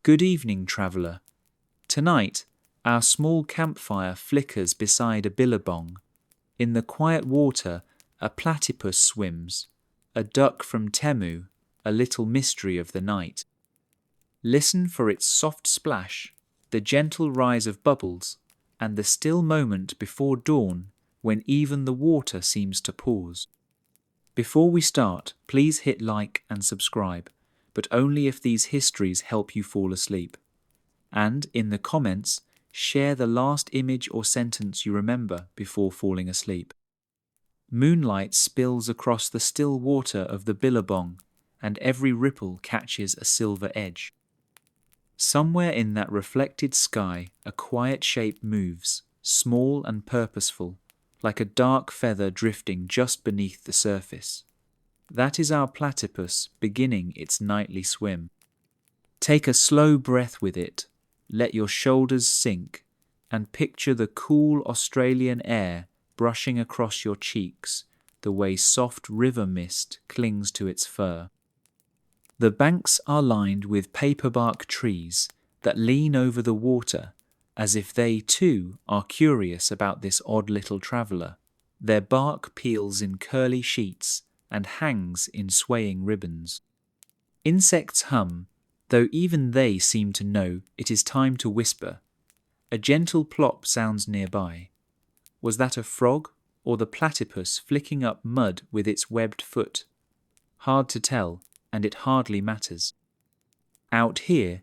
Good evening, traveller. Tonight, our small campfire flickers beside a billabong. In the quiet water, a platypus swims, a duck from Temu, a little mystery of the night. Listen for its soft splash, the gentle rise of bubbles, and the still moment before dawn when even the water seems to pause. Before we start, please hit like and subscribe, but only if these histories help you fall asleep. And in the comments, share the last image or sentence you remember before falling asleep. Moonlight spills across the still water of the billabong, and every ripple catches a silver edge. Somewhere in that reflected sky, a quiet shape moves, small and purposeful, like a dark feather drifting just beneath the surface. That is our platypus beginning its nightly swim. Take a slow breath with it, let your shoulders sink, and picture the cool Australian air brushing across your cheeks, the way soft river mist clings to its fur. The banks are lined with paperbark trees that lean over the water as if they too are curious about this odd little traveller. Their bark peels in curly sheets and hangs in swaying ribbons. Insects hum, though even they seem to know it is time to whisper. A gentle plop sounds nearby. Was that a frog or the platypus flicking up mud with its webbed foot? Hard to tell, and it hardly matters. Out here,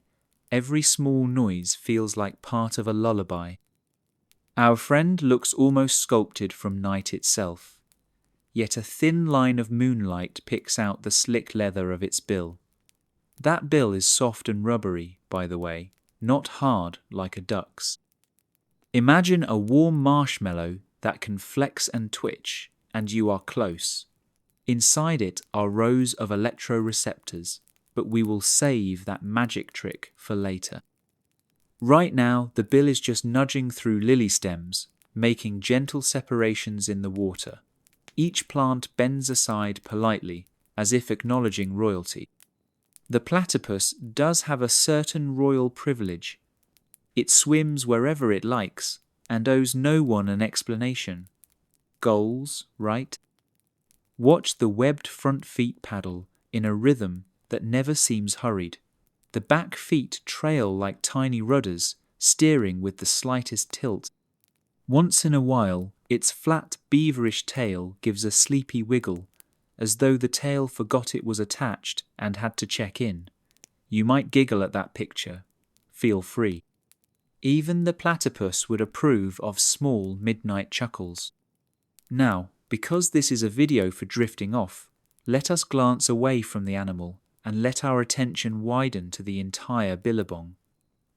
every small noise feels like part of a lullaby. Our friend looks almost sculpted from night itself, yet a thin line of moonlight picks out the slick leather of its bill. That bill is soft and rubbery, by the way, not hard like a duck's. Imagine a warm marshmallow that can flex and twitch, and you are close. Inside it are rows of electroreceptors, but we will save that magic trick for later. Right now, the bill is just nudging through lily stems, making gentle separations in the water. Each plant bends aside politely, as if acknowledging royalty. The platypus does have a certain royal privilege. It swims wherever it likes and owes no one an explanation. Goals, right? Watch the webbed front feet paddle in a rhythm that never seems hurried. The back feet trail like tiny rudders, steering with the slightest tilt. Once in a while, its flat, beaverish tail gives a sleepy wiggle, as though the tail forgot it was attached and had to check in. You might giggle at that picture. Feel free. Even the platypus would approve of small midnight chuckles. Now, because this is a video for drifting off, let us glance away from the animal and let our attention widen to the entire billabong.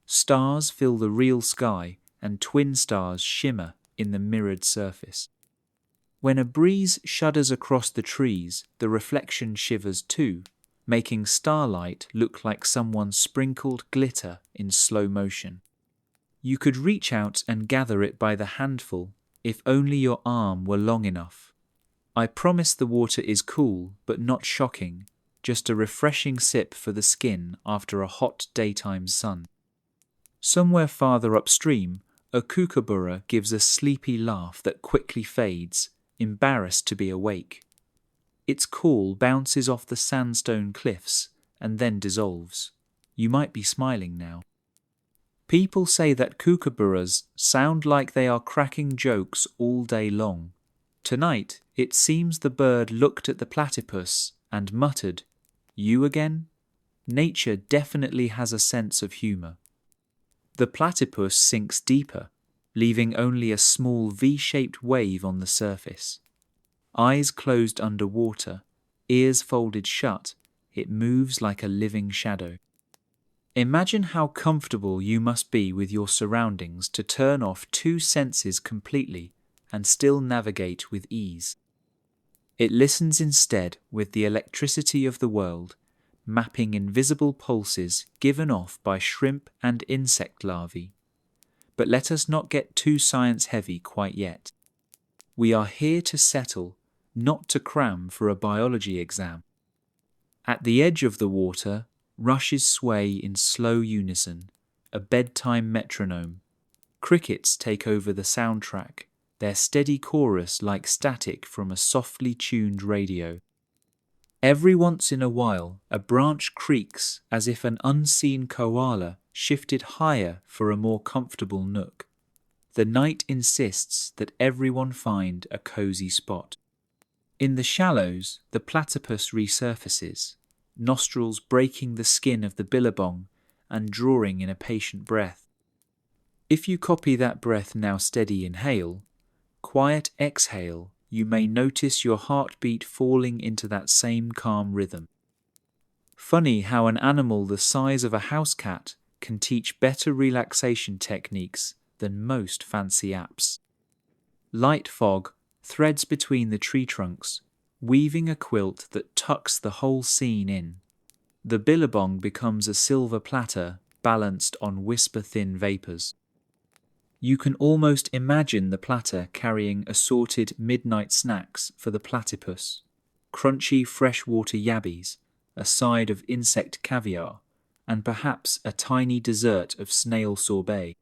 Stars fill the real sky and twin stars shimmer in the mirrored surface. When a breeze shudders across the trees, the reflection shivers too, making starlight look like someone sprinkled glitter in slow motion. You could reach out and gather it by the handful if only your arm were long enough. I promise the water is cool but not shocking, just a refreshing sip for the skin after a hot daytime sun. Somewhere farther upstream, a kookaburra gives a sleepy laugh that quickly fades, embarrassed to be awake. Its call bounces off the sandstone cliffs and then dissolves. You might be smiling now. People say that kookaburras sound like they are cracking jokes all day long. Tonight, it seems the bird looked at the platypus and muttered, "You again?" Nature definitely has a sense of humour. The platypus sinks deeper, leaving only a small V-shaped wave on the surface. Eyes closed underwater, ears folded shut, it moves like a living shadow. Imagine how comfortable you must be with your surroundings to turn off two senses completely and still navigate with ease. It listens instead with the electricity of the world, mapping invisible pulses given off by shrimp and insect larvae. But let us not get too science-heavy quite yet. We are here to settle, not to cram for a biology exam. At the edge of the water, Rushes sway in slow unison, a bedtime metronome. Crickets take over the soundtrack, their steady chorus like static from a softly tuned radio. Every once in a while, a branch creaks as if an unseen koala shifted higher for a more comfortable nook. The night insists that everyone find a cozy spot. In the shallows, the platypus resurfaces, nostrils breaking the skin of the billabong and drawing in a patient breath. If you copy that breath now steady inhale, quiet exhale, you may notice your heartbeat falling into that same calm rhythm. Funny how an animal the size of a house cat can teach better relaxation techniques than most fancy apps. Light fog threads between the tree trunks, weaving a quilt that tucks the whole scene in. The billabong becomes a silver platter balanced on whisper-thin vapours. You can almost imagine the platter carrying assorted midnight snacks for the platypus, crunchy freshwater yabbies, a side of insect caviar, and perhaps a tiny dessert of snail sorbet.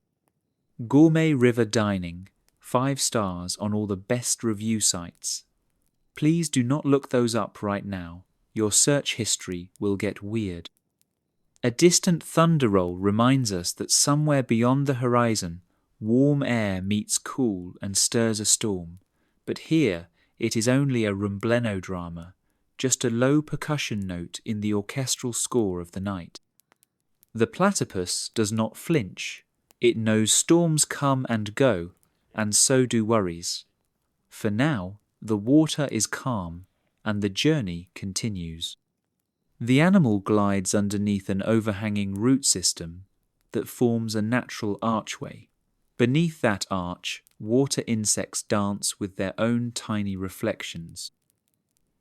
Gourmet river dining, 5 stars on all the best review sites. Please do not look those up right now. Your search history will get weird. A distant thunder roll reminds us that somewhere beyond the horizon, warm air meets cool and stirs a storm, but here it is only a rumbleno drama, just a low percussion note in the orchestral score of the night. The platypus does not flinch. It knows storms come and go, and so do worries. For now, the water is calm, and the journey continues. The animal glides underneath an overhanging root system that forms a natural archway. Beneath that arch, water insects dance with their own tiny reflections.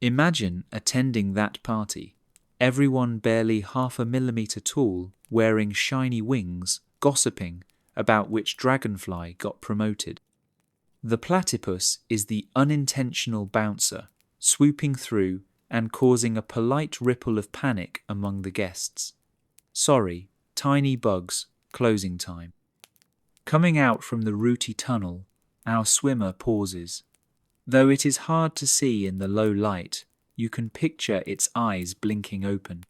Imagine attending that party, everyone barely 0.5 millimeter tall, wearing shiny wings, gossiping about which dragonfly got promoted. The platypus is the unintentional bouncer, swooping through and causing a polite ripple of panic among the guests. Sorry, tiny bugs, closing time. Coming out from the rooty tunnel, our swimmer pauses. Though it is hard to see in the low light, you can picture its eyes blinking open.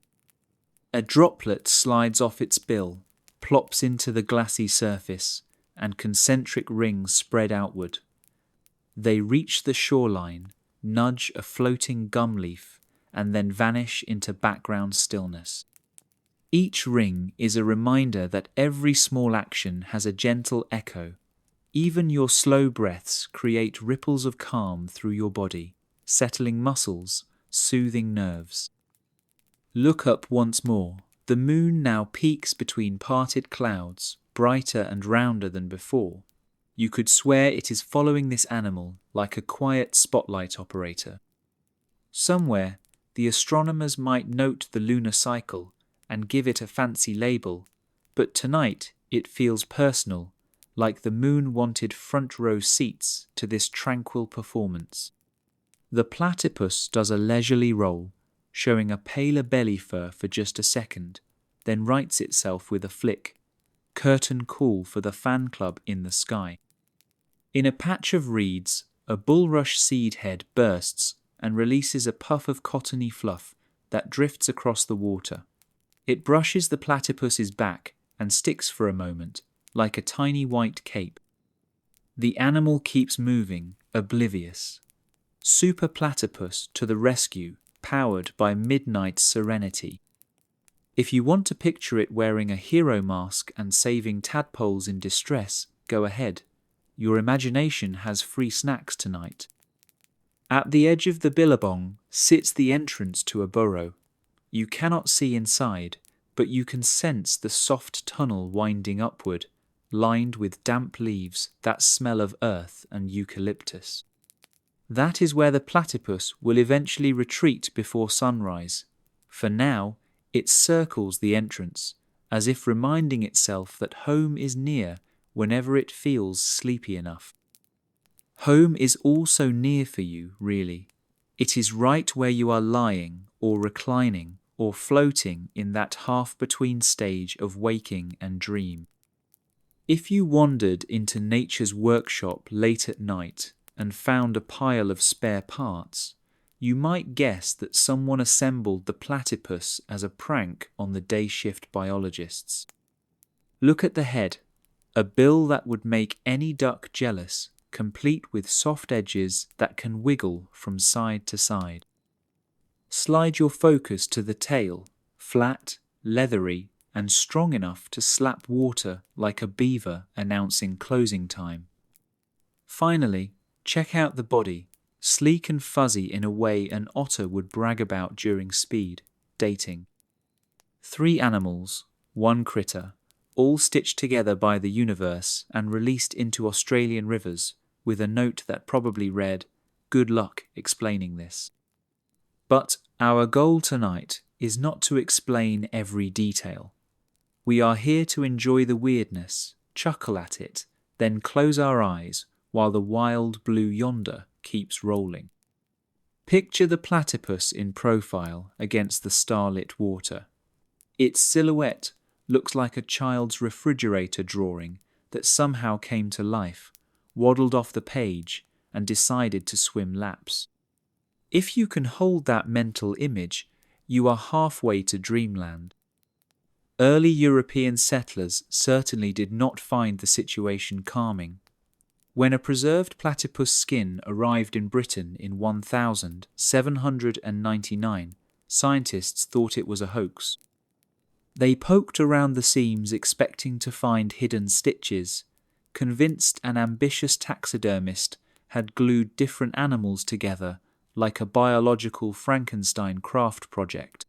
A droplet slides off its bill, plops into the glassy surface, and concentric rings spread outward. They reach the shoreline, nudge a floating gum leaf, and then vanish into background stillness. Each ring is a reminder that every small action has a gentle echo. Even your slow breaths create ripples of calm through your body, settling muscles, soothing nerves. Look up once more. The moon now peaks between parted clouds, brighter and rounder than before. You could swear it is following this animal like a quiet spotlight operator. Somewhere, the astronomers might note the lunar cycle and give it a fancy label, but tonight it feels personal, like the moon wanted front row seats to this tranquil performance. The platypus does a leisurely roll, showing a paler belly fur for just a second, then rights itself with a flick, curtain call for the fan club in the sky. In a patch of reeds, a bulrush seed head bursts and releases a puff of cottony fluff that drifts across the water. It brushes the platypus's back and sticks for a moment, like a tiny white cape. The animal keeps moving, oblivious. Super platypus to the rescue, powered by midnight serenity. If you want to picture it wearing a hero mask and saving tadpoles in distress, go ahead. Your imagination has free snacks tonight. At the edge of the billabong sits the entrance to a burrow. You cannot see inside, but you can sense the soft tunnel winding upward, lined with damp leaves that smell of earth and eucalyptus. That is where the platypus will eventually retreat before sunrise. For now, it circles the entrance, as if reminding itself that home is near whenever it feels sleepy enough. Home is also near for you, really. It is right where you are lying or reclining or floating in that half-between stage of waking and dream. If you wandered into nature's workshop late at night and found a pile of spare parts, you might guess that someone assembled the platypus as a prank on the day shift biologists. Look at the head, a bill that would make any duck jealous, complete with soft edges that can wiggle from side to side. Slide your focus to the tail, flat, leathery, and strong enough to slap water like a beaver announcing closing time. Finally, check out the body, sleek and fuzzy in a way an otter would brag about during speed dating. 3 animals, 1 critter, all stitched together by the universe and released into Australian rivers with a note that probably read, "Good luck explaining this." But our goal tonight is not to explain every detail. We are here to enjoy the weirdness, chuckle at it, then close our eyes while the wild blue yonder keeps rolling. Picture the platypus in profile against the starlit water. Its silhouette looks like a child's refrigerator drawing that somehow came to life, waddled off the page, and decided to swim laps. If you can hold that mental image, you are halfway to dreamland. Early European settlers certainly did not find the situation calming. When a preserved platypus skin arrived in Britain in 1799, scientists thought it was a hoax. They poked around the seams expecting to find hidden stitches, convinced an ambitious taxidermist had glued different animals together like a biological Frankenstein craft project.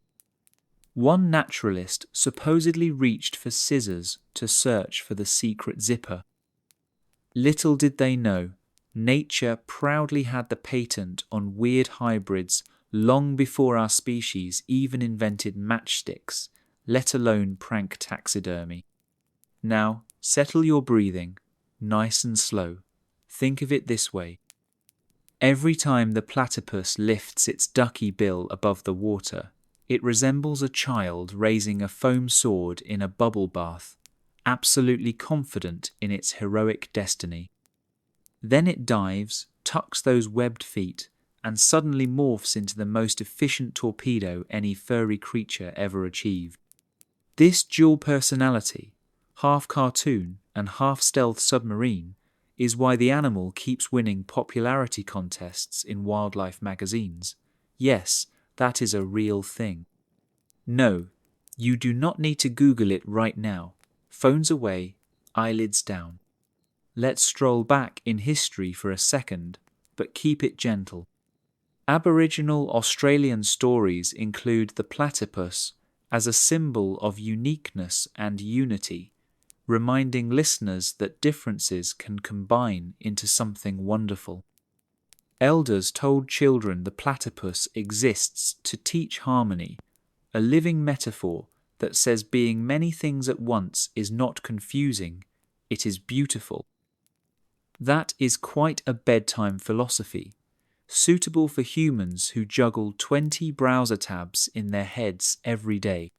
One naturalist supposedly reached for scissors to search for the secret zipper. Little did they know, nature proudly had the patent on weird hybrids long before our species even invented matchsticks, let alone prank taxidermy. Now, settle your breathing, nice and slow. Think of it this way. Every time the platypus lifts its ducky bill above the water, it resembles a child raising a foam sword in a bubble bath, absolutely confident in its heroic destiny. Then it dives, tucks those webbed feet, and suddenly morphs into the most efficient torpedo any furry creature ever achieved. This dual personality, half cartoon and half stealth submarine, is why the animal keeps winning popularity contests in wildlife magazines. Yes, that is a real thing. No, you do not need to Google it right now. Phones away, eyelids down. Let's stroll back in history for a second, but keep it gentle. Aboriginal Australian stories include the platypus as a symbol of uniqueness and unity, reminding listeners that differences can combine into something wonderful. Elders told children the platypus exists to teach harmony, a living metaphor that says being many things at once is not confusing, it is beautiful. That is quite a bedtime philosophy, suitable for humans who juggle 20 browser tabs in their heads every day.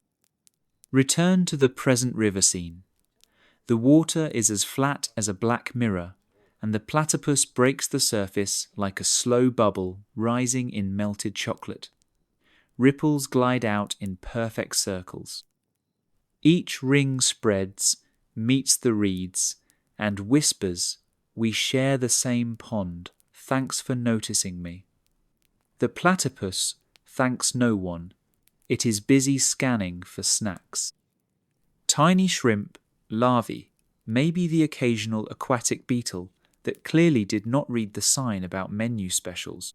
Return to the present river scene. The water is as flat as a black mirror, and the platypus breaks the surface like a slow bubble rising in melted chocolate. Ripples glide out in perfect circles. Each ring spreads, meets the reeds, and whispers, "We share the same pond, thanks for noticing me." The platypus thanks no one. It is busy scanning for snacks. Tiny shrimp, larvae, maybe the occasional aquatic beetle that clearly did not read the sign about menu specials.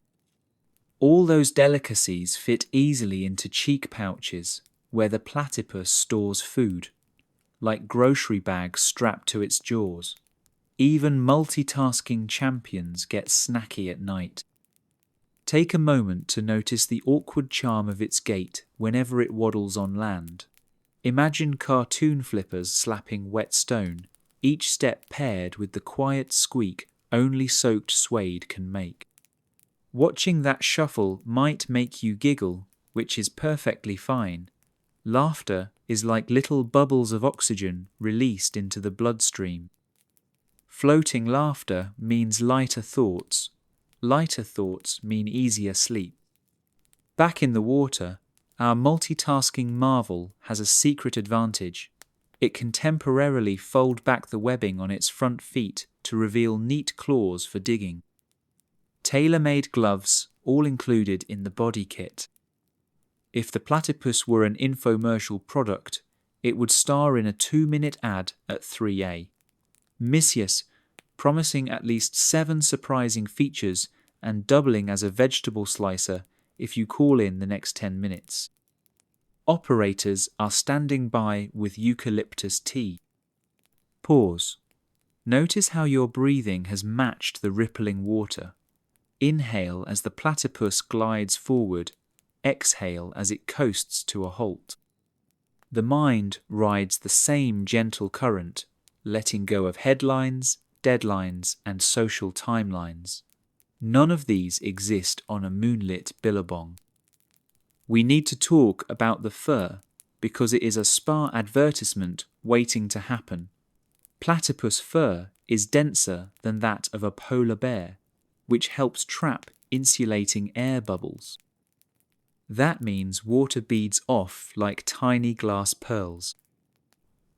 All those delicacies fit easily into cheek pouches where the platypus stores food, like grocery bags strapped to its jaws. Even multitasking champions get snacky at night. Take a moment to notice the awkward charm of its gait whenever it waddles on land. Imagine cartoon flippers slapping wet stone, each step paired with the quiet squeak only soaked suede can make. Watching that shuffle might make you giggle, which is perfectly fine. Laughter is like little bubbles of oxygen released into the bloodstream. Floating laughter means lighter thoughts. Lighter thoughts mean easier sleep. Back in the water, our multitasking marvel has a secret advantage. It can temporarily fold back the webbing on its front feet to reveal neat claws for digging. Tailor-made gloves, all included in the body kit. If the platypus were an infomercial product, it would star in a 2-minute ad at 3A. Mischievous, promising at least 7 surprising features and doubling as a vegetable slicer if you call in the next 10 minutes. Operators are standing by with eucalyptus tea. Pause. Notice how your breathing has matched the rippling water. Inhale as the platypus glides forward. Exhale as it coasts to a halt. The mind rides the same gentle current, letting go of headlines, deadlines, and social timelines. None of these exist on a moonlit billabong. We need to talk about the fur because it is a spa advertisement waiting to happen. Platypus fur is denser than that of a polar bear, which helps trap insulating air bubbles. That means water beads off like tiny glass pearls.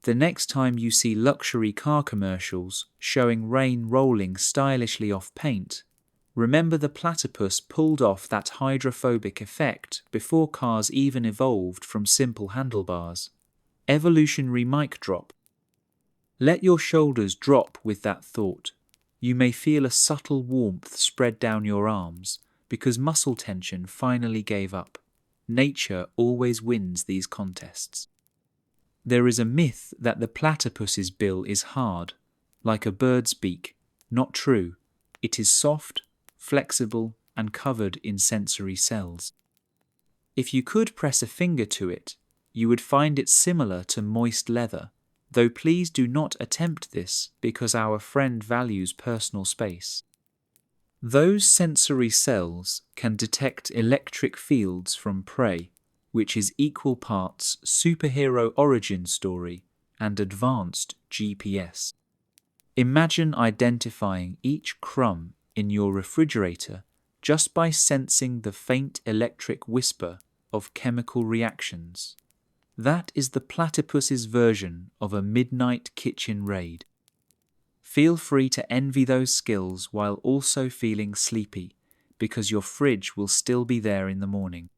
The next time you see luxury car commercials showing rain rolling stylishly off paint, remember the platypus pulled off that hydrophobic effect before cars even evolved from simple handlebars. Evolutionary mic drop. Let your shoulders drop with that thought. You may feel a subtle warmth spread down your arms because muscle tension finally gave up. Nature always wins these contests. There is a myth that the platypus's bill is hard, like a bird's beak. Not true. It is soft, flexible, and covered in sensory cells. If you could press a finger to it, you would find it similar to moist leather, though please do not attempt this because our friend values personal space. Those sensory cells can detect electric fields from prey, which is equal parts superhero origin story and advanced GPS. Imagine identifying each crumb in your refrigerator just by sensing the faint electric whisper of chemical reactions. That is the platypus's version of a midnight kitchen raid. Feel free to envy those skills while also feeling sleepy, because your fridge will still be there in the morning.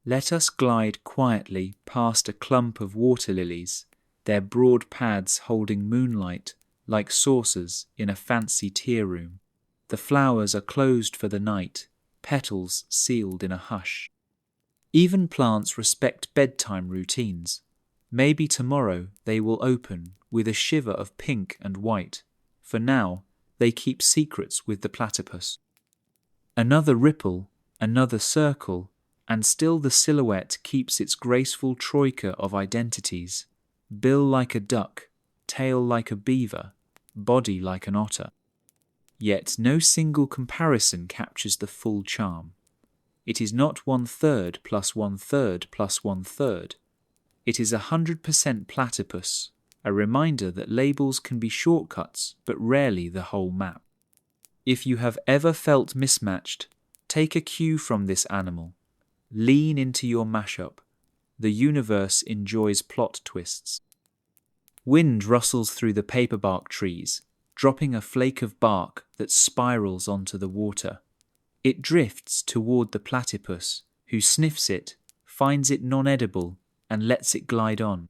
Let us glide quietly past a clump of water lilies, their broad pads holding moonlight like saucers in a fancy tea room. The flowers are closed for the night, petals sealed in a hush. Even plants respect bedtime routines. Maybe tomorrow they will open with a shiver of pink and white. For now, they keep secrets with the platypus. Another ripple, another circle, and still the silhouette keeps its graceful troika of identities. Bill like a duck, tail like a beaver, body like an otter. Yet no single comparison captures the full charm. It is not 1/3 plus 1/3 plus 1/3. It is 100% platypus, a reminder that labels can be shortcuts but rarely the whole map. If you have ever felt mismatched, take a cue from this animal. Lean into your mashup. The universe enjoys plot twists. Wind rustles through the paperbark trees, dropping a flake of bark that spirals onto the water. It drifts toward the platypus, who sniffs it, finds it non-edible, and lets it glide on.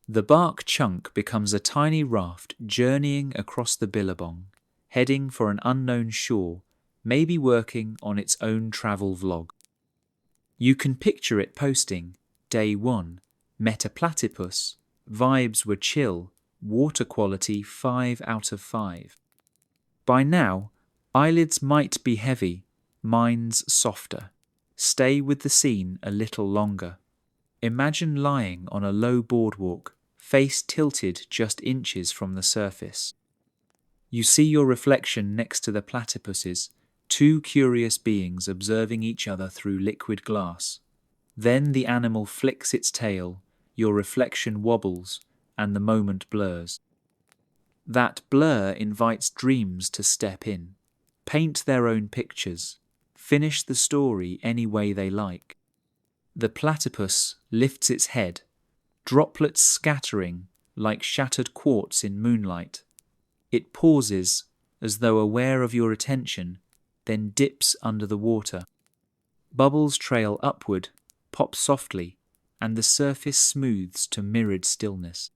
The bark chunk becomes a tiny raft journeying across the billabong, heading for an unknown shore, maybe working on its own travel vlog. You can picture it posting, Day 1, met a platypus, vibes were chill, water quality 5 out of 5. By now, eyelids might be heavy, minds softer. Stay with the scene a little longer. Imagine lying on a low boardwalk, face tilted just inches from the surface. You see your reflection next to the platypuses, two curious beings observing each other through liquid glass. Then the animal flicks its tail, your reflection wobbles, and the moment blurs. That blur invites dreams to step in, paint their own pictures, finish the story any way they like. The platypus lifts its head, droplets scattering like shattered quartz in moonlight. It pauses, as though aware of your attention, then dips under the water. Bubbles trail upward, pop softly, and the surface smooths to mirrored stillness.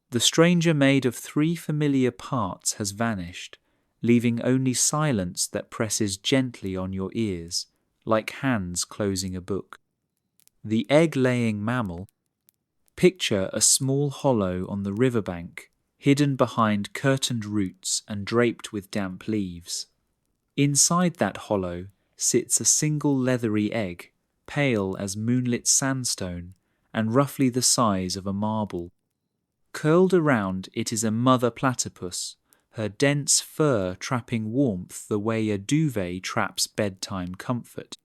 The stranger made of 3 familiar parts has vanished, leaving only silence that presses gently on your ears, like hands closing a book. The egg-laying mammal. Picture a small hollow on the riverbank, hidden behind curtained roots and draped with damp leaves. Inside that hollow sits a single leathery egg, pale as moonlit sandstone and roughly the size of a marble. Curled around it is a mother platypus, her dense fur trapping warmth the way a duvet traps bedtime comfort.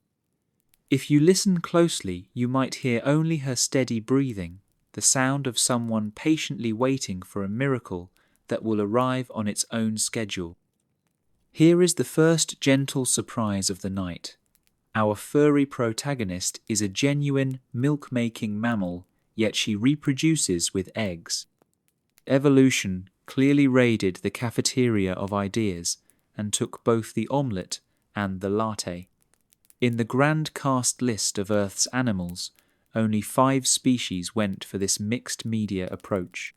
If you listen closely, you might hear only her steady breathing, the sound of someone patiently waiting for a miracle that will arrive on its own schedule. Here is the first gentle surprise of the night. Our furry protagonist is a genuine milk-making mammal, yet she reproduces with eggs. Evolution clearly raided the cafeteria of ideas and took both the omelette and the latte. In the grand cast list of Earth's animals, only 5 species went for this mixed media approach.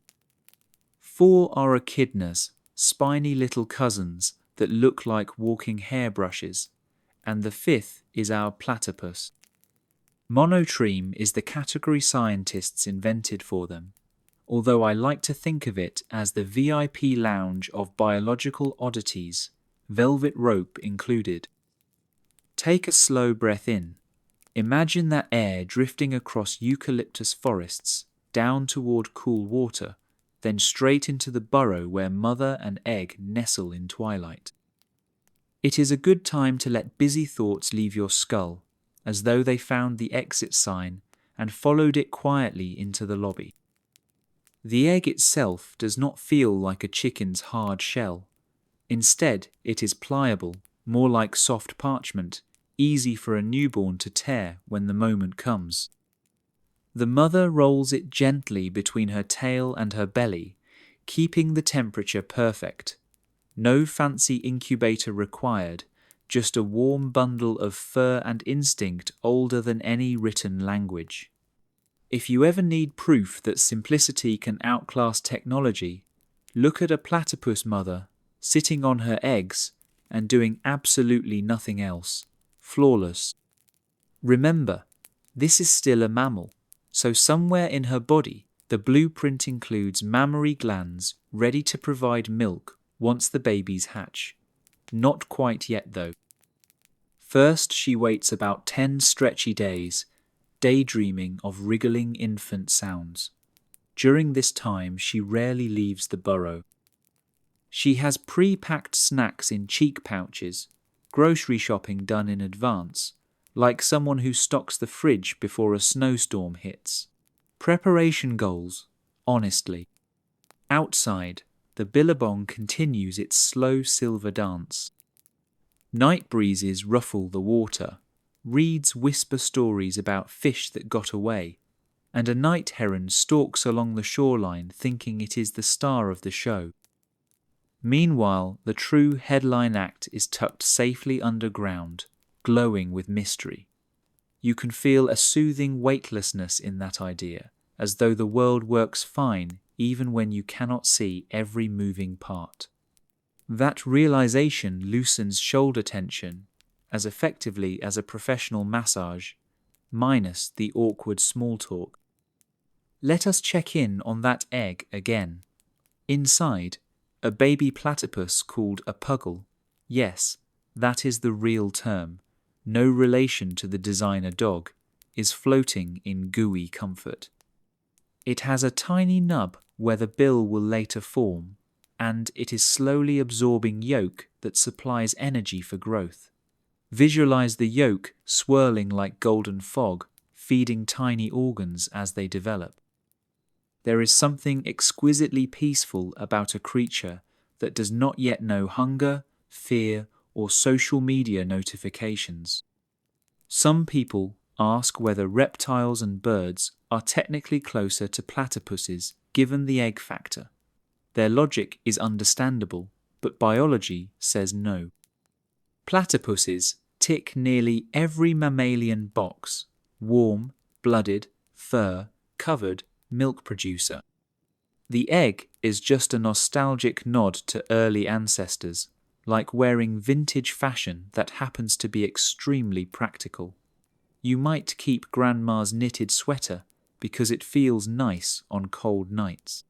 4 are echidnas, spiny little cousins that look like walking hairbrushes, and the 5th is our platypus. Monotreme is the category scientists invented for them, although I like to think of it as the VIP lounge of biological oddities, velvet rope included. Take a slow breath in. Imagine that air drifting across eucalyptus forests, down toward cool water, then straight into the burrow where mother and egg nestle in twilight. It is a good time to let busy thoughts leave your skull, as though they found the exit sign and followed it quietly into the lobby. The egg itself does not feel like a chicken's hard shell. Instead, it is pliable, more like soft parchment, easy for a newborn to tear when the moment comes. The mother rolls it gently between her tail and her belly, keeping the temperature perfect. No fancy incubator required, just a warm bundle of fur and instinct older than any written language. If you ever need proof that simplicity can outclass technology, look at a platypus mother sitting on her eggs and doing absolutely nothing else. Flawless. Remember, this is still a mammal, so somewhere in her body, the blueprint includes mammary glands ready to provide milk once the babies hatch. Not quite yet, though. First, she waits about 10 stretchy days, daydreaming of wriggling infant sounds. During this time, she rarely leaves the burrow. She has pre-packed snacks in cheek pouches, grocery shopping done in advance, like someone who stocks the fridge before a snowstorm hits. Preparation goals, honestly. Outside, the billabong continues its slow silver dance. Night breezes ruffle the water, reeds whisper stories about fish that got away, and a night heron stalks along the shoreline thinking it is the star of the show. Meanwhile, the true headline act is tucked safely underground, glowing with mystery. You can feel a soothing weightlessness in that idea, as though the world works fine even when you cannot see every moving part. That realization loosens shoulder tension as effectively as a professional massage, minus the awkward small talk. Let us check in on that egg again. Inside, a baby platypus called a puggle. Yes, that is the real term, no relation to the designer dog, is floating in gooey comfort. It has a tiny nub where the bill will later form, and it is slowly absorbing yolk that supplies energy for growth. Visualize the yolk swirling like golden fog, feeding tiny organs as they develop. There is something exquisitely peaceful about a creature that does not yet know hunger, fear, or social media notifications. Some people ask whether reptiles and birds are technically closer to platypuses given the egg factor. Their logic is understandable, but biology says no. Platypuses tick nearly every mammalian box: warm, blooded, fur, covered, milk producer. The egg is just a nostalgic nod to early ancestors, like wearing vintage fashion that happens to be extremely practical. You might keep grandma's knitted sweater because it feels nice on cold nights.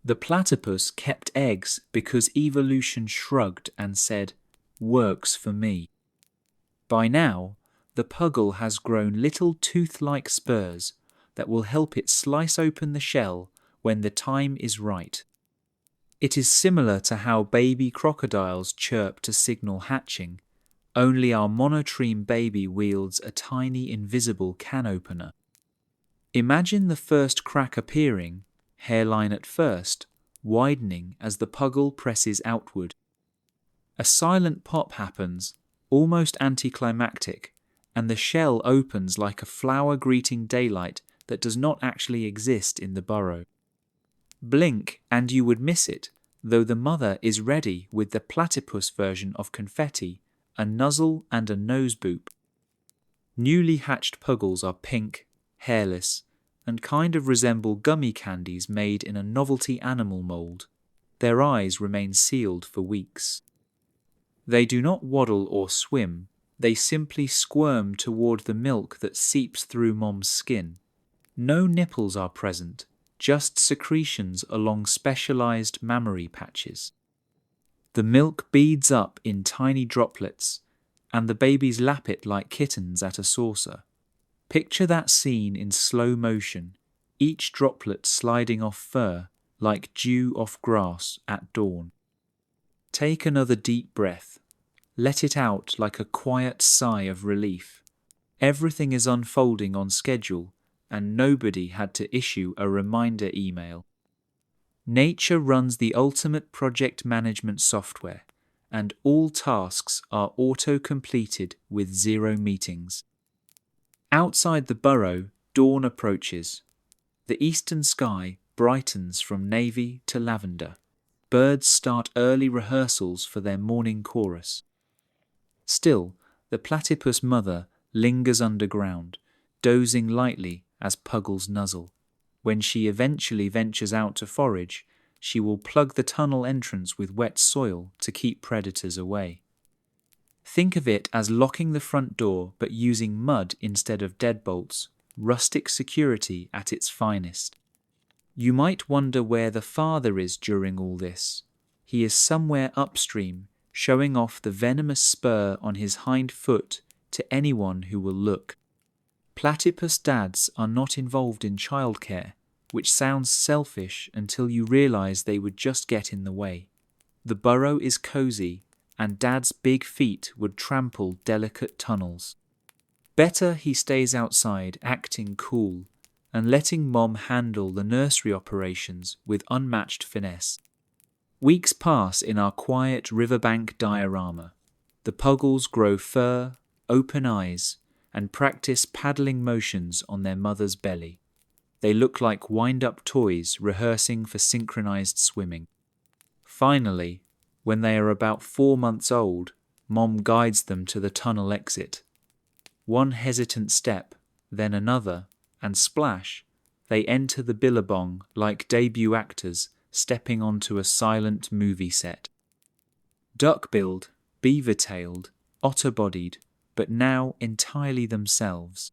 The platypus kept eggs because evolution shrugged and said, "Works for me." By now, the puggle has grown little tooth-like spurs that will help it slice open the shell when the time is right. It is similar to how baby crocodiles chirp to signal hatching, only our monotreme baby wields a tiny invisible can opener. Imagine the first crack appearing, hairline at first, widening as the puggle presses outward. A silent pop happens, almost anticlimactic, and the shell opens like a flower greeting daylight that does not actually exist in the burrow. Blink and you would miss it, though the mother is ready with the platypus version of confetti, a nuzzle and a nose boop. Newly hatched puggles are pink, hairless, and kind of resemble gummy candies made in a novelty animal mold. Their eyes remain sealed for weeks. They do not waddle or swim, they simply squirm toward the milk that seeps through mom's skin. No nipples are present, just secretions along specialized mammary patches. The milk beads up in tiny droplets, and the babies lap it like kittens at a saucer. Picture that scene in slow motion, each droplet sliding off fur like dew off grass at dawn. Take another deep breath. Let it out like a quiet sigh of relief. Everything is unfolding on schedule, and nobody had to issue a reminder email. Nature runs the ultimate project management software, and all tasks are auto-completed with 0 meetings. Outside the burrow, dawn approaches. The eastern sky brightens from navy to lavender. Birds start early rehearsals for their morning chorus. Still, the platypus mother lingers underground, dozing lightly as puggles nuzzle. When she eventually ventures out to forage, she will plug the tunnel entrance with wet soil to keep predators away. Think of it as locking the front door but using mud instead of deadbolts, rustic security at its finest. You might wonder where the father is during all this. He is somewhere upstream, showing off the venomous spur on his hind foot to anyone who will look. Platypus dads are not involved in childcare, which sounds selfish until you realize they would just get in the way. The burrow is cozy, and dad's big feet would trample delicate tunnels. Better he stays outside acting cool and letting mom handle the nursery operations with unmatched finesse. Weeks pass in our quiet riverbank diorama. The puggles grow fur, open eyes, and practice paddling motions on their mother's belly. They look like wind-up toys rehearsing for synchronized swimming. Finally, when they are about 4 months old, mom guides them to the tunnel exit. One hesitant step, then another, and splash, they enter the billabong like debut actors stepping onto a silent movie set. Duck-billed, beaver-tailed, otter-bodied, but now entirely themselves.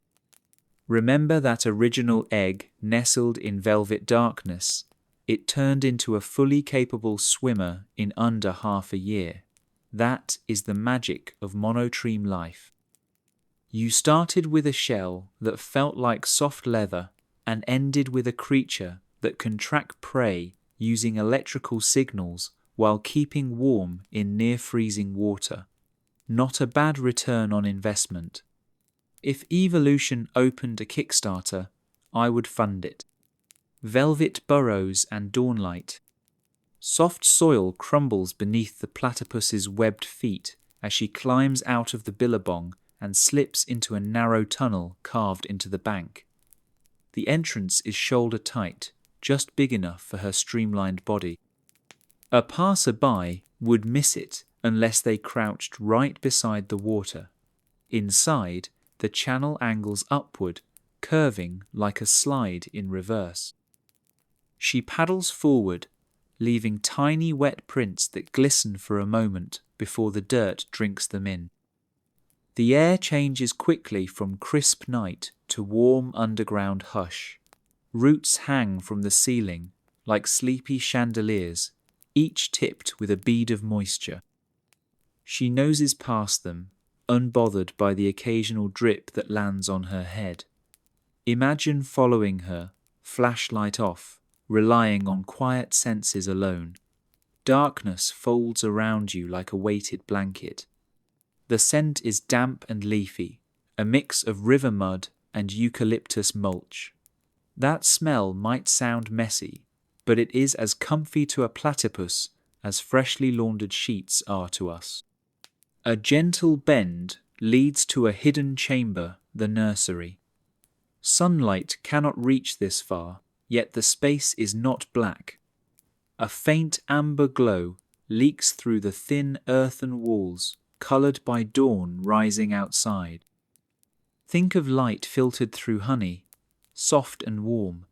Remember that original egg nestled in velvet darkness? It turned into a fully capable swimmer in under half a year. That is the magic of monotreme life. You started with a shell that felt like soft leather and ended with a creature that can track prey using electrical signals while keeping warm in near-freezing water. Not a bad return on investment. If evolution opened a Kickstarter, I would fund it. Velvet burrows and dawnlight. Soft soil crumbles beneath the platypus's webbed feet as she climbs out of the billabong and slips into a narrow tunnel carved into the bank. The entrance is shoulder tight, just big enough for her streamlined body. A passer-by would miss it unless they crouched right beside the water. Inside, the channel angles upward, curving like a slide in reverse. She paddles forward, leaving tiny wet prints that glisten for a moment before the dirt drinks them in. The air changes quickly from crisp night to warm underground hush. Roots hang from the ceiling like sleepy chandeliers, each tipped with a bead of moisture. She noses past them, unbothered by the occasional drip that lands on her head. Imagine following her, flashlight off, relying on quiet senses alone. Darkness folds around you like a weighted blanket. The scent is damp and leafy, a mix of river mud and eucalyptus mulch. That smell might sound messy, but it is as comfy to a platypus as freshly laundered sheets are to us. A gentle bend leads to a hidden chamber, the nursery. Sunlight cannot reach this far, yet the space is not black. A faint amber glow leaks through the thin earthen walls, coloured by dawn rising outside. Think of light filtered through honey, soft and warm.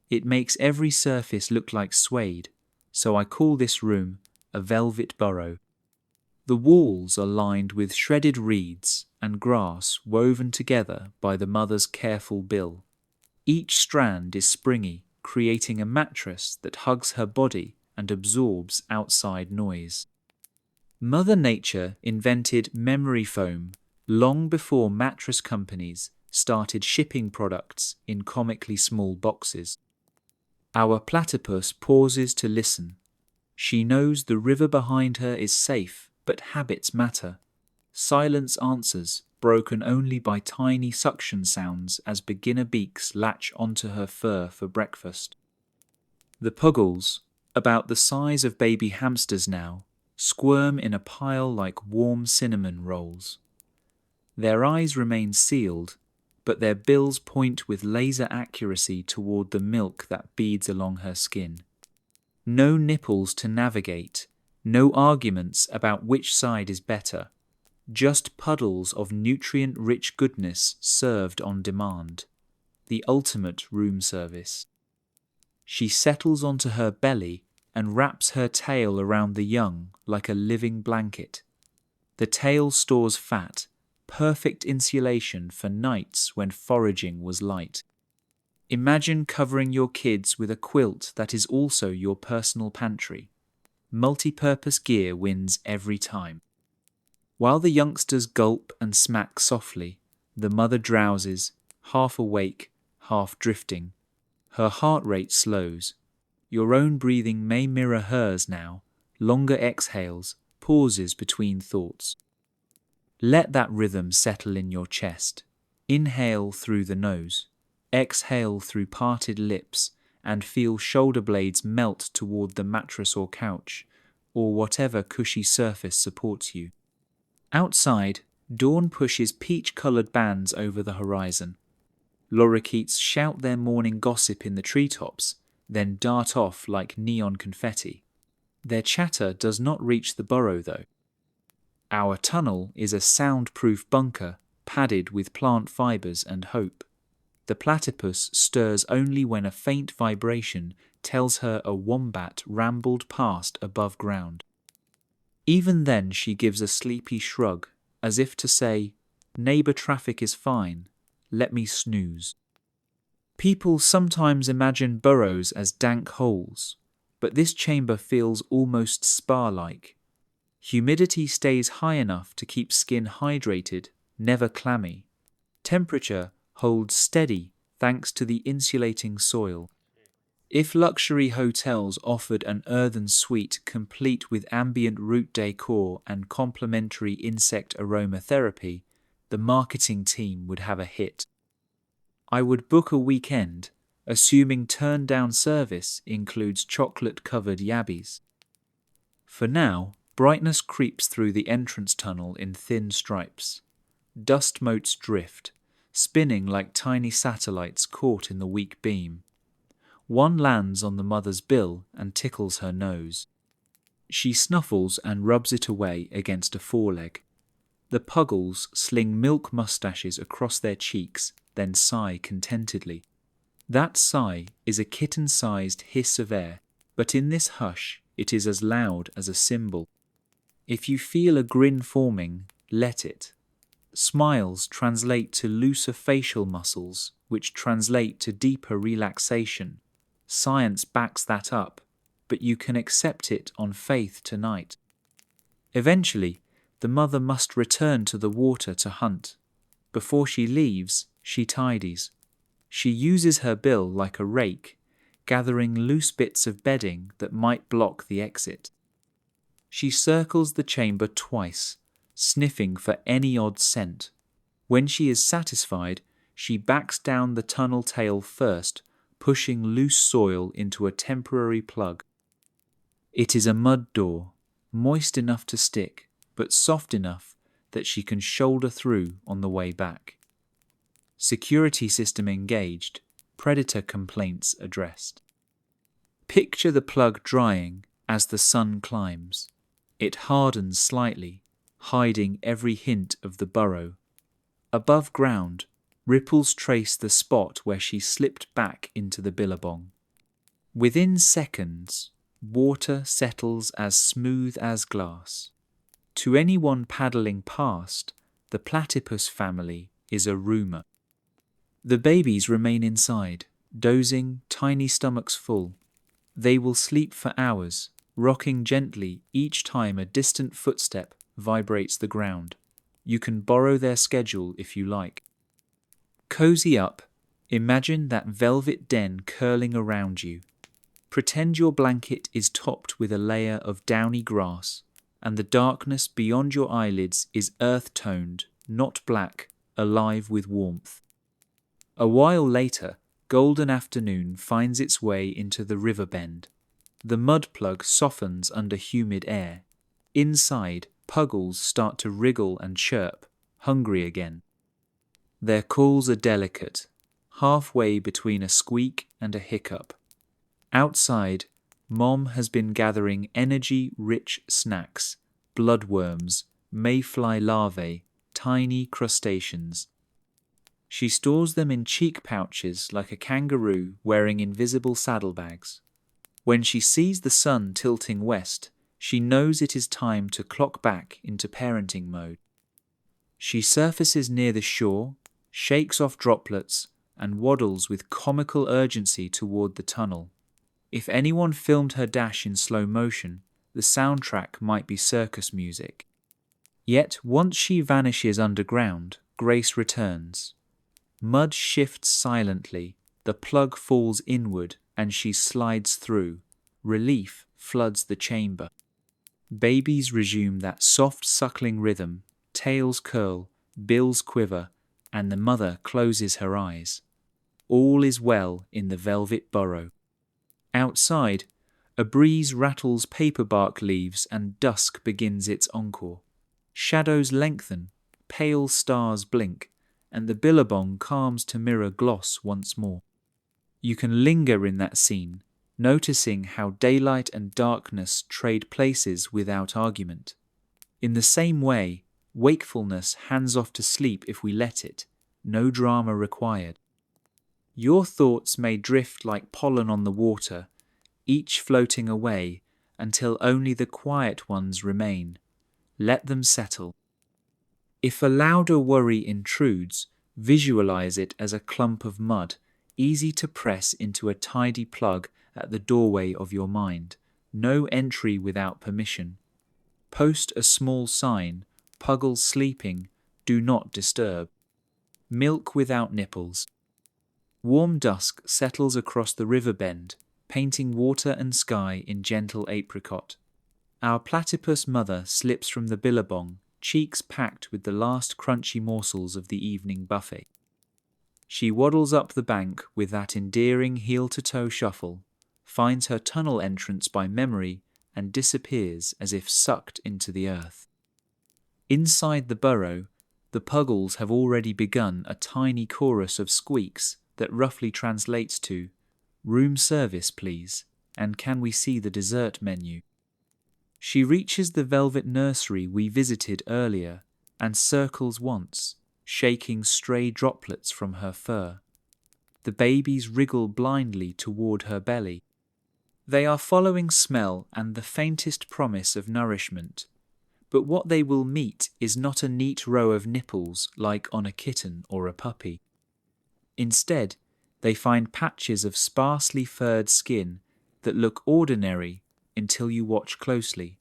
It makes every surface look like suede, so I call this room a velvet burrow. The walls are lined with shredded reeds and grass woven together by the mother's careful bill. Each strand is springy, creating a mattress that hugs her body and absorbs outside noise. Mother Nature invented memory foam long before mattress companies started shipping products in comically small boxes. Our platypus pauses to listen. She knows the river behind her is safe, but habits matter. Silence answers, broken only by tiny suction sounds as beginner beaks latch onto her fur for breakfast. The puggles, about the size of baby hamsters now, squirm in a pile like warm cinnamon rolls. Their eyes remain sealed, but their bills point with laser accuracy toward the milk that beads along her skin. No nipples to navigate, no arguments about which side is better, just puddles of nutrient-rich goodness served on demand, the ultimate room service. She settles onto her belly and wraps her tail around the young like a living blanket. The tail stores fat, perfect insulation for nights when foraging was light. Imagine covering your kids with a quilt that is also your personal pantry. Multi-purpose gear wins every time. While the youngsters gulp and smack softly, the mother drowses, half awake, half drifting. Her heart rate slows. Your own breathing may mirror hers now, longer exhales, pauses between thoughts. Let that rhythm settle in your chest. Inhale through the nose, exhale through parted lips, and feel shoulder blades melt toward the mattress or couch, or whatever cushy surface supports you. Outside, dawn pushes peach-coloured bands over the horizon. Lorikeets shout their morning gossip in the treetops, then dart off like neon confetti. Their chatter does not reach the burrow, though. Our tunnel is a soundproof bunker padded with plant fibres and hope. The platypus stirs only when a faint vibration tells her a wombat rambled past above ground. Even then she gives a sleepy shrug, as if to say, "Neighbour traffic is fine, let me snooze." People sometimes imagine burrows as dank holes, but this chamber feels almost spa-like. Humidity stays high enough to keep skin hydrated, never clammy. Temperature holds steady thanks to the insulating soil. If luxury hotels offered an earthen suite complete with ambient root decor and complementary insect aromatherapy, the marketing team would have a hit. I would book a weekend, assuming turn-down service includes chocolate-covered yabbies. For now, brightness creeps through the entrance tunnel in thin stripes. Dust motes drift, spinning like tiny satellites caught in the weak beam. One lands on the mother's bill and tickles her nose. She snuffles and rubs it away against a foreleg. The puggles sling milk mustaches across their cheeks, then sigh contentedly. That sigh is a kitten-sized hiss of air, but in this hush it is as loud as a cymbal. If you feel a grin forming, let it. Smiles translate to looser facial muscles, which translate to deeper relaxation. Science backs that up, but you can accept it on faith tonight. Eventually, the mother must return to the water to hunt. Before she leaves, she tidies. She uses her bill like a rake, gathering loose bits of bedding that might block the exit. She circles the chamber twice, sniffing for any odd scent. When she is satisfied, she backs down the tunnel tail first, pushing loose soil into a temporary plug. It is a mud door, moist enough to stick, but soft enough that she can shoulder through on the way back. Security system engaged, predator complaints addressed. Picture the plug drying as the sun climbs. It hardens slightly, hiding every hint of the burrow. Above ground, ripples trace the spot where she slipped back into the billabong. Within seconds, water settles as smooth as glass. To anyone paddling past, the platypus family is a rumour. The babies remain inside, dozing, tiny stomachs full. They will sleep for hours, rocking gently each time a distant footstep vibrates the ground. You can borrow their schedule if you like. Cozy up, imagine that velvet den curling around you. Pretend your blanket is topped with a layer of downy grass, and the darkness beyond your eyelids is earth-toned, not black, alive with warmth. A while later, golden afternoon finds its way into the river bend. The mud plug softens under humid air. Inside, puggles start to wriggle and chirp, hungry again. Their calls are delicate, halfway between a squeak and a hiccup. Outside, Mom has been gathering energy-rich snacks, bloodworms, mayfly larvae, tiny crustaceans. She stores them in cheek pouches like a kangaroo wearing invisible saddlebags. When she sees the sun tilting west, she knows it is time to clock back into parenting mode. She surfaces near the shore, shakes off droplets, and waddles with comical urgency toward the tunnel. If anyone filmed her dash in slow motion, the soundtrack might be circus music. Yet once she vanishes underground, Grace returns. Mud shifts silently, the plug falls inward, and she slides through. Relief floods the chamber. Babies resume that soft suckling rhythm, tails curl, bills quiver, and the mother closes her eyes. All is well in the velvet burrow. Outside, a breeze rattles paperbark leaves and dusk begins its encore. Shadows lengthen, pale stars blink, and the billabong calms to mirror gloss once more. You can linger in that scene, noticing how daylight and darkness trade places without argument. In the same way, wakefulness hands off to sleep if we let it, no drama required. Your thoughts may drift like pollen on the water, each floating away until only the quiet ones remain. Let them settle. If a louder worry intrudes, visualize it as a clump of mud, easy to press into a tidy plug at the doorway of your mind. No entry without permission. Post a small sign, Puggles sleeping, do not disturb. Milk without nipples. Warm dusk settles across the river bend, painting water and sky in gentle apricot. Our platypus mother slips from the billabong, cheeks packed with the last crunchy morsels of the evening buffet. She waddles up the bank with that endearing heel-to-toe shuffle, finds her tunnel entrance by memory, and disappears as if sucked into the earth. Inside the burrow, the puggles have already begun a tiny chorus of squeaks that roughly translates to, "Room service, please, and can we see the dessert menu?" She reaches the velvet nursery we visited earlier and circles once, shaking stray droplets from her fur. The babies wriggle blindly toward her belly. They are following smell and the faintest promise of nourishment, but what they will meet is not a neat row of nipples like on a kitten or a puppy. Instead, they find patches of sparsely furred skin that look ordinary until you watch closely.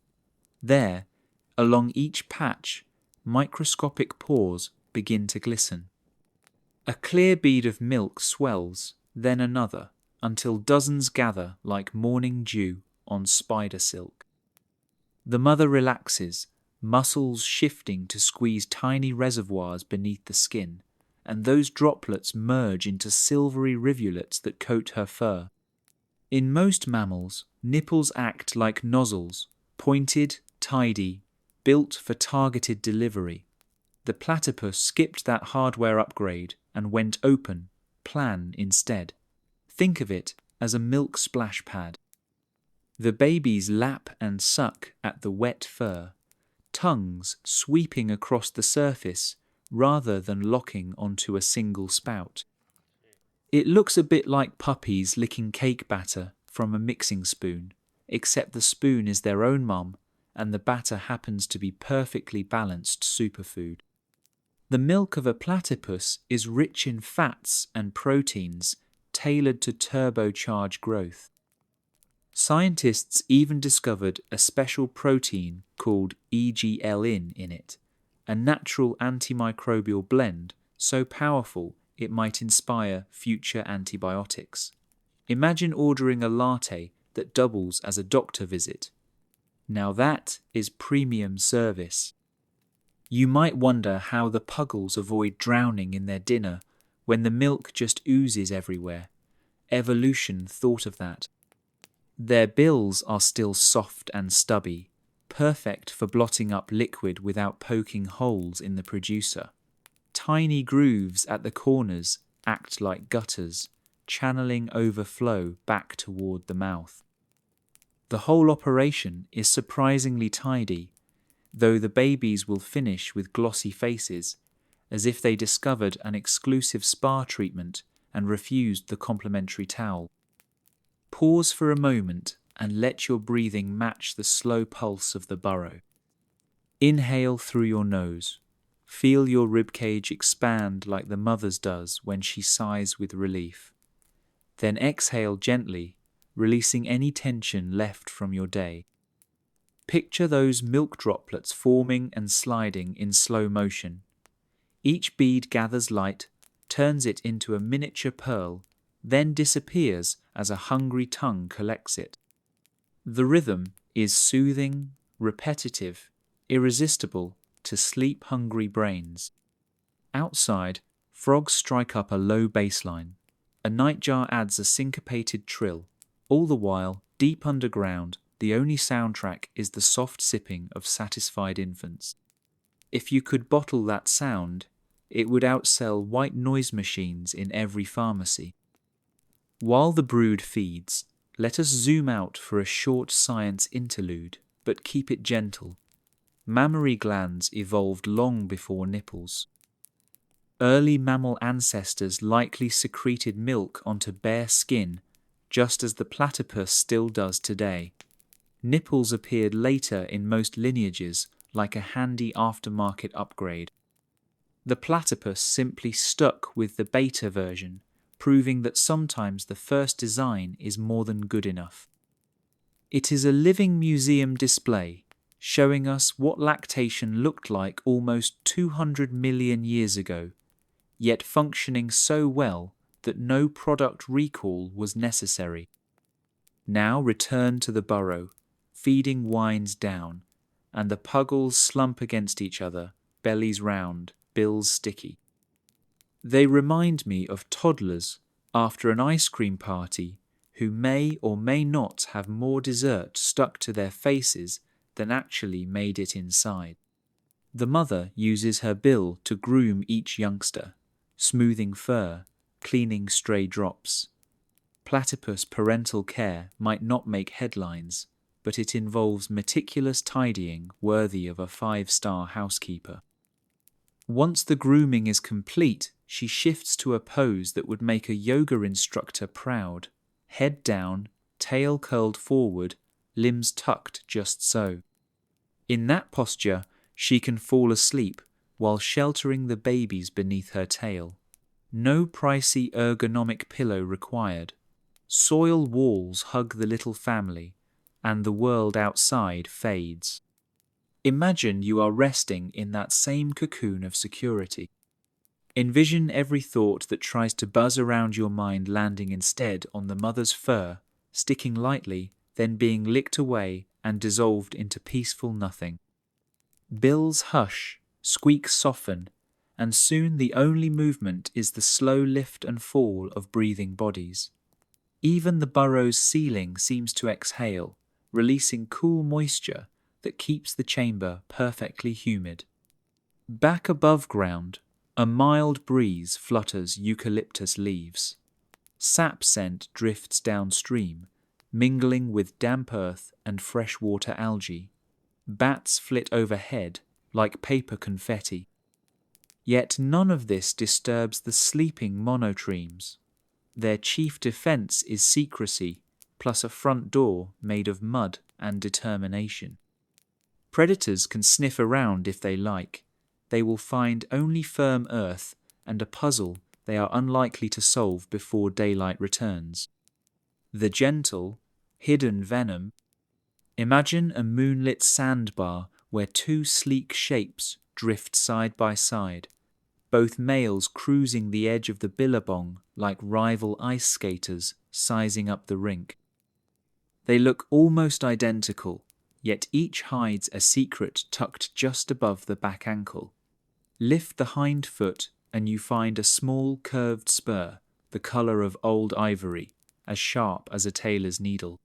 There, along each patch, microscopic pores begin to glisten. A clear bead of milk swells, then another, until dozens gather like morning dew on spider silk. The mother relaxes, muscles shifting to squeeze tiny reservoirs beneath the skin, and those droplets merge into silvery rivulets that coat her fur. In most mammals, nipples act like nozzles, pointed, tidy, built for targeted delivery. The platypus skipped that hardware upgrade and went open, plan instead. Think of it as a milk splash pad. The babies lap and suck at the wet fur, tongues sweeping across the surface rather than locking onto a single spout. It looks a bit like puppies licking cake batter from a mixing spoon, except the spoon is their own mum and the batter happens to be perfectly balanced superfood. The milk of a platypus is rich in fats and proteins tailored to turbocharge growth. Scientists even discovered a special protein called EGLin in it, a natural antimicrobial blend so powerful it might inspire future antibiotics. Imagine ordering a latte that doubles as a doctor visit. Now that is premium service. You might wonder how the puggles avoid drowning in their dinner when the milk just oozes everywhere. Evolution thought of that. Their bills are still soft and stubby, perfect for blotting up liquid without poking holes in the producer. Tiny grooves at the corners act like gutters, channeling overflow back toward the mouth. The whole operation is surprisingly tidy, though the babies will finish with glossy faces, as if they discovered an exclusive spa treatment and refused the complimentary towel. Pause for a moment and let your breathing match the slow pulse of the burrow. Inhale through your nose. Feel your ribcage expand like the mother's does when she sighs with relief. Then exhale gently, releasing any tension left from your day. Picture those milk droplets forming and sliding in slow motion. Each bead gathers light, turns it into a miniature pearl, then disappears as a hungry tongue collects it. The rhythm is soothing, repetitive, irresistible to sleep-hungry brains. Outside, frogs strike up a low bass line. A nightjar adds a syncopated trill. All the while, deep underground, the only soundtrack is the soft sipping of satisfied infants. If you could bottle that sound, it would outsell white noise machines in every pharmacy. While the brood feeds, let us zoom out for a short science interlude, but keep it gentle. Mammary glands evolved long before nipples. Early mammal ancestors likely secreted milk onto bare skin, just as the platypus still does today. Nipples appeared later in most lineages, like a handy aftermarket upgrade. The platypus simply stuck with the beta version, proving that sometimes the first design is more than good enough. It is a living museum display, showing us what lactation looked like almost 200 million years ago, yet functioning so well that no product recall was necessary. Now return to the burrow, feeding winds down, and the puggles slump against each other, bellies round, bills sticky. They remind me of toddlers after an ice cream party who may or may not have more dessert stuck to their faces than actually made it inside. The mother uses her bill to groom each youngster, smoothing fur, cleaning stray drops. Platypus parental care might not make headlines, but it involves meticulous tidying worthy of a 5-star housekeeper. Once the grooming is complete, she shifts to a pose that would make a yoga instructor proud. Head down, tail curled forward, limbs tucked just so. In that posture, she can fall asleep while sheltering the babies beneath her tail. No pricey ergonomic pillow required. Soil walls hug the little family, and the world outside fades. Imagine you are resting in that same cocoon of security. Envision every thought that tries to buzz around your mind landing instead on the mother's fur, sticking lightly, then being licked away and dissolved into peaceful nothing. Bills hush, squeaks soften, and soon the only movement is the slow lift and fall of breathing bodies. Even the burrow's ceiling seems to exhale, releasing cool moisture that keeps the chamber perfectly humid. Back above ground, a mild breeze flutters eucalyptus leaves. Sap scent drifts downstream, mingling with damp earth and freshwater algae. Bats flit overhead like paper confetti. Yet none of this disturbs the sleeping monotremes. Their chief defense is secrecy, plus a front door made of mud and determination. Predators can sniff around if they like. They will find only firm earth and a puzzle they are unlikely to solve before daylight returns. The gentle, hidden venom. Imagine a moonlit sandbar where two sleek shapes drift side by side, both males cruising the edge of the billabong like rival ice skaters sizing up the rink. They look almost identical, yet each hides a secret tucked just above the back ankle. Lift the hind foot and you find a small curved spur, the colour of old ivory, as sharp as a tailor's needle.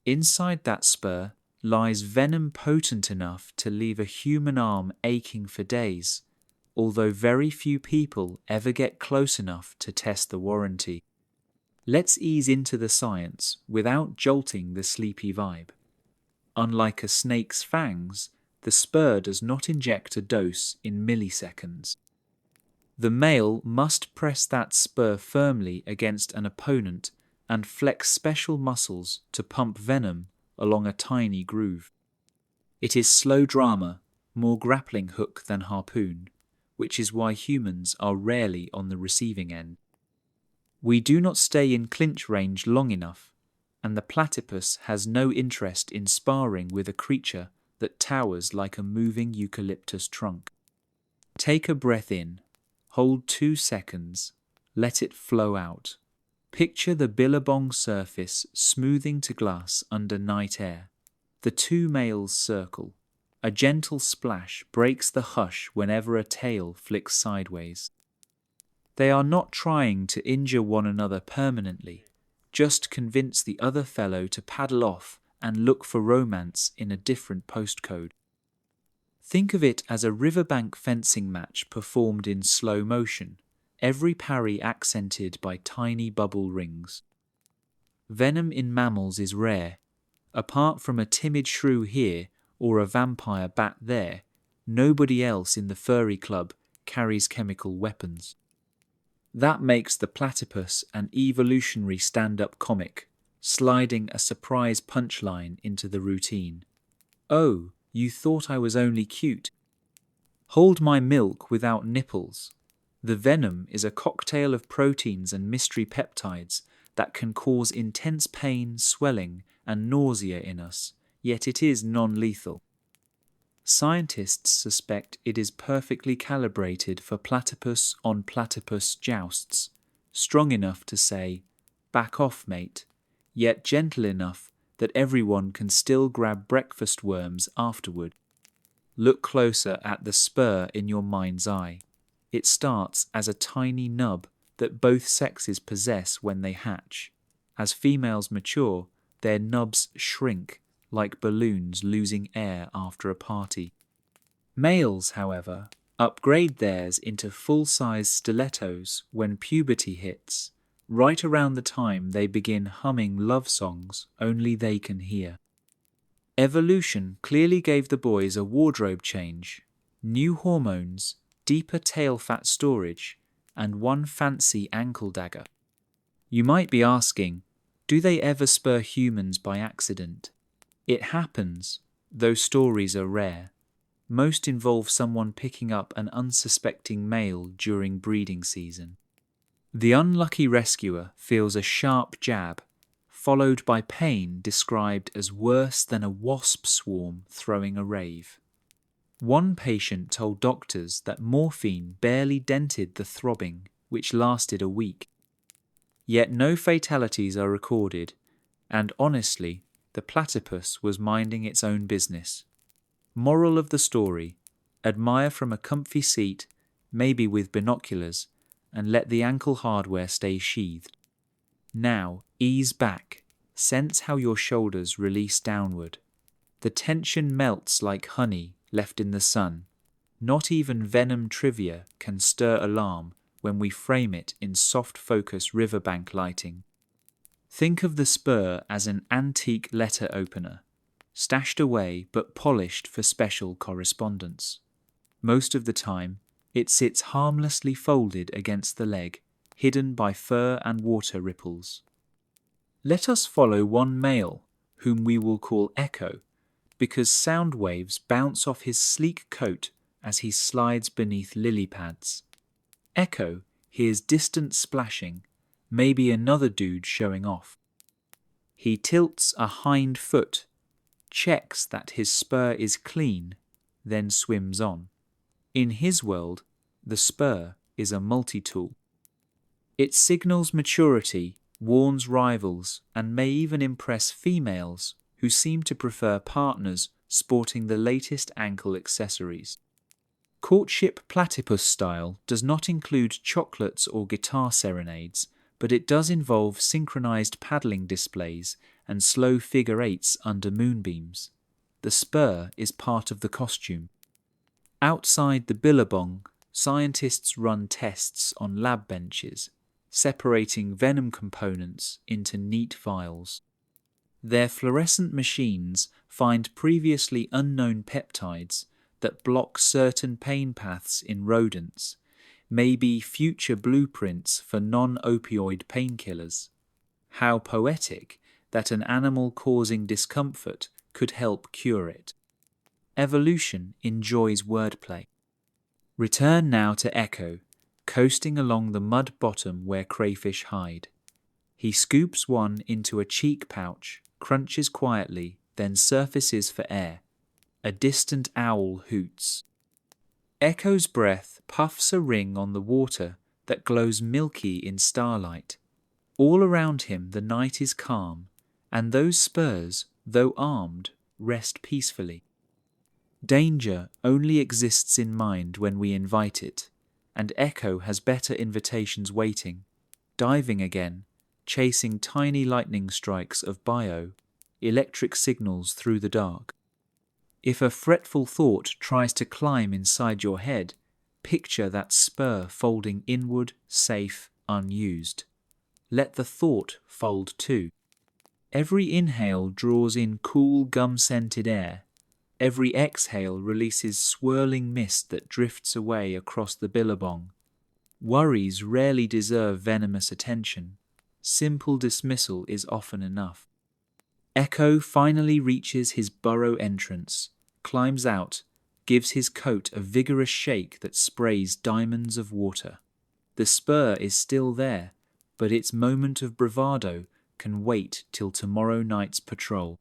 Inside that spur lies venom potent enough to leave a human arm aching for days, although very few people ever get close enough to test the warranty. Let's ease into the science without jolting the sleepy vibe. Unlike a snake's fangs, the spur does not inject a dose in milliseconds. The male must press that spur firmly against an opponent and flex special muscles to pump venom along a tiny groove. It is slow drama, more grappling hook than harpoon, which is why humans are rarely on the receiving end. We do not stay in clinch range long enough, and the platypus has no interest in sparring with a creature that towers like a moving eucalyptus trunk. Take a breath in, hold 2 seconds, let it flow out. Picture the billabong surface smoothing to glass under night air. The two males circle. A gentle splash breaks the hush whenever a tail flicks sideways. They are not trying to injure one another permanently, just convince the other fellow to paddle off and look for romance in a different postcode. Think of it as a riverbank fencing match performed in slow motion, every parry accented by tiny bubble rings. Venom in mammals is rare. Apart from a timid shrew here or a vampire bat there, nobody else in the furry club carries chemical weapons. That makes the platypus an evolutionary stand-up comic, sliding a surprise punchline into the routine. Oh, you thought I was only cute? Hold my milk without nipples. The venom is a cocktail of proteins and mystery peptides that can cause intense pain, swelling, and nausea in us, yet it is non-lethal. Scientists suspect it is perfectly calibrated for platypus on platypus jousts, strong enough to say, "Back off, mate," yet gentle enough that everyone can still grab breakfast worms afterward. Look closer at the spur in your mind's eye. It starts as a tiny nub that both sexes possess when they hatch. As females mature, their nubs shrink like balloons losing air after a party. Males, however, upgrade theirs into full-size stilettos when puberty hits, right around the time they begin humming love songs only they can hear. Evolution clearly gave the boys a wardrobe change, new hormones, deeper tail fat storage, and one fancy ankle dagger. You might be asking, do they ever spur humans by accident? It happens, though stories are rare. Most involve someone picking up an unsuspecting male during breeding season. The unlucky rescuer feels a sharp jab, followed by pain described as worse than a wasp swarm throwing a rave. One patient told doctors that morphine barely dented the throbbing, which lasted a week. Yet no fatalities are recorded, and honestly, the platypus was minding its own business. Moral of the story: admire from a comfy seat, maybe with binoculars, and let the ankle hardware stay sheathed. Now, ease back, sense how your shoulders release downward. The tension melts like honey left in the sun. Not even venom trivia can stir alarm when we frame it in soft focus riverbank lighting. Think of the spur as an antique letter opener, stashed away but polished for special correspondence. Most of the time, it sits harmlessly folded against the leg, hidden by fur and water ripples. Let us follow one male, whom we will call Echo, because sound waves bounce off his sleek coat as he slides beneath lily pads. Echo hears distant splashing, maybe another dude showing off. He tilts a hind foot, checks that his spur is clean, then swims on. In his world, the spur is a multi-tool. It signals maturity, warns rivals, and may even impress females who seem to prefer partners sporting the latest ankle accessories. Courtship platypus style does not include chocolates or guitar serenades, but it does involve synchronized paddling displays and slow figure eights under moonbeams. The spur is part of the costume. Outside the billabong, scientists run tests on lab benches, separating venom components into neat vials. Their fluorescent machines find previously unknown peptides that block certain pain paths in rodents, maybe future blueprints for non-opioid painkillers. How poetic that an animal causing discomfort could help cure it. Evolution enjoys wordplay. Return now to Echo, coasting along the mud bottom where crayfish hide. He scoops one into a cheek pouch, crunches quietly, then surfaces for air. A distant owl hoots. Echo's breath puffs a ring on the water that glows milky in starlight. All around him the night is calm, and those spurs, though armed, rest peacefully. Danger only exists in mind when we invite it, and Echo has better invitations waiting, diving again, chasing tiny lightning strikes of bio, electric signals through the dark. If a fretful thought tries to climb inside your head, picture that spur folding inward, safe, unused. Let the thought fold too. Every inhale draws in cool gum-scented air. Every exhale releases swirling mist that drifts away across the billabong. Worries rarely deserve venomous attention. Simple dismissal is often enough. Echo finally reaches his burrow entrance, climbs out, gives his coat a vigorous shake that sprays diamonds of water. The spur is still there, but its moment of bravado can wait till tomorrow night's patrol.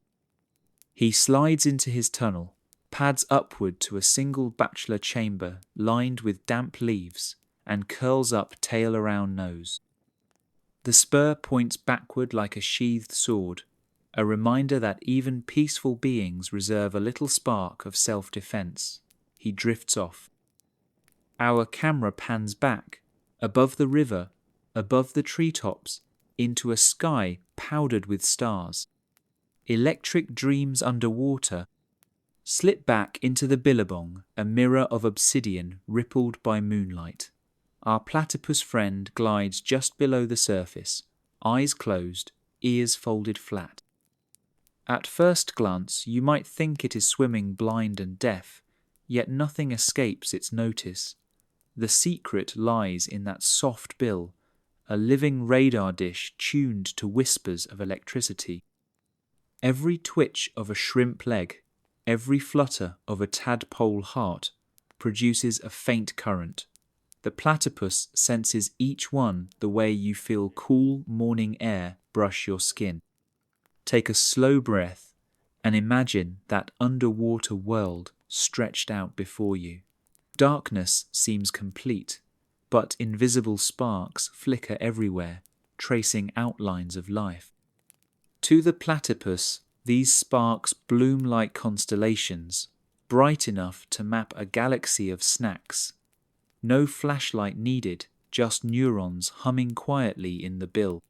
He slides into his tunnel, pads upward to a single bachelor chamber lined with damp leaves, and curls up tail around nose. The spur points backward like a sheathed sword. a reminder that even peaceful beings reserve a little spark of self-defense. He drifts off. Our camera pans back, above the river, above the treetops, into a sky powdered with stars. Electric dreams underwater. Slip back into the billabong, a mirror of obsidian rippled by moonlight. Our platypus friend glides just below the surface, eyes closed, ears folded flat. At first glance, you might think it is swimming blind and deaf, yet nothing escapes its notice. The secret lies in that soft bill, a living radar dish tuned to whispers of electricity. Every twitch of a shrimp leg, every flutter of a tadpole heart produces a faint current. The platypus senses each one the way you feel cool morning air brush your skin. Take a slow breath and imagine that underwater world stretched out before you. Darkness seems complete, but invisible sparks flicker everywhere, tracing outlines of life. To the platypus, these sparks bloom like constellations, bright enough to map a galaxy of snacks. No flashlight needed, just neurons humming quietly in the bill.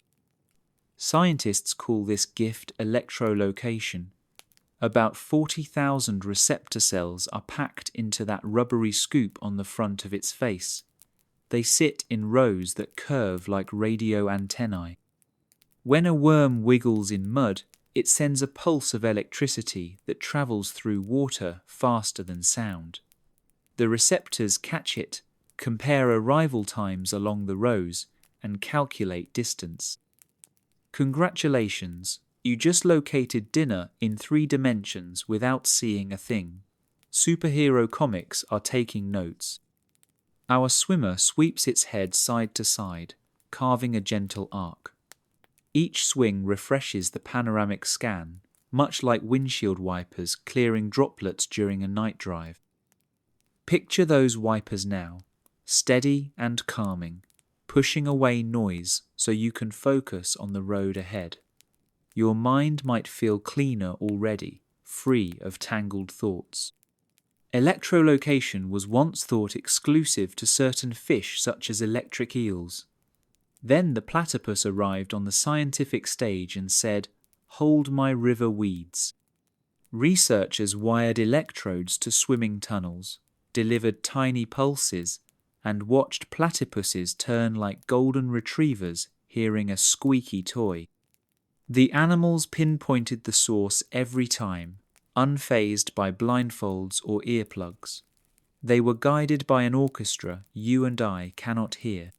Scientists call this gift electrolocation. About 40,000 receptor cells are packed into that rubbery scoop on the front of its face. They sit in rows that curve like radio antennae. When a worm wiggles in mud, it sends a pulse of electricity that travels through water faster than sound. The receptors catch it, compare arrival times along the rows, and calculate distance. Congratulations, you just located dinner in 3 dimensions without seeing a thing. Superhero comics are taking notes. Our swimmer sweeps its head side to side, carving a gentle arc. Each swing refreshes the panoramic scan, much like windshield wipers clearing droplets during a night drive. Picture those wipers now, steady and calming, pushing away noise so you can focus on the road ahead. Your mind might feel cleaner already, free of tangled thoughts. Electrolocation was once thought exclusive to certain fish such as electric eels. Then the platypus arrived on the scientific stage and said, "Hold my river weeds." Researchers wired electrodes to swimming tunnels, delivered tiny pulses, and watched platypuses turn like golden retrievers hearing a squeaky toy. The animals pinpointed the source every time, unfazed by blindfolds or earplugs. They were guided by an orchestra you and I cannot hear.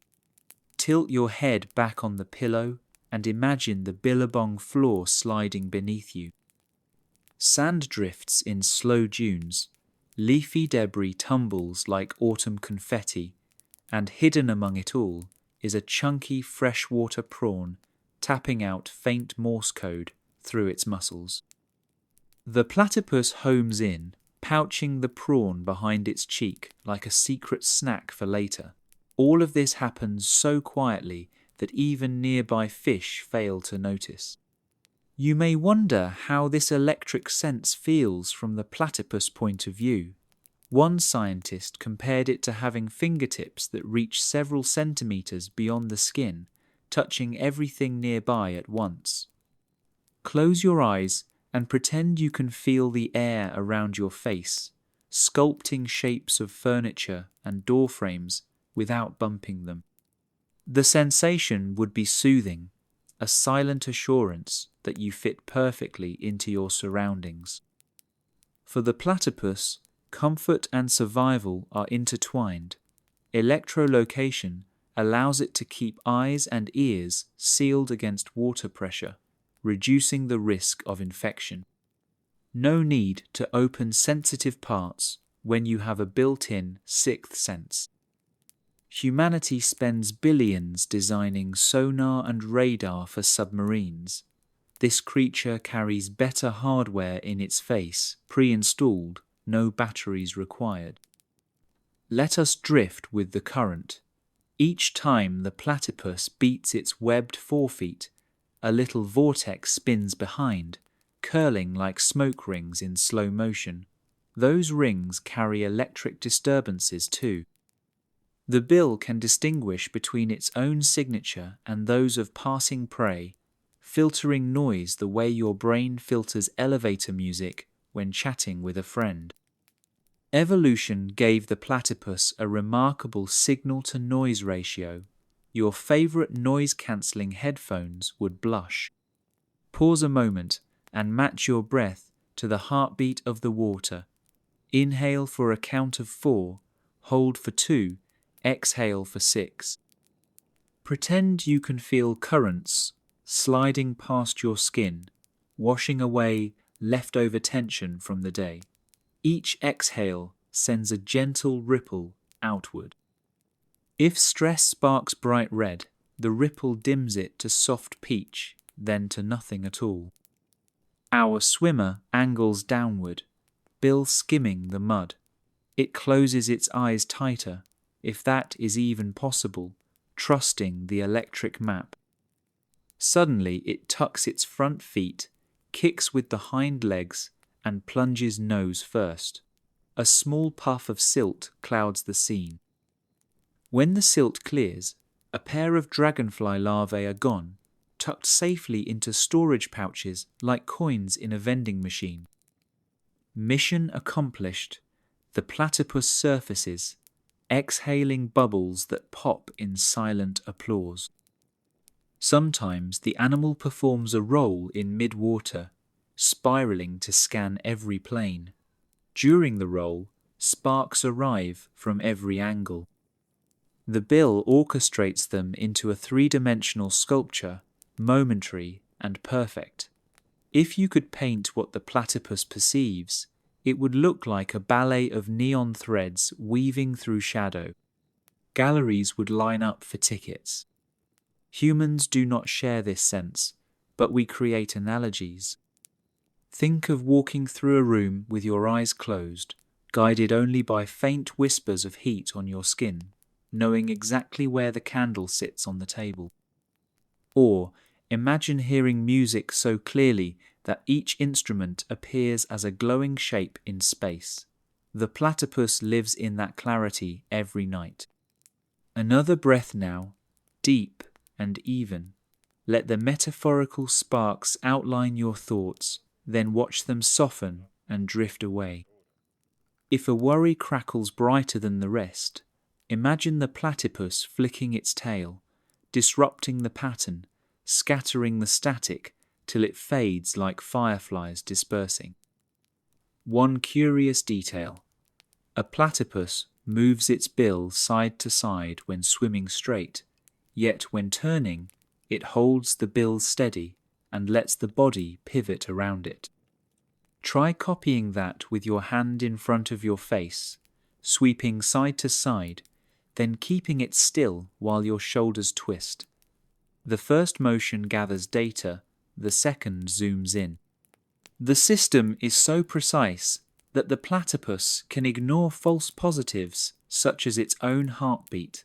Tilt your head back on the pillow and imagine the billabong floor sliding beneath you. Sand drifts in slow dunes, leafy debris tumbles like autumn confetti, and hidden among it all is a chunky freshwater prawn tapping out faint Morse code through its muscles. The platypus homes in, pouching the prawn behind its cheek like a secret snack for later. All of this happens so quietly that even nearby fish fail to notice. You may wonder how this electric sense feels from the platypus point of view. One scientist compared it to having fingertips that reach several centimeters beyond the skin, touching everything nearby at once. Close your eyes and pretend you can feel the air around your face, sculpting shapes of furniture and door frames without bumping them. The sensation would be soothing, a silent assurance that you fit perfectly into your surroundings. For the platypus, comfort and survival are intertwined. Electrolocation allows it to keep eyes and ears sealed against water pressure, reducing the risk of infection. No need to open sensitive parts when you have a built-in 6th sense. Humanity spends billions designing sonar and radar for submarines. This creature carries better hardware in its face, pre-installed, no batteries required. Let us drift with the current. Each time the platypus beats its webbed forefeet, a little vortex spins behind, curling like smoke rings in slow motion. Those rings carry electric disturbances too. The bill can distinguish between its own signature and those of passing prey, filtering noise the way your brain filters elevator music when chatting with a friend. Evolution gave the platypus a remarkable signal-to-noise ratio. Your favorite noise-cancelling headphones would blush. Pause a moment and match your breath to the heartbeat of the water. Inhale for a count of 4, hold for 2, exhale for 6. Pretend you can feel currents sliding past your skin, washing away leftover tension from the day. Each exhale sends a gentle ripple outward. If stress sparks bright red, the ripple dims it to soft peach, then to nothing at all. Our swimmer angles downward, bill skimming the mud. It closes its eyes tighter, if that is even possible, trusting the electric map. Suddenly it tucks its front feet, kicks with the hind legs, and plunges nose first. A small puff of silt clouds the scene. When the silt clears, a pair of dragonfly larvae are gone, tucked safely into storage pouches like coins in a vending machine. Mission accomplished. The platypus surfaces, exhaling bubbles that pop in silent applause. Sometimes the animal performs a roll in mid-water, spiraling to scan every plane. During the roll, sparks arrive from every angle. The bill orchestrates them into a three-dimensional sculpture, momentary and perfect. If you could paint what the platypus perceives, it would look like a ballet of neon threads weaving through shadow. Galleries would line up for tickets. Humans do not share this sense, but we create analogies. Think of walking through a room with your eyes closed, guided only by faint whispers of heat on your skin, knowing exactly where the candle sits on the table. Or imagine hearing music so clearly that each instrument appears as a glowing shape in space. The platypus lives in that clarity every night. Another breath now, deep and even. Let the metaphorical sparks outline your thoughts, then watch them soften and drift away. If a worry crackles brighter than the rest, imagine the platypus flicking its tail, disrupting the pattern, scattering the static till it fades like fireflies dispersing. One curious detail. A platypus moves its bill side to side when swimming straight, yet when turning, it holds the bill steady and lets the body pivot around it. Try copying that with your hand in front of your face, sweeping side to side, then keeping it still while your shoulders twist. The first motion gathers data, the second zooms in. The system is so precise that the platypus can ignore false positives such as its own heartbeat.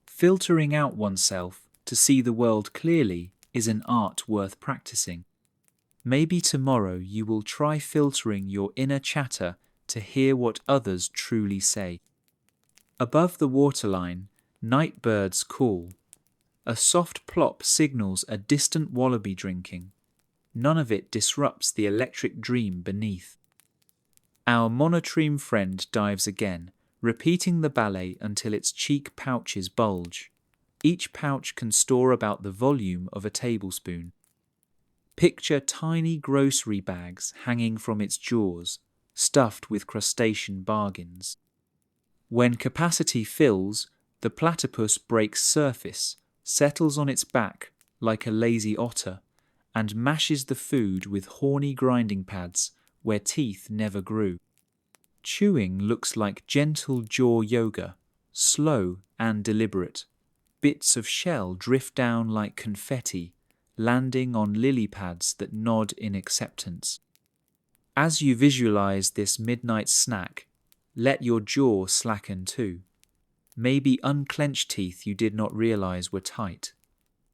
Filtering out oneself to see the world clearly is an art worth practicing. Maybe tomorrow you will try filtering your inner chatter to hear what others truly say. Above the waterline, night birds call. A soft plop signals a distant wallaby drinking. None of it disrupts the electric dream beneath. Our monotreme friend dives again, repeating the ballet until its cheek pouches bulge. Each pouch can store about the volume of a tablespoon. Picture tiny grocery bags hanging from its jaws, stuffed with crustacean bargains. When capacity fills, the platypus breaks surface, settles on its back like a lazy otter, and mashes the food with horny grinding pads where teeth never grew. Chewing looks like gentle jaw yoga, slow and deliberate. Bits of shell drift down like confetti, landing on lily pads that nod in acceptance. As you visualize this midnight snack, let your jaw slacken too. Maybe unclenched teeth you did not realize were tight.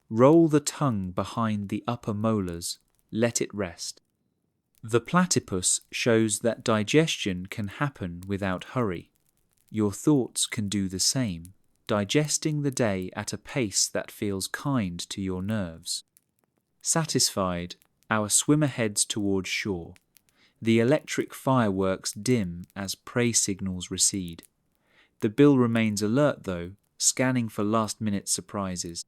Roll the tongue behind the upper molars, let it rest. The platypus shows that digestion can happen without hurry. Your thoughts can do the same, digesting the day at a pace that feels kind to your nerves. Satisfied, our swimmer heads towards shore. The electric fireworks dim as prey signals recede. The bill remains alert though, scanning for last-minute surprises.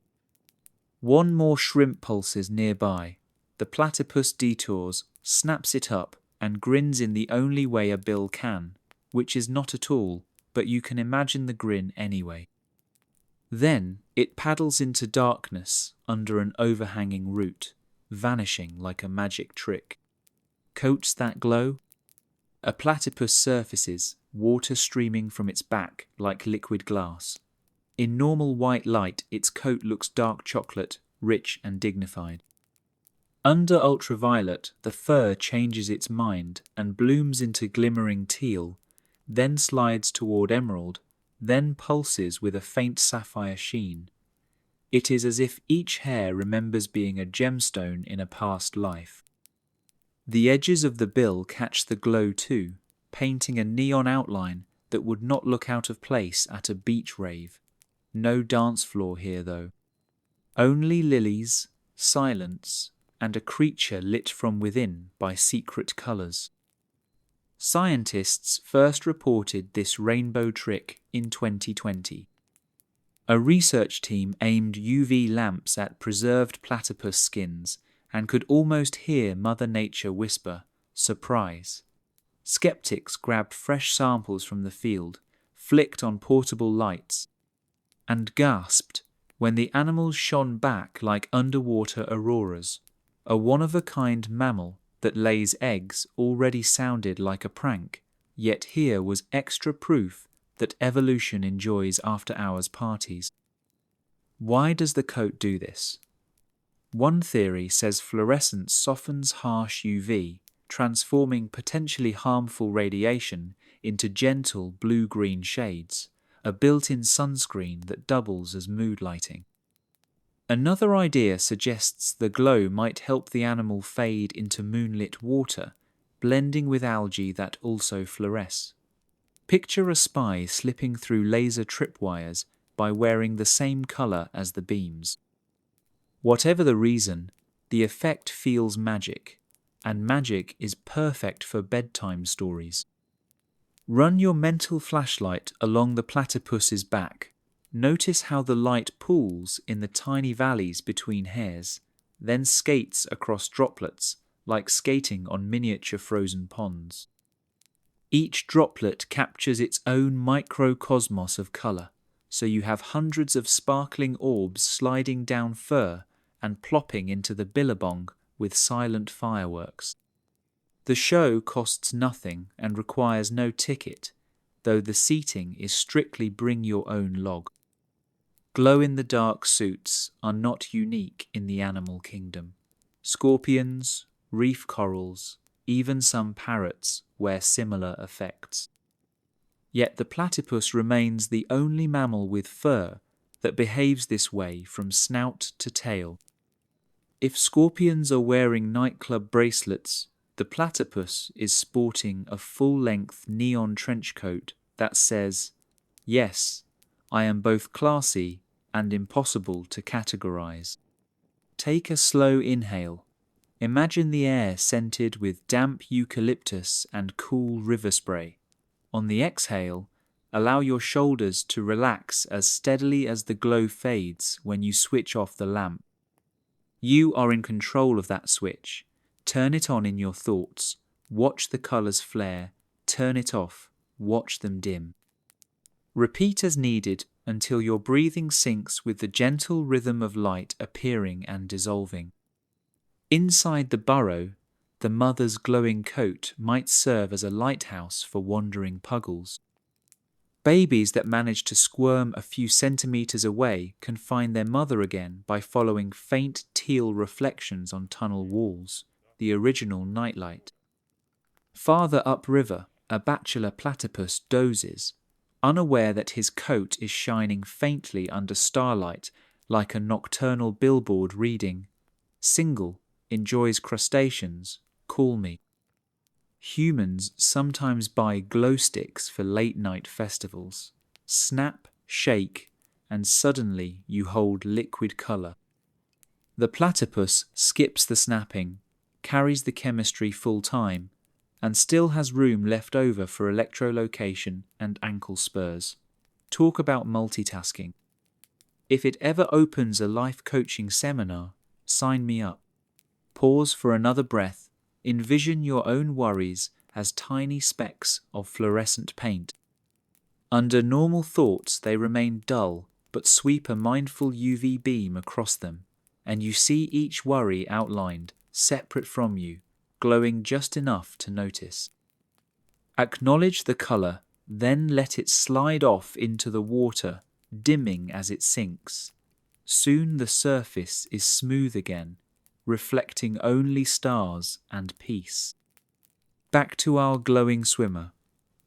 One more shrimp pulses nearby. The platypus detours, snaps it up, and grins in the only way a bill can, which is not at all, but you can imagine the grin anyway. Then it paddles into darkness under an overhanging root, vanishing like a magic trick. Coats that glow? A platypus surfaces, water streaming from its back like liquid glass. In normal white light, its coat looks dark chocolate, rich and dignified. Under ultraviolet, the fur changes its mind and blooms into glimmering teal, then slides toward emerald, then pulses with a faint sapphire sheen. It is as if each hair remembers being a gemstone in a past life. The edges of the bill catch the glow too, painting a neon outline that would not look out of place at a beach rave. No dance floor here though. Only lilies, silence, and a creature lit from within by secret colours. Scientists first reported this rainbow trick in 2020. A research team aimed UV lamps at preserved platypus skins and could almost hear Mother Nature whisper, "Surprise." Skeptics grabbed fresh samples from the field, flicked on portable lights, and gasped when the animals shone back like underwater auroras. A one-of-a-kind mammal that lays eggs already sounded like a prank, yet here was extra proof that evolution enjoys after-hours parties. Why does the coat do this? One theory says fluorescence softens harsh UV, transforming potentially harmful radiation into gentle blue-green shades, a built-in sunscreen that doubles as mood lighting. Another idea suggests the glow might help the animal fade into moonlit water, blending with algae that also fluoresce. Picture a spy slipping through laser tripwires by wearing the same colour as the beams. Whatever the reason, the effect feels magic, and magic is perfect for bedtime stories. Run your mental flashlight along the platypus's back. Notice how the light pools in the tiny valleys between hairs, then skates across droplets like skating on miniature frozen ponds. Each droplet captures its own microcosmos of colour, so you have hundreds of sparkling orbs sliding down fur and plopping into the billabong with silent fireworks. The show costs nothing and requires no ticket, though the seating is strictly bring your own log. Glow-in-the-dark suits are not unique in the animal kingdom. Scorpions, reef corals, even some parrots wear similar effects. Yet the platypus remains the only mammal with fur that behaves this way from snout to tail. If scorpions are wearing nightclub bracelets, the platypus is sporting a full-length neon trench coat that says, "Yes, I am both classy and impossible to categorize." Take a slow inhale. Imagine the air scented with damp eucalyptus and cool river spray. On the exhale, allow your shoulders to relax as steadily as the glow fades when you switch off the lamp. You are in control of that switch. Turn it on in your thoughts. Watch the colours flare. Turn it off. Watch them dim. Repeat as needed until your breathing syncs with the gentle rhythm of light appearing and dissolving. Inside the burrow, the mother's glowing coat might serve as a lighthouse for wandering puggles. Babies that manage to squirm a few centimetres away can find their mother again by following faint teal reflections on tunnel walls, the original nightlight. Farther upriver, a bachelor platypus dozes, unaware that his coat is shining faintly under starlight like a nocturnal billboard reading, "Single, enjoys crustaceans, call me." Humans sometimes buy glow sticks for late-night festivals. Snap, shake, and suddenly you hold liquid colour. The platypus skips the snapping, carries the chemistry full-time, and still has room left over for electrolocation and ankle spurs. Talk about multitasking. If it ever opens a life coaching seminar, sign me up. Pause for another breath. Envision your own worries as tiny specks of fluorescent paint. Under normal thoughts, they remain dull, but sweep a mindful UV beam across them, and you see each worry outlined, separate from you, glowing just enough to notice. Acknowledge the colour, then let it slide off into the water, dimming as it sinks. Soon the surface is smooth again, reflecting only stars and peace. Back to our glowing swimmer.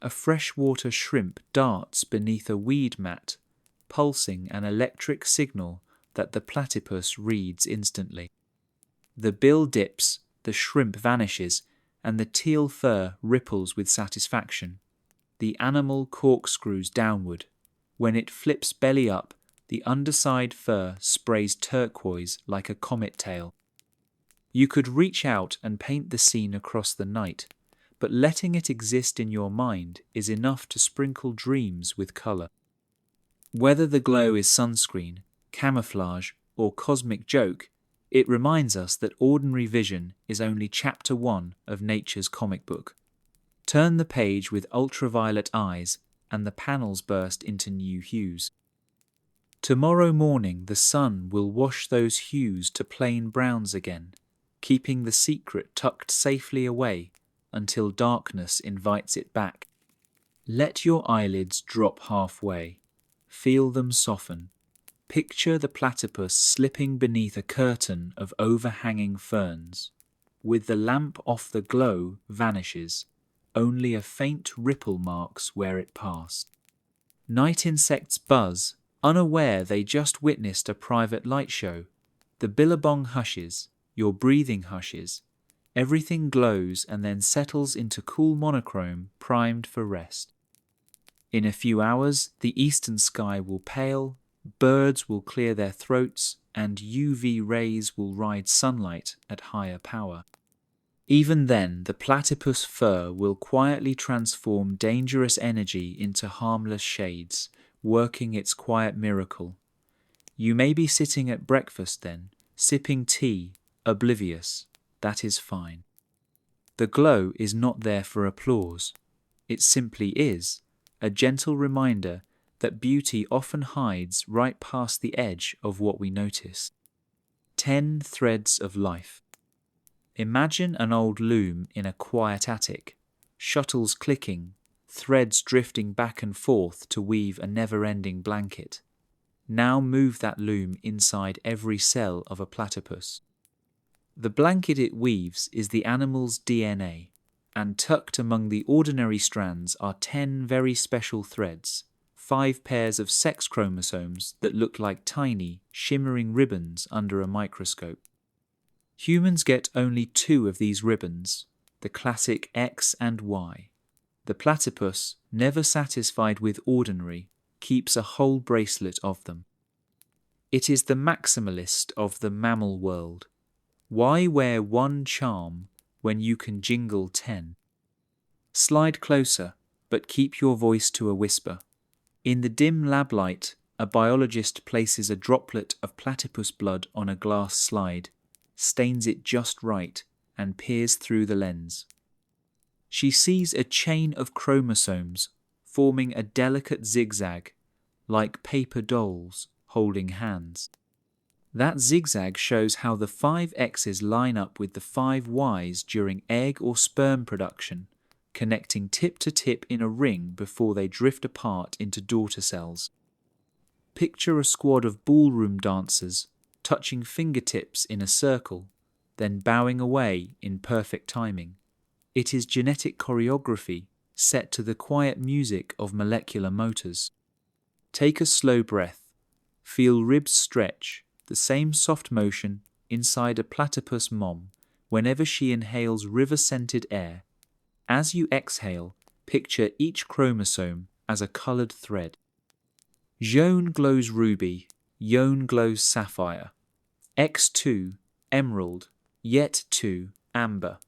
A freshwater shrimp darts beneath a weed mat, pulsing an electric signal that the platypus reads instantly. The bill dips, the shrimp vanishes, and the teal fur ripples with satisfaction. The animal corkscrews downward. When it flips belly up, the underside fur sprays turquoise like a comet tail. You could reach out and paint the scene across the night, but letting it exist in your mind is enough to sprinkle dreams with colour. Whether the glow is sunscreen, camouflage, or cosmic joke, it reminds us that ordinary vision is only chapter 1 of nature's comic book. Turn the page with ultraviolet eyes, and the panels burst into new hues. Tomorrow morning the sun will wash those hues to plain browns again, keeping the secret tucked safely away until darkness invites it back. Let your eyelids drop halfway. Feel them soften. Picture the platypus slipping beneath a curtain of overhanging ferns. With the lamp off, the glow vanishes. Only a faint ripple marks where it passed. Night insects buzz, unaware they just witnessed a private light show. The billabong hushes, your breathing hushes. Everything glows and then settles into cool monochrome, primed for rest. In a few hours, the eastern sky will pale, birds will clear their throats, and UV rays will ride sunlight at higher power. Even then, the platypus fur will quietly transform dangerous energy into harmless shades, working its quiet miracle. You may be sitting at breakfast then, sipping tea, oblivious. That is fine. The glow is not there for applause. It simply is, a gentle reminder that beauty often hides right past the edge of what we notice. 10 threads of life. Imagine an old loom in a quiet attic, shuttles clicking, threads drifting back and forth to weave a never-ending blanket. Now move that loom inside every cell of a platypus. The blanket it weaves is the animal's DNA, and tucked among the ordinary strands are 10 very special threads, 5 pairs of sex chromosomes that look like tiny, shimmering ribbons under a microscope. Humans get only 2 of these ribbons, the classic X and Y. The platypus, never satisfied with ordinary, keeps a whole bracelet of them. It is the maximalist of the mammal world. Why wear one charm when you can jingle 10? Slide closer, but keep your voice to a whisper. In the dim lab light, a biologist places a droplet of platypus blood on a glass slide, stains it just right, and peers through the lens. She sees a chain of chromosomes forming a delicate zigzag, like paper dolls holding hands. That zigzag shows how the 5 X's line up with the 5 Y's during egg or sperm production, connecting tip to tip in a ring before they drift apart into daughter cells. Picture a squad of ballroom dancers touching fingertips in a circle, then bowing away in perfect timing. It is genetic choreography set to the quiet music of molecular motors. Take a slow breath. Feel ribs stretch, the same soft motion inside a platypus mom whenever she inhales river-scented air. As you exhale, picture each chromosome as a colored thread. Jaune glows ruby, Yone glows sapphire. X2, emerald, Yet 2, amber.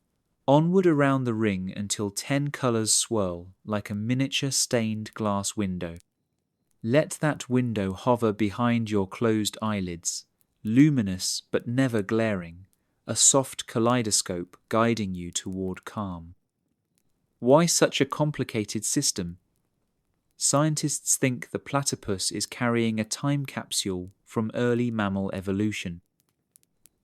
Onward around the ring until 10 colors swirl like a miniature stained glass window. Let that window hover behind your closed eyelids, luminous but never glaring, a soft kaleidoscope guiding you toward calm. Why such a complicated system? Scientists think the platypus is carrying a time capsule from early mammal evolution.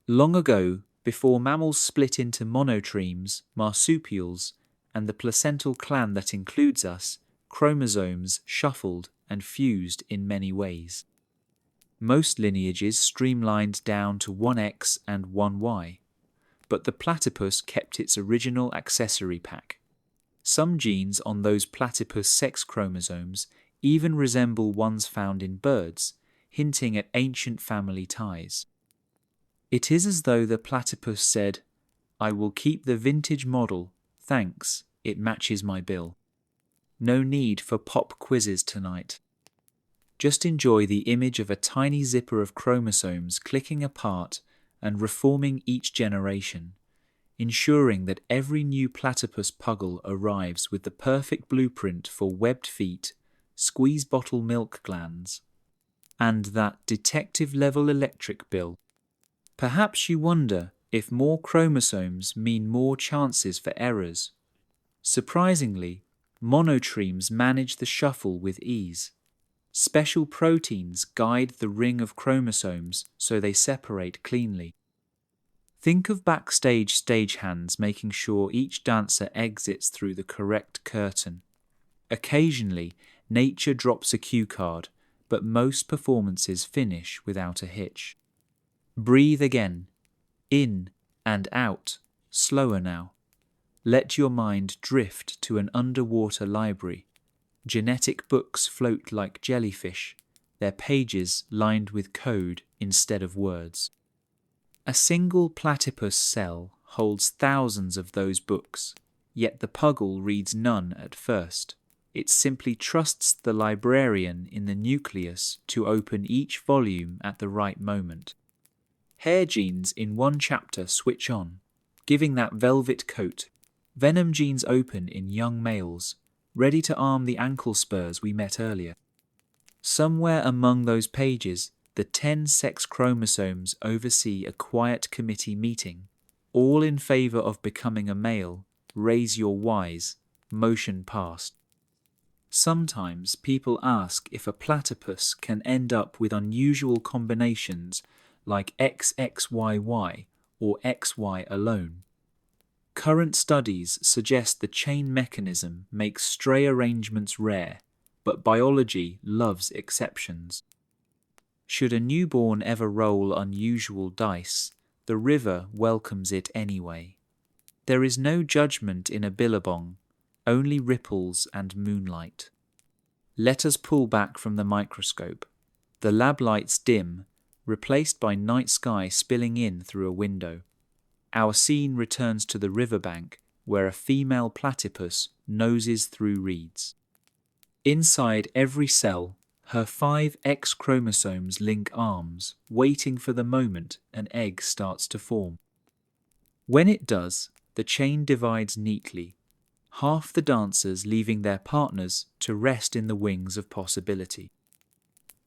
Long ago, before mammals split into monotremes, marsupials, and the placental clan that includes us, chromosomes shuffled and fused in many ways. Most lineages streamlined down to one X and one Y, but the platypus kept its original accessory pack. Some genes on those platypus sex chromosomes even resemble ones found in birds, hinting at ancient family ties. It is as though the platypus said, "I will keep the vintage model, thanks, it matches my bill." No need for pop quizzes tonight. Just enjoy the image of a tiny zipper of chromosomes clicking apart and reforming each generation, ensuring that every new platypus puggle arrives with the perfect blueprint for webbed feet, squeeze bottle milk glands, and that detective-level electric bill. Perhaps you wonder if more chromosomes mean more chances for errors. Surprisingly, monotremes manage the shuffle with ease. Special proteins guide the ring of chromosomes so they separate cleanly. Think of backstage stagehands making sure each dancer exits through the correct curtain. Occasionally, nature drops a cue card, but most performances finish without a hitch. Breathe again. In and out. Slower now. Let your mind drift to an underwater library. Genetic books float like jellyfish, their pages lined with code instead of words. A single platypus cell holds thousands of those books, yet the puggle reads none at first. It simply trusts the librarian in the nucleus to open each volume at the right moment. Hair genes in one chapter switch on, giving that velvet coat. Venom genes open in young males, ready to arm the ankle spurs we met earlier. Somewhere among those pages, the 10 sex chromosomes oversee a quiet committee meeting, all in favor of becoming a male. Raise your Ys, motion passed. Sometimes people ask if a platypus can end up with unusual combinations like XXYY or XY alone. Current studies suggest the chain mechanism makes stray arrangements rare, but biology loves exceptions. Should a newborn ever roll unusual dice, the river welcomes it anyway. There is no judgment in a billabong, only ripples and moonlight. Let us pull back from the microscope. The lab lights dim, replaced by night sky spilling in through a window. Our scene returns to the riverbank, where a female platypus noses through reeds. Inside every cell, her 5 X chromosomes link arms, waiting for the moment an egg starts to form. When it does, the chain divides neatly, half the dancers leaving their partners to rest in the wings of possibility.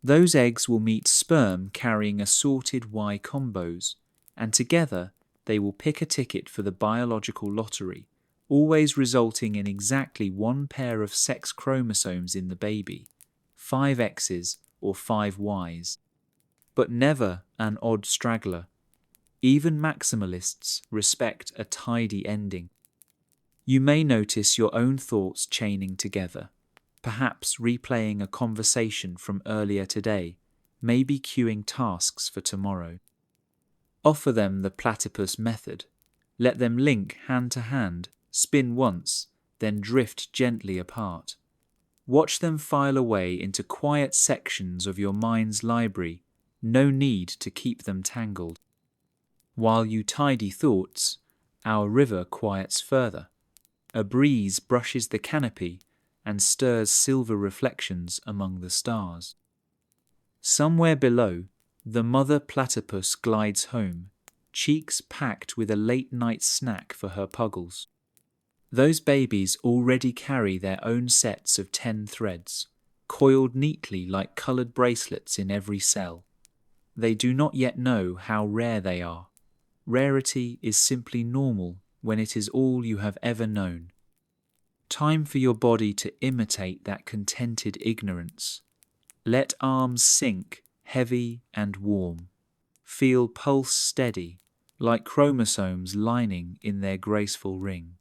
Those eggs will meet sperm carrying assorted Y combos, and together they will pick a ticket for the biological lottery, always resulting in exactly one pair of sex chromosomes in the baby, 5 X's or 5 Y's. But never an odd straggler. Even maximalists respect a tidy ending. You may notice your own thoughts chaining together, perhaps replaying a conversation from earlier today, maybe cueing tasks for tomorrow. Offer them the platypus method. Let them link hand to hand, spin once, then drift gently apart. Watch them file away into quiet sections of your mind's library, no need to keep them tangled. While you tidy thoughts, our river quiets further. A breeze brushes the canopy and stirs silver reflections among the stars. Somewhere below, the mother platypus glides home, cheeks packed with a late-night snack for her puggles. Those babies already carry their own sets of 10 threads, coiled neatly like coloured bracelets in every cell. They do not yet know how rare they are. Rarity is simply normal when it is all you have ever known. Time for your body to imitate that contented ignorance. Let arms sink, heavy and warm. Feel pulse steady, like chromosomes lining in their graceful ring.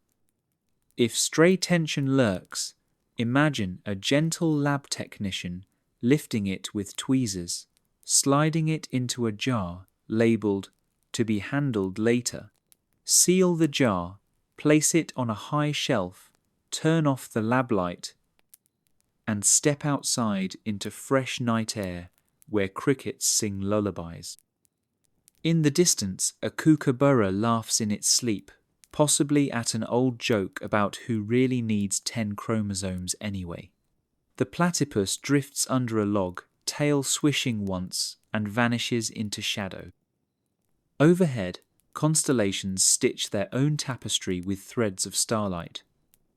If stray tension lurks, imagine a gentle lab technician lifting it with tweezers, sliding it into a jar labelled "to be handled later." Seal the jar, place it on a high shelf, turn off the lab light, and step outside into fresh night air where crickets sing lullabies. In the distance, a kookaburra laughs in its sleep, possibly at an old joke about who really needs 10 chromosomes anyway. The platypus drifts under a log, tail swishing once, and vanishes into shadow. Overhead, constellations stitch their own tapestry with threads of starlight.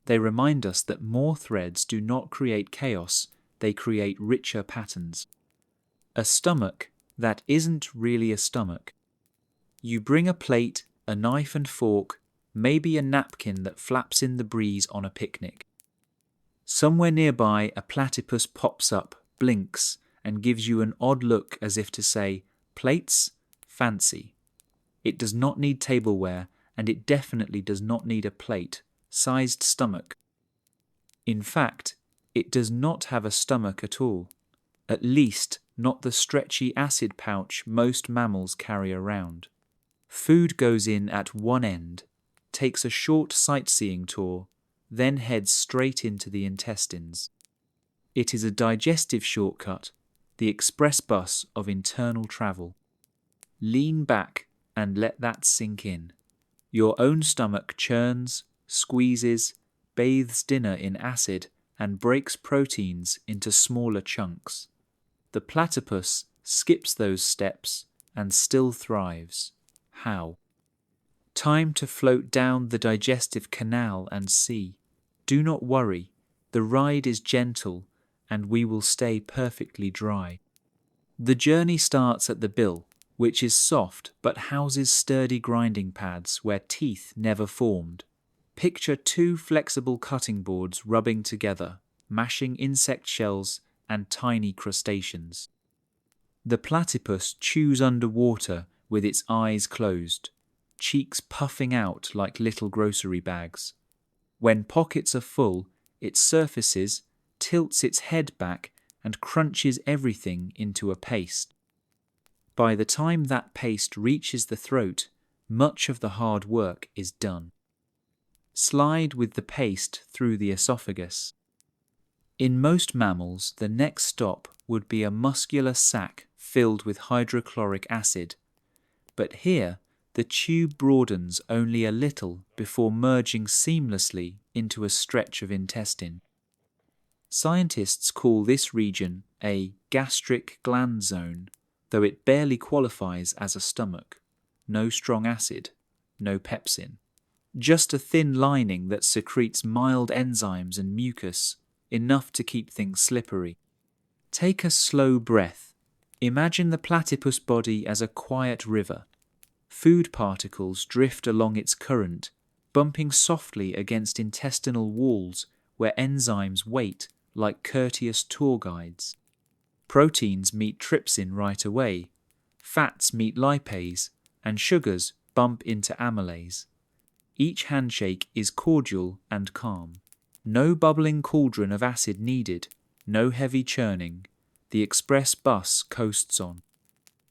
They remind us that more threads do not create chaos, they create richer patterns. A stomach that isn't really a stomach. You bring a plate, a knife and fork, maybe a napkin that flaps in the breeze on a picnic. Somewhere nearby, a platypus pops up, blinks, and gives you an odd look as if to say, "Plates? Fancy." It does not need tableware, and it definitely does not need a plate. Sized stomach. In fact, it does not have a stomach at all. At least, not the stretchy acid pouch most mammals carry around. Food goes in at one end, takes a short sightseeing tour, then heads straight into the intestines. It is a digestive shortcut, the express bus of internal travel. Lean back and let that sink in. Your own stomach churns, squeezes, bathes dinner in acid, and breaks proteins into smaller chunks. The platypus skips those steps and still thrives. How? Time to float down the digestive canal and see. Do not worry, the ride is gentle and we will stay perfectly dry. The journey starts at the bill, which is soft but houses sturdy grinding pads where teeth never formed. Picture 2 flexible cutting boards rubbing together, mashing insect shells and tiny crustaceans. The platypus chews underwater with its eyes closed, cheeks puffing out like little grocery bags. When pockets are full, it surfaces, tilts its head back, and crunches everything into a paste. By the time that paste reaches the throat, much of the hard work is done. Slide with the paste through the esophagus. In most mammals, the next stop would be a muscular sac filled with hydrochloric acid, but here the tube broadens only a little before merging seamlessly into a stretch of intestine. Scientists call this region a gastric gland zone, though it barely qualifies as a stomach. No strong acid, no pepsin. Just a thin lining that secretes mild enzymes and mucus, enough to keep things slippery. Take a slow breath. Imagine the platypus body as a quiet river. Food particles drift along its current, bumping softly against intestinal walls where enzymes wait like courteous tour guides. Proteins meet trypsin right away, fats meet lipase, and sugars bump into amylase. Each handshake is cordial and calm. No bubbling cauldron of acid needed, no heavy churning. The express bus coasts on.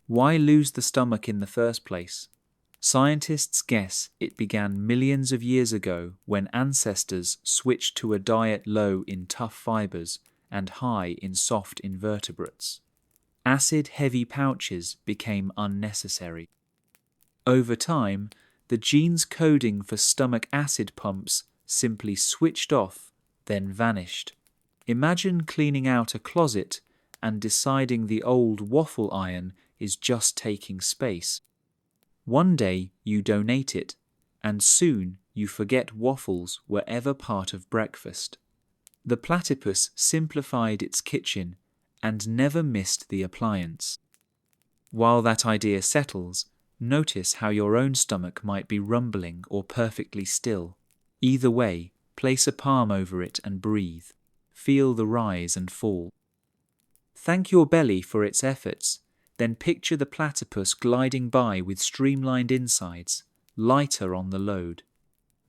Why lose the stomach in the first place? Scientists guess it began millions of years ago when ancestors switched to a diet low in tough fibers and high in soft invertebrates. Acid-heavy pouches became unnecessary. Over time, the genes coding for stomach acid pumps simply switched off, then vanished. Imagine cleaning out a closet and deciding the old waffle iron is just taking space. One day you donate it, and soon you forget waffles were ever part of breakfast. The platypus simplified its kitchen and never missed the appliance. While that idea settles, notice how your own stomach might be rumbling or perfectly still. Either way, place a palm over it and breathe. Feel the rise and fall. Thank your belly for its efforts, then picture the platypus gliding by with streamlined insides, lighter on the load.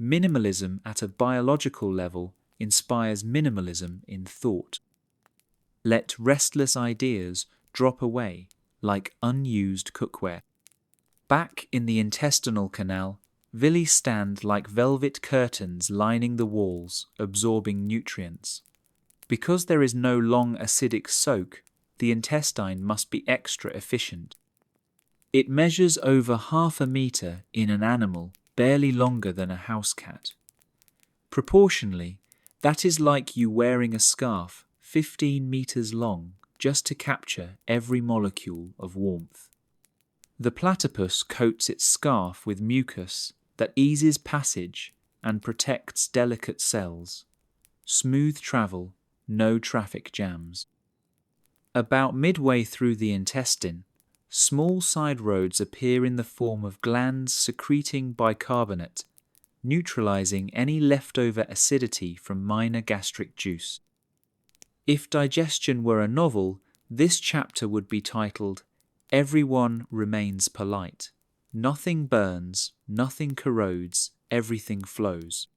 Minimalism at a biological level inspires minimalism in thought. Let restless ideas drop away like unused cookware. Back in the intestinal canal, villi stand like velvet curtains lining the walls, absorbing nutrients. Because there is no long acidic soak, the intestine must be extra efficient. It measures over 1/2 meter in an animal barely longer than a house cat. Proportionally, that is like you wearing a scarf 15 meters long just to capture every molecule of warmth. The platypus coats its scarf with mucus that eases passage and protects delicate cells. Smooth travel, no traffic jams. About midway through the intestine, small side roads appear in the form of glands secreting bicarbonate, neutralizing any leftover acidity from minor gastric juice. If digestion were a novel, this chapter would be titled, "Everyone Remains Polite. Nothing burns, nothing corrodes, everything flows."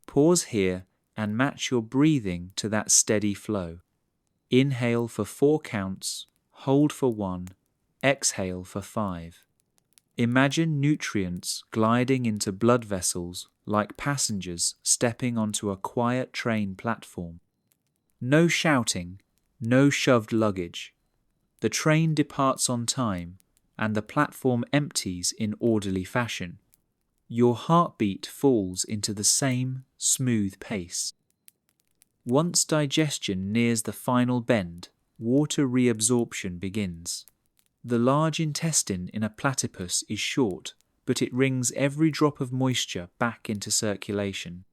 Pause here and match your breathing to that steady flow. Inhale for 4 counts, hold for 1, exhale for 5. Imagine nutrients gliding into blood vessels like passengers stepping onto a quiet train platform. No shouting, no shoved luggage. The train departs on time and the platform empties in orderly fashion. Your heartbeat falls into the same smooth pace. Once digestion nears the final bend, water reabsorption begins. The large intestine in a platypus is short, but it wrings every drop of moisture back into circulation.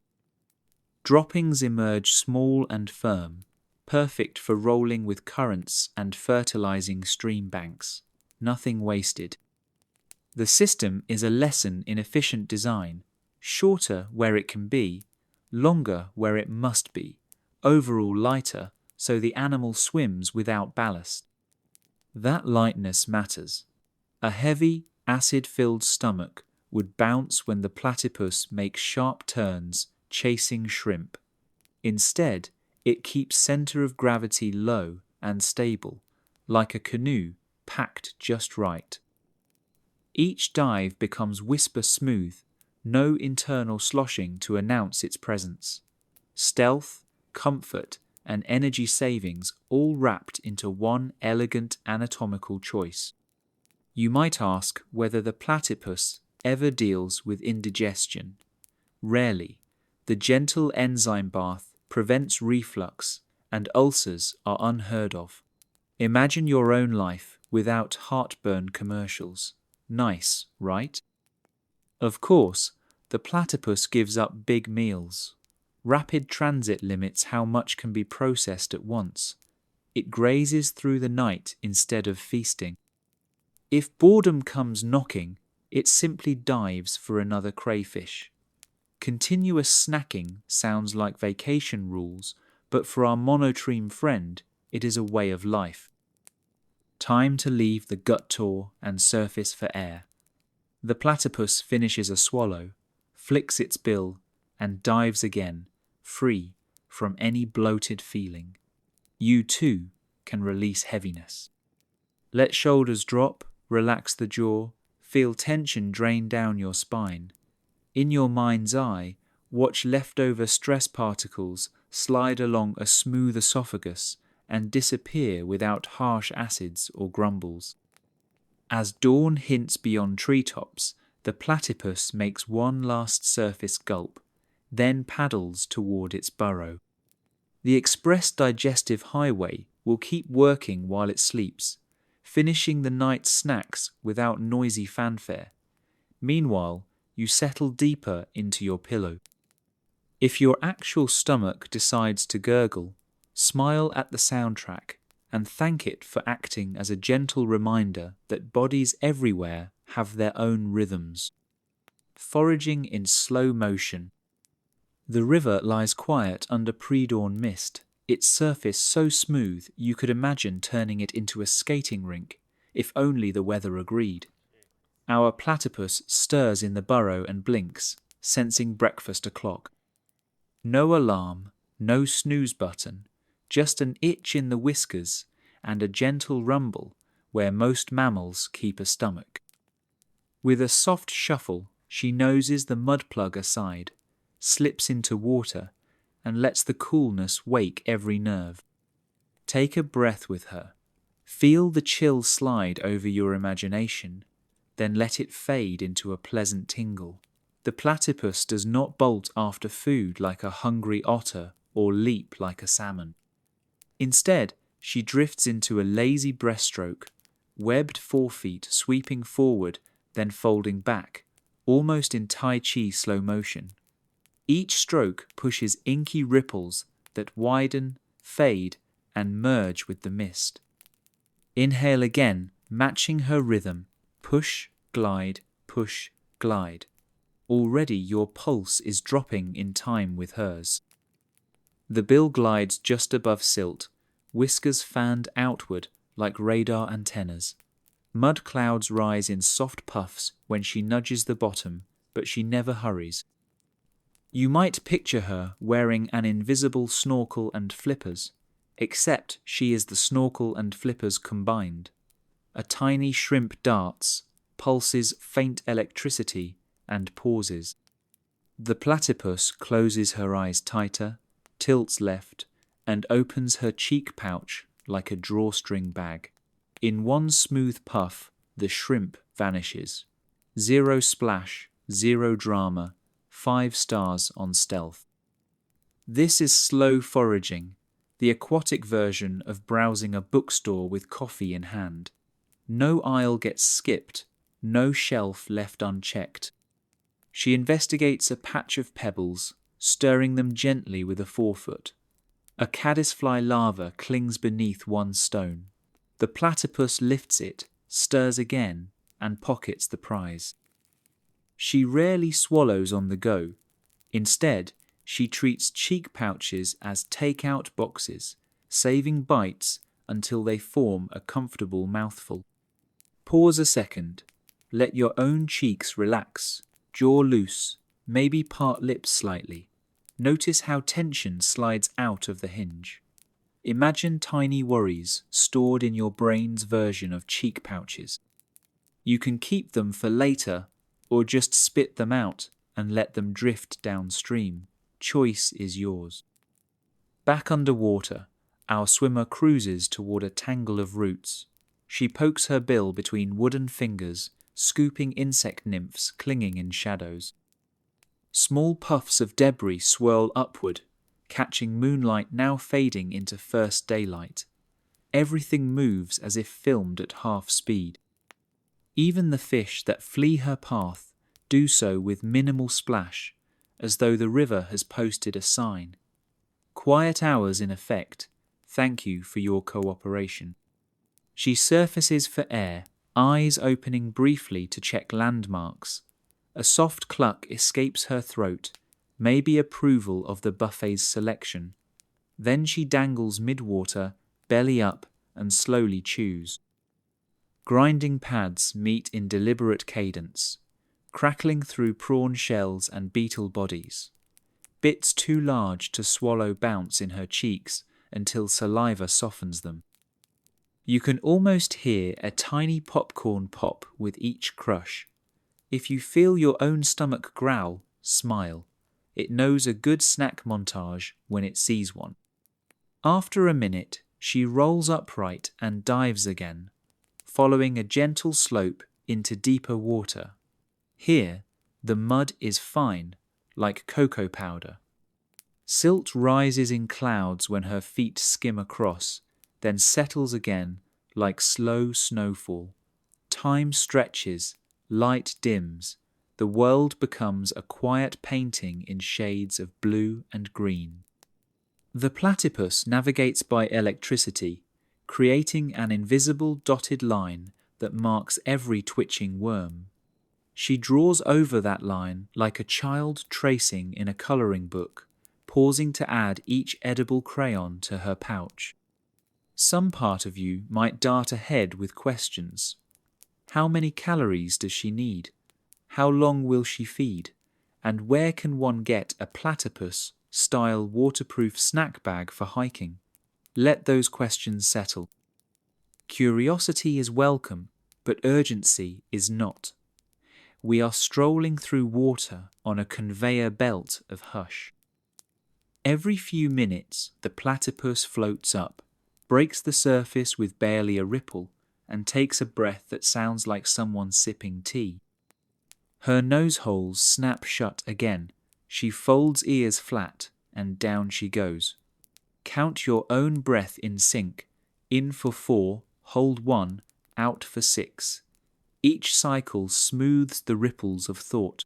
Droppings emerge small and firm, perfect for rolling with currents and fertilizing stream banks. Nothing wasted. The system is a lesson in efficient design, shorter where it can be, longer where it must be, overall lighter so the animal swims without ballast. That lightness matters. A heavy, acid-filled stomach would bounce when the platypus makes sharp turns, chasing shrimp. Instead, it keeps center of gravity low and stable, like a canoe packed just right. Each dive becomes whisper smooth, no internal sloshing to announce its presence. Stealth, comfort, and energy savings all wrapped into one elegant anatomical choice. You might ask whether the platypus ever deals with indigestion. Rarely. The gentle enzyme bath prevents reflux, and ulcers are unheard of. Imagine your own life without heartburn commercials. Nice, right? Of course, the platypus gives up big meals. Rapid transit limits how much can be processed at once. It grazes through the night instead of feasting. If boredom comes knocking, it simply dives for another crayfish. Continuous snacking sounds like vacation rules, but for our monotreme friend, it is a way of life. Time to leave the gut tour and surface for air. The platypus finishes a swallow, flicks its bill, and dives again, free from any bloated feeling. You too can release heaviness. Let shoulders drop, relax the jaw, Feel tension drain down your spine. In your mind's eye, watch leftover stress particles slide along a smooth esophagus and disappear without harsh acids or grumbles. As dawn hints beyond treetops, the platypus makes one last surface gulp, then paddles toward its burrow. The express digestive highway will keep working while it sleeps, finishing the night's snacks without noisy fanfare. Meanwhile, you settle deeper into your pillow. If your actual stomach decides to gurgle, smile at the soundtrack and thank it for acting as a gentle reminder that bodies everywhere have their own rhythms. Foraging in slow motion. The river lies quiet under pre-dawn mist, its surface so smooth you could imagine turning it into a skating rink, if only the weather agreed. Our platypus stirs in the burrow and blinks, sensing breakfast o'clock. No alarm, no snooze button, just an itch in the whiskers and a gentle rumble where most mammals keep a stomach. With a soft shuffle, she noses the mud plug aside, slips into water, and lets the coolness wake every nerve. Take a breath with her. Feel the chill slide over your imagination, then let it fade into a pleasant tingle. The platypus does not bolt after food like a hungry otter or leap like a salmon. Instead, she drifts into a lazy breaststroke, webbed forefeet sweeping forward, then folding back, almost in Tai Chi slow motion. Each stroke pushes inky ripples that widen, fade, and merge with the mist. Inhale again, matching her rhythm. Push, glide, push, glide. Already your pulse is dropping in time with hers. The bill glides just above silt, whiskers fanned outward like radar antennas. Mud clouds rise in soft puffs when she nudges the bottom, but she never hurries. You might picture her wearing an invisible snorkel and flippers, except she is the snorkel and flippers combined. A tiny shrimp darts, pulses faint electricity, and pauses. The platypus closes her eyes tighter, tilts left, and opens her cheek pouch like a drawstring bag. In one smooth puff, the shrimp vanishes. 0 splash, 0 drama, 5 stars on stealth. This is slow foraging, the aquatic version of browsing a bookstore with coffee in hand. No aisle gets skipped, no shelf left unchecked. She investigates a patch of pebbles, stirring them gently with a forefoot. A caddisfly larva clings beneath one stone. The platypus lifts it, stirs again, and pockets the prize. She rarely swallows on the go. Instead, she treats cheek pouches as take-out boxes, saving bites until they form a comfortable mouthful. Pause a second. Let your own cheeks relax, jaw loose, maybe part lips slightly. Notice how tension slides out of the hinge. Imagine tiny worries stored in your brain's version of cheek pouches. You can keep them for later, or just spit them out and let them drift downstream. Choice is yours. Back underwater, our swimmer cruises toward a tangle of roots. She pokes her bill between wooden fingers, scooping insect nymphs clinging in shadows. Small puffs of debris swirl upward, catching moonlight now fading into first daylight. Everything moves as if filmed at half speed. Even the fish that flee her path do so with minimal splash, as though the river has posted a sign. Quiet hours in effect, thank you for your cooperation. She surfaces for air, eyes opening briefly to check landmarks. A soft cluck escapes her throat, maybe approval of the buffet's selection. Then she dangles mid-water, belly up, and slowly chews. Grinding pads meet in deliberate cadence, crackling through prawn shells and beetle bodies. Bits too large to swallow bounce in her cheeks until saliva softens them. You can almost hear a tiny popcorn pop with each crush. If you feel your own stomach growl, smile. It knows a good snack montage when it sees one. After a minute, she rolls upright and dives again, following a gentle slope into deeper water. Here, the mud is fine, like cocoa powder. Silt rises in clouds when her feet skim across, then settles again like slow snowfall. Time stretches, light dims, the world becomes a quiet painting in shades of blue and green. The platypus navigates by electricity, creating an invisible dotted line that marks every twitching worm. She draws over that line like a child tracing in a colouring book, pausing to add each edible crayon to her pouch. Some part of you might dart ahead with questions. How many calories does she need? How long will she feed? And where can one get a platypus-style waterproof snack bag for hiking? Let those questions settle. Curiosity is welcome, but urgency is not. We are strolling through water on a conveyor belt of hush. Every few minutes, the platypus floats up, breaks the surface with barely a ripple, and takes a breath that sounds like someone sipping tea. Her nose holes snap shut again. She folds ears flat, and down she goes. Count your own breath in sync. In for 4, hold 1, out for 6. Each cycle smooths the ripples of thought.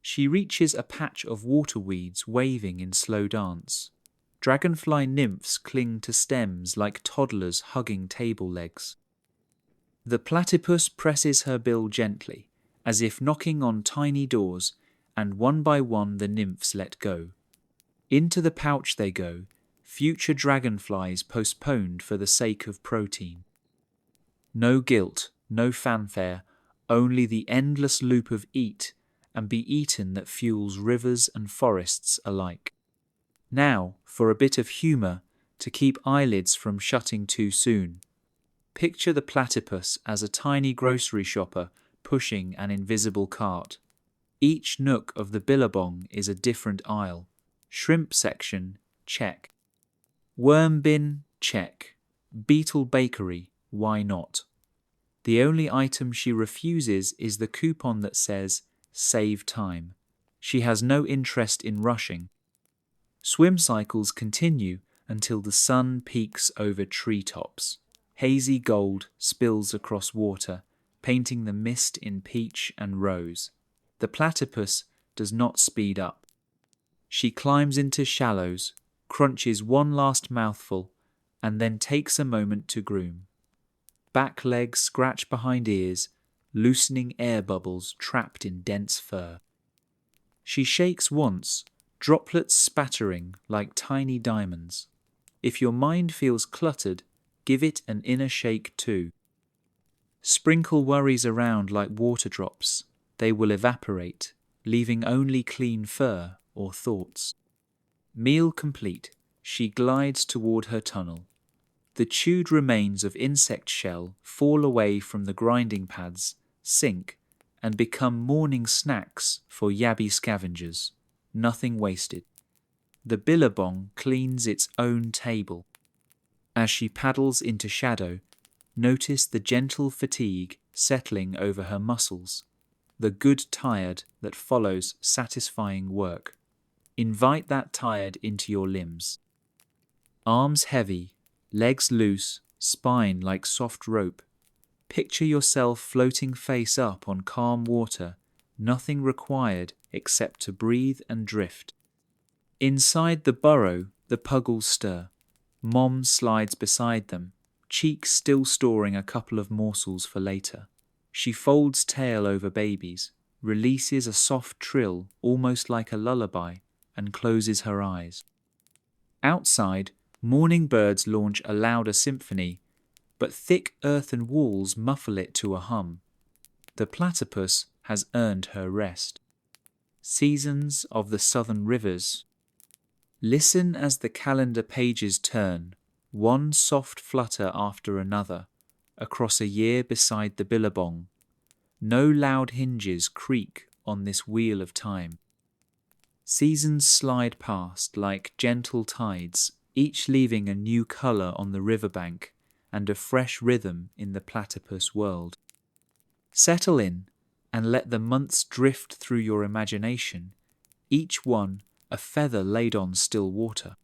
She reaches a patch of water weeds waving in slow dance. Dragonfly nymphs cling to stems like toddlers hugging table legs. The platypus presses her bill gently, as if knocking on tiny doors, and one by one the nymphs let go. Into the pouch they go, future dragonflies postponed for the sake of protein. No guilt, no fanfare, only the endless loop of eat and be eaten that fuels rivers and forests alike. Now, for a bit of humour to keep eyelids from shutting too soon. Picture the platypus as a tiny grocery shopper pushing an invisible cart. Each nook of the billabong is a different aisle. Shrimp section, check. Worm bin, check. Beetle bakery, why not? The only item she refuses is the coupon that says, save time. She has no interest in rushing. Swim cycles continue until the sun peaks over treetops. Hazy gold spills across water, painting the mist in peach and rose. The platypus does not speed up. She climbs into shallows, crunches one last mouthful, and then takes a moment to groom. Back legs scratch behind ears, loosening air bubbles trapped in dense fur. She shakes once, droplets spattering like tiny diamonds. If your mind feels cluttered, give it an inner shake too. Sprinkle worries around like water drops. They will evaporate, leaving only clean fur or thoughts. Meal complete, she glides toward her tunnel. The chewed remains of insect shell fall away from the grinding pads, sink, and become morning snacks for yabby scavengers. Nothing wasted. The billabong cleans its own table. As she paddles into shadow, notice the gentle fatigue settling over her muscles, the good tired that follows satisfying work. Invite that tired into your limbs. Arms heavy, legs loose, spine like soft rope. Picture yourself floating face up on calm water, nothing required except to breathe and drift. Inside the burrow, the puggles stir. Mom slides beside them, cheeks still storing a couple of morsels for later. She folds tail over babies, releases a soft trill almost like a lullaby, and closes her eyes. Outside, morning birds launch a louder symphony, but thick earthen walls muffle it to a hum. The platypus has earned her rest. Seasons of the southern rivers. Listen as the calendar pages turn. one soft flutter after another, across a year beside the billabong. No loud hinges creak on this wheel of time. Seasons slide past like gentle tides, each leaving a new colour on the riverbank and a fresh rhythm in the platypus world. Settle in and let the months drift through your imagination, each one a feather laid on still water.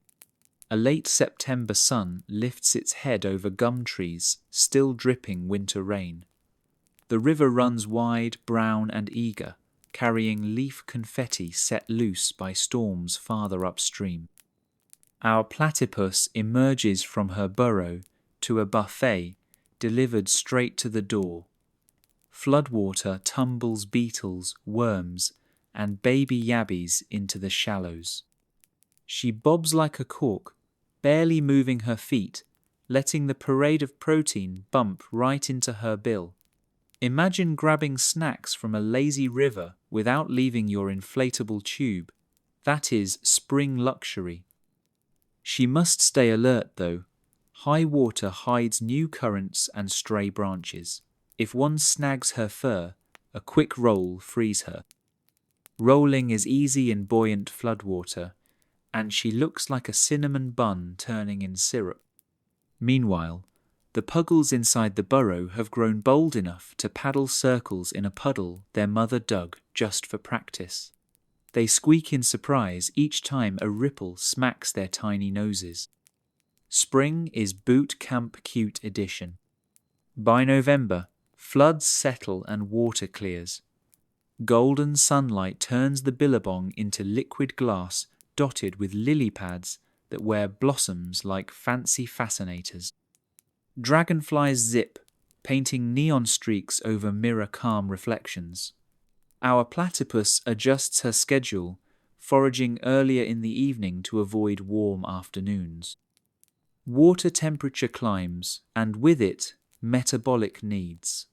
A late September sun lifts its head over gum trees, still dripping winter rain. The river runs wide, brown and eager, carrying leaf confetti set loose by storms farther upstream. Our platypus emerges from her burrow to a buffet delivered straight to the door. Floodwater tumbles beetles, worms, and baby yabbies into the shallows. She bobs like a cork, barely moving her feet, letting the parade of protein bump right into her bill. Imagine grabbing snacks from a lazy river without leaving your inflatable tube. That is spring luxury. She must stay alert, though. High water hides new currents and stray branches. If one snags her fur, a quick roll frees her. Rolling is easy in buoyant floodwater, and she looks like a cinnamon bun turning in syrup. Meanwhile, the puggles inside the burrow have grown bold enough to paddle circles in a puddle their mother dug just for practice. They squeak in surprise each time a ripple smacks their tiny noses. Spring is boot camp cute edition. By November, floods settle and water clears. Golden sunlight turns the billabong into liquid glass dotted with lily pads that wear blossoms like fancy fascinators. Dragonflies zip, painting neon streaks over mirror-calm reflections. Our platypus adjusts her schedule, foraging earlier in the evening to avoid warm afternoons. Water temperature climbs, and with it, metabolic needs.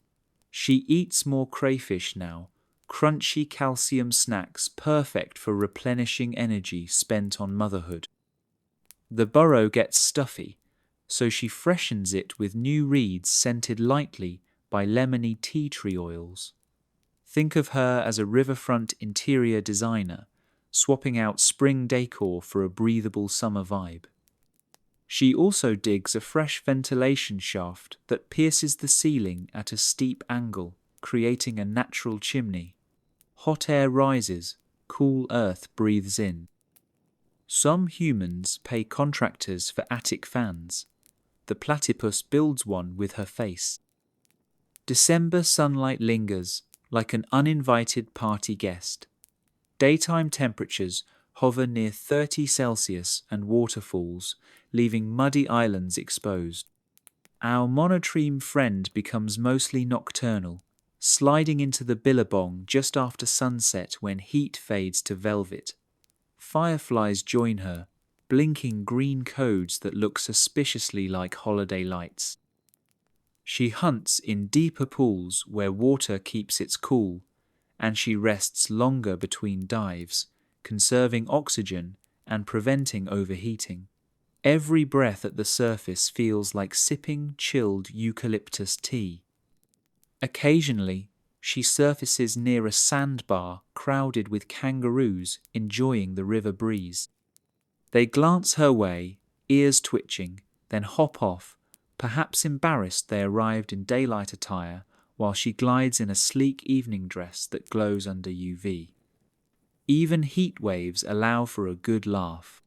She eats more crayfish now, crunchy calcium snacks perfect for replenishing energy spent on motherhood. The burrow gets stuffy, so she freshens it with new reeds scented lightly by lemony tea tree oils. Think of her as a riverfront interior designer, swapping out spring decor for a breathable summer vibe. She also digs a fresh ventilation shaft that pierces the ceiling at a steep angle, creating a natural chimney. Hot air rises, cool earth breathes in. Some humans pay contractors for attic fans. The platypus builds one with her face. December sunlight lingers like an uninvited party guest. Daytime temperatures hover near 30 Celsius and waterfalls, leaving muddy islands exposed. Our monotreme friend becomes mostly nocturnal, sliding into the billabong just after sunset when heat fades to velvet. Fireflies join her, blinking green codes that look suspiciously like holiday lights. She hunts in deeper pools where water keeps its cool, and she rests longer between dives, conserving oxygen and preventing overheating. Every breath at the surface feels like sipping chilled eucalyptus tea. Occasionally, she surfaces near a sandbar crowded with kangaroos enjoying the river breeze. They glance her way, ears twitching, then hop off, perhaps embarrassed they arrived in daylight attire while she glides in a sleek evening dress that glows under UV. Even heat waves allow for a good laugh.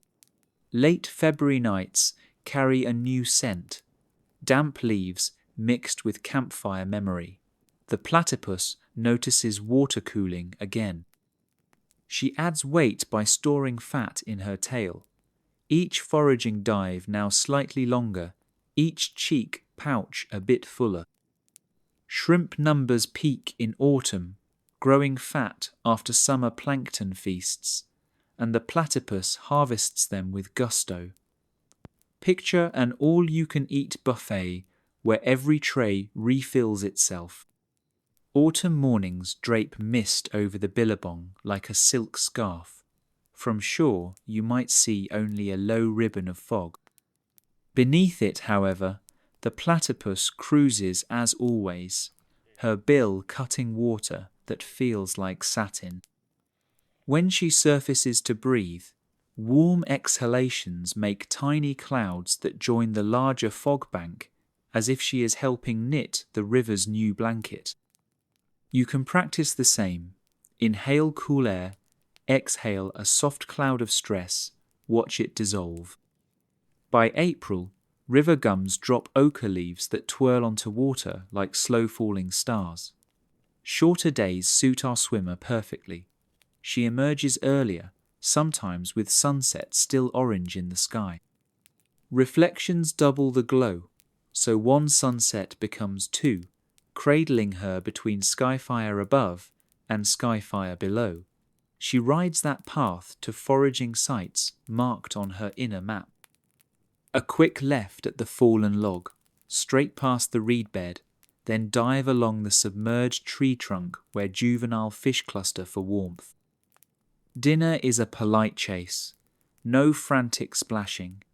Late February nights carry a new scent, damp leaves mixed with campfire memory. The platypus notices water cooling again. She adds weight by storing fat in her tail. Each foraging dive now slightly longer, each cheek pouch a bit fuller. Shrimp numbers peak in autumn, growing fat after summer plankton feasts, and the platypus harvests them with gusto. Picture an all-you-can-eat buffet where every tray refills itself. Autumn mornings drape mist over the billabong like a silk scarf. From shore you might see only a low ribbon of fog. Beneath it, however, the platypus cruises as always, her bill cutting water that feels like satin. When she surfaces to breathe, warm exhalations make tiny clouds that join the larger fog bank, as if she is helping knit the river's new blanket. You can practice the same. Inhale cool air, exhale a soft cloud of stress, watch it dissolve. By April, river gums drop ochre leaves that twirl onto water like slow-falling stars. Shorter days suit our swimmer perfectly. She emerges earlier, sometimes with sunset still orange in the sky. Reflections double the glow, so one sunset becomes two, cradling her between skyfire above and skyfire below. She rides that path to foraging sites marked on her inner map. A quick left at the fallen log, straight past the reed bed, then dive along the submerged tree trunk where juvenile fish cluster for warmth. Dinner is a polite chase, no frantic splashing,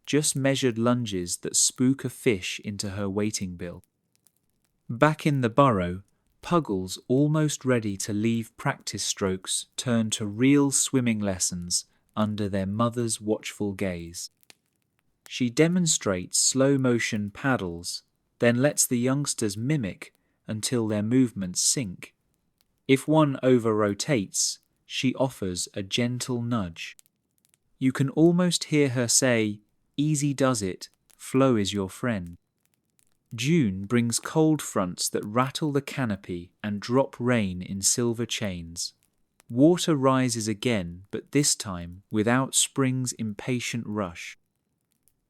just measured lunges that spook a fish into her waiting bill. Back in the burrow, Puggles, almost ready to leave practice strokes, turn to real swimming lessons under their mother's watchful gaze. She demonstrates slow-motion paddles, then lets the youngsters mimic until their movements sync. If one over-rotates, she offers a gentle nudge. You can almost hear her say, "Easy does it, flow is your friend." June brings cold fronts that rattle the canopy and drop rain in silver chains. Water rises again, but this time without spring's impatient rush.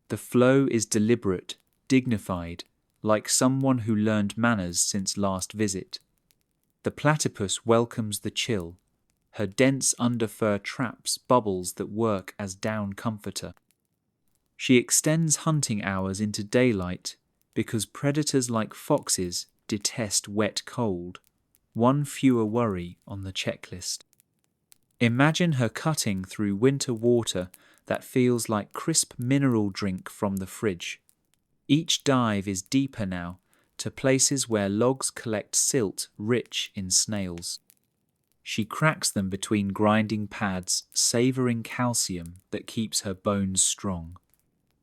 The flow is deliberate, dignified, like someone who learned manners since last visit. The platypus welcomes the chill. Her dense underfur traps bubbles that work as down comforter. She extends hunting hours into daylight because predators like foxes detest wet cold, one fewer worry on the checklist. Imagine her cutting through winter water that feels like crisp mineral drink from the fridge. Each dive is deeper now, to places where logs collect silt rich in snails. She cracks them between grinding pads, savouring calcium that keeps her bones strong.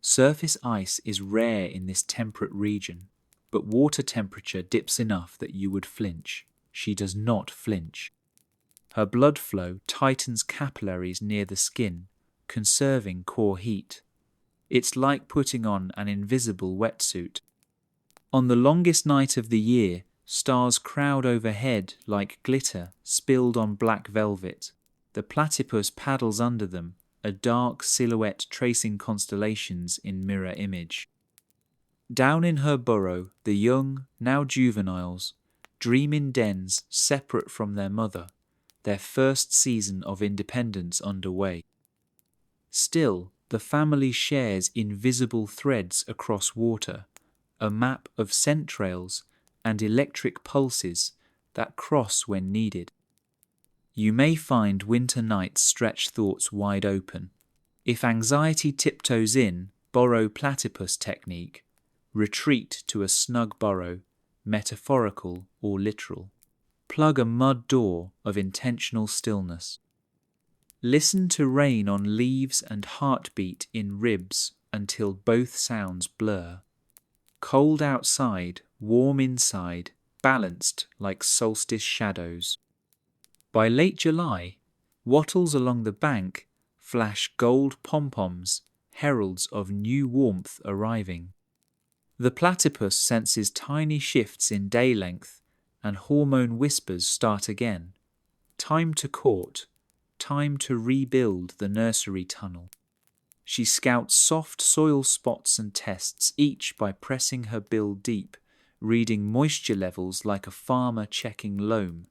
Surface ice is rare in this temperate region, but water temperature dips enough that you would flinch. She does not flinch. Her blood flow tightens capillaries near the skin, conserving core heat. It's like putting on an invisible wetsuit. On the longest night of the year, stars crowd overhead like glitter spilled on black velvet. The platypus paddles under them, a dark silhouette tracing constellations in mirror image. Down in her burrow, the young, now juveniles, dream in dens separate from their mother, their first season of independence underway. Still, the family shares invisible threads across water, a map of scent trails and electric pulses that cross when needed. You may find winter nights stretch thoughts wide open. If anxiety tiptoes in, borrow platypus technique. Retreat to a snug burrow, metaphorical or literal. Plug a mud door of intentional stillness. Listen to rain on leaves and heartbeat in ribs until both sounds blur. Cold outside, warm inside, balanced like solstice shadows. By late July, wattles along the bank flash gold pom-poms, heralds of new warmth arriving. The platypus senses tiny shifts in day length, and hormone whispers start again. Time to court, time to rebuild the nursery tunnel. She scouts soft soil spots and tests, each by pressing her bill deep, reading moisture levels like a farmer checking loam.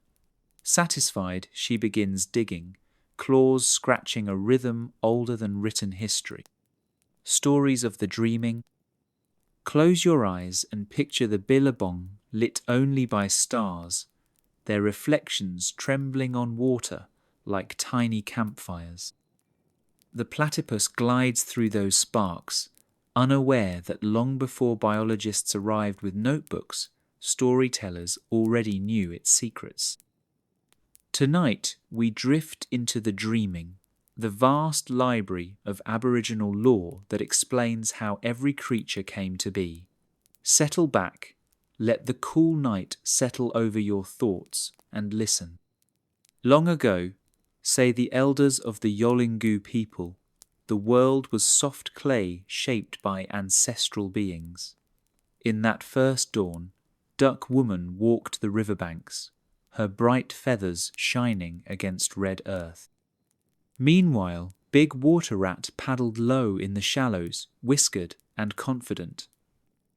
Satisfied, she begins digging, claws scratching a rhythm older than written history. Stories of the dreaming. Close your eyes and picture the billabong lit only by stars, their reflections trembling on water like tiny campfires. The platypus glides through those sparks, unaware that long before biologists arrived with notebooks, storytellers already knew its secrets. Tonight we drift into the dreaming, the vast library of Aboriginal lore that explains how every creature came to be. Settle back, let the cool night settle over your thoughts, and listen. Long ago, say the elders of the Yolngu people, the world was soft clay shaped by ancestral beings. In that first dawn, Duck Woman walked the riverbanks, her bright feathers shining against red earth. Meanwhile, Big Water Rat paddled low in the shallows, whiskered and confident.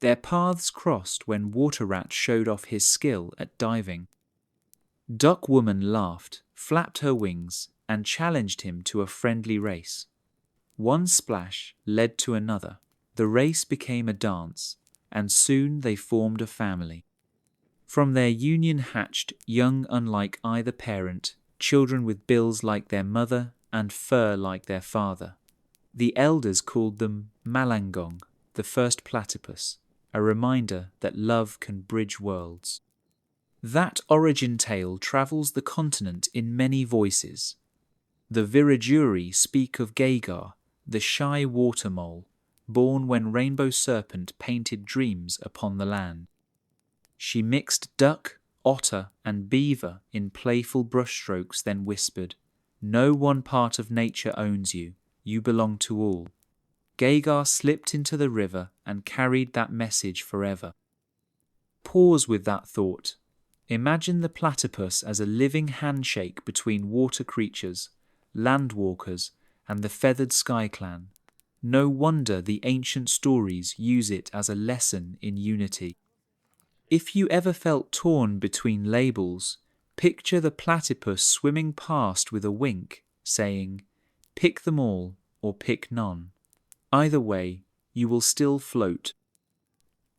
Their paths crossed when Water Rat showed off his skill at diving. Duck Woman laughed, flapped her wings, and challenged him to a friendly race. One splash led to another. The race became a dance, and soon they formed a family. From their union hatched young unlike either parent, children with bills like their mother and fur like their father. The elders called them Malangong, the first platypus, a reminder that love can bridge worlds. That origin tale travels the continent in many voices. The Wiradjuri speak of Gagar, the shy water mole, born when Rainbow Serpent painted dreams upon the land. She mixed duck, otter, and beaver in playful brushstrokes, then whispered, "No one part of nature owns you. You belong to all." Gagar slipped into the river and carried that message forever. Pause with that thought. Imagine the platypus as a living handshake between water creatures, landwalkers, and the feathered sky clan. No wonder the ancient stories use it as a lesson in unity. If you ever felt torn between labels, picture the platypus swimming past with a wink, saying, "Pick them all or pick none. Either way, you will still float."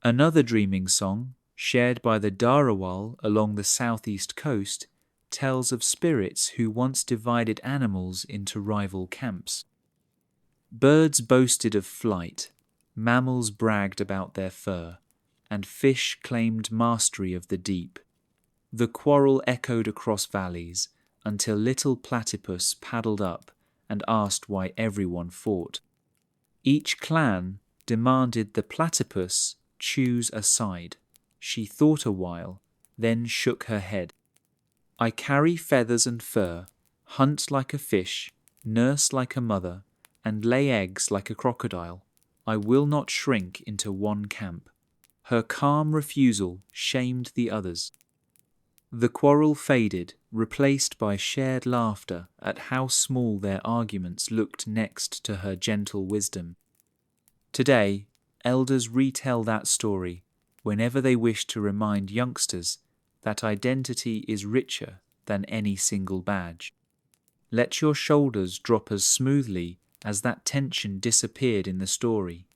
Another dreaming song, shared by the Darawal along the southeast coast, tells of spirits who once divided animals into rival camps. Birds boasted of flight, mammals bragged about their fur, and fish claimed mastery of the deep. The quarrel echoed across valleys until little platypus paddled up and asked why everyone fought. Each clan demanded the platypus choose a side. She thought a while, then shook her head. "I carry feathers and fur, hunt like a fish, nurse like a mother, and lay eggs like a crocodile. I will not shrink into one camp." Her calm refusal shamed the others. The quarrel faded, replaced by shared laughter at how small their arguments looked next to her gentle wisdom. Today, elders retell that story whenever they wish to remind youngsters that identity is richer than any single badge. Let your shoulders drop as smoothly as that tension disappeared in the story.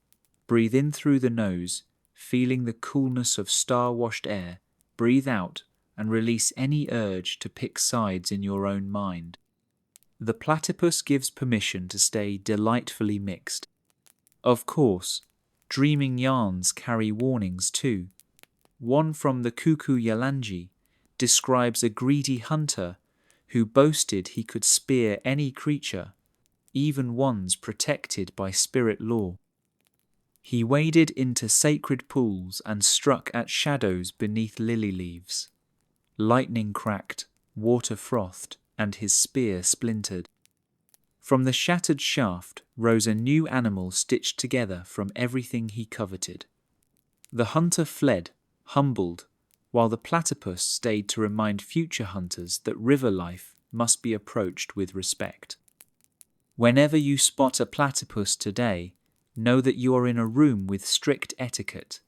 Breathe in through the nose, feeling the coolness of star-washed air. Breathe out and release any urge to pick sides in your own mind. The platypus gives permission to stay delightfully mixed. Of course, dreaming yarns carry warnings too. One from the Kuku Yalanji describes a greedy hunter who boasted he could spear any creature, even ones protected by spirit law. He waded into sacred pools and struck at shadows beneath lily leaves. Lightning cracked, water frothed, and his spear splintered. From the shattered shaft rose a new animal stitched together from everything he coveted. The hunter fled, humbled, while the platypus stayed to remind future hunters that river life must be approached with respect. Whenever you spot a platypus today, know that you are in a room with strict etiquette.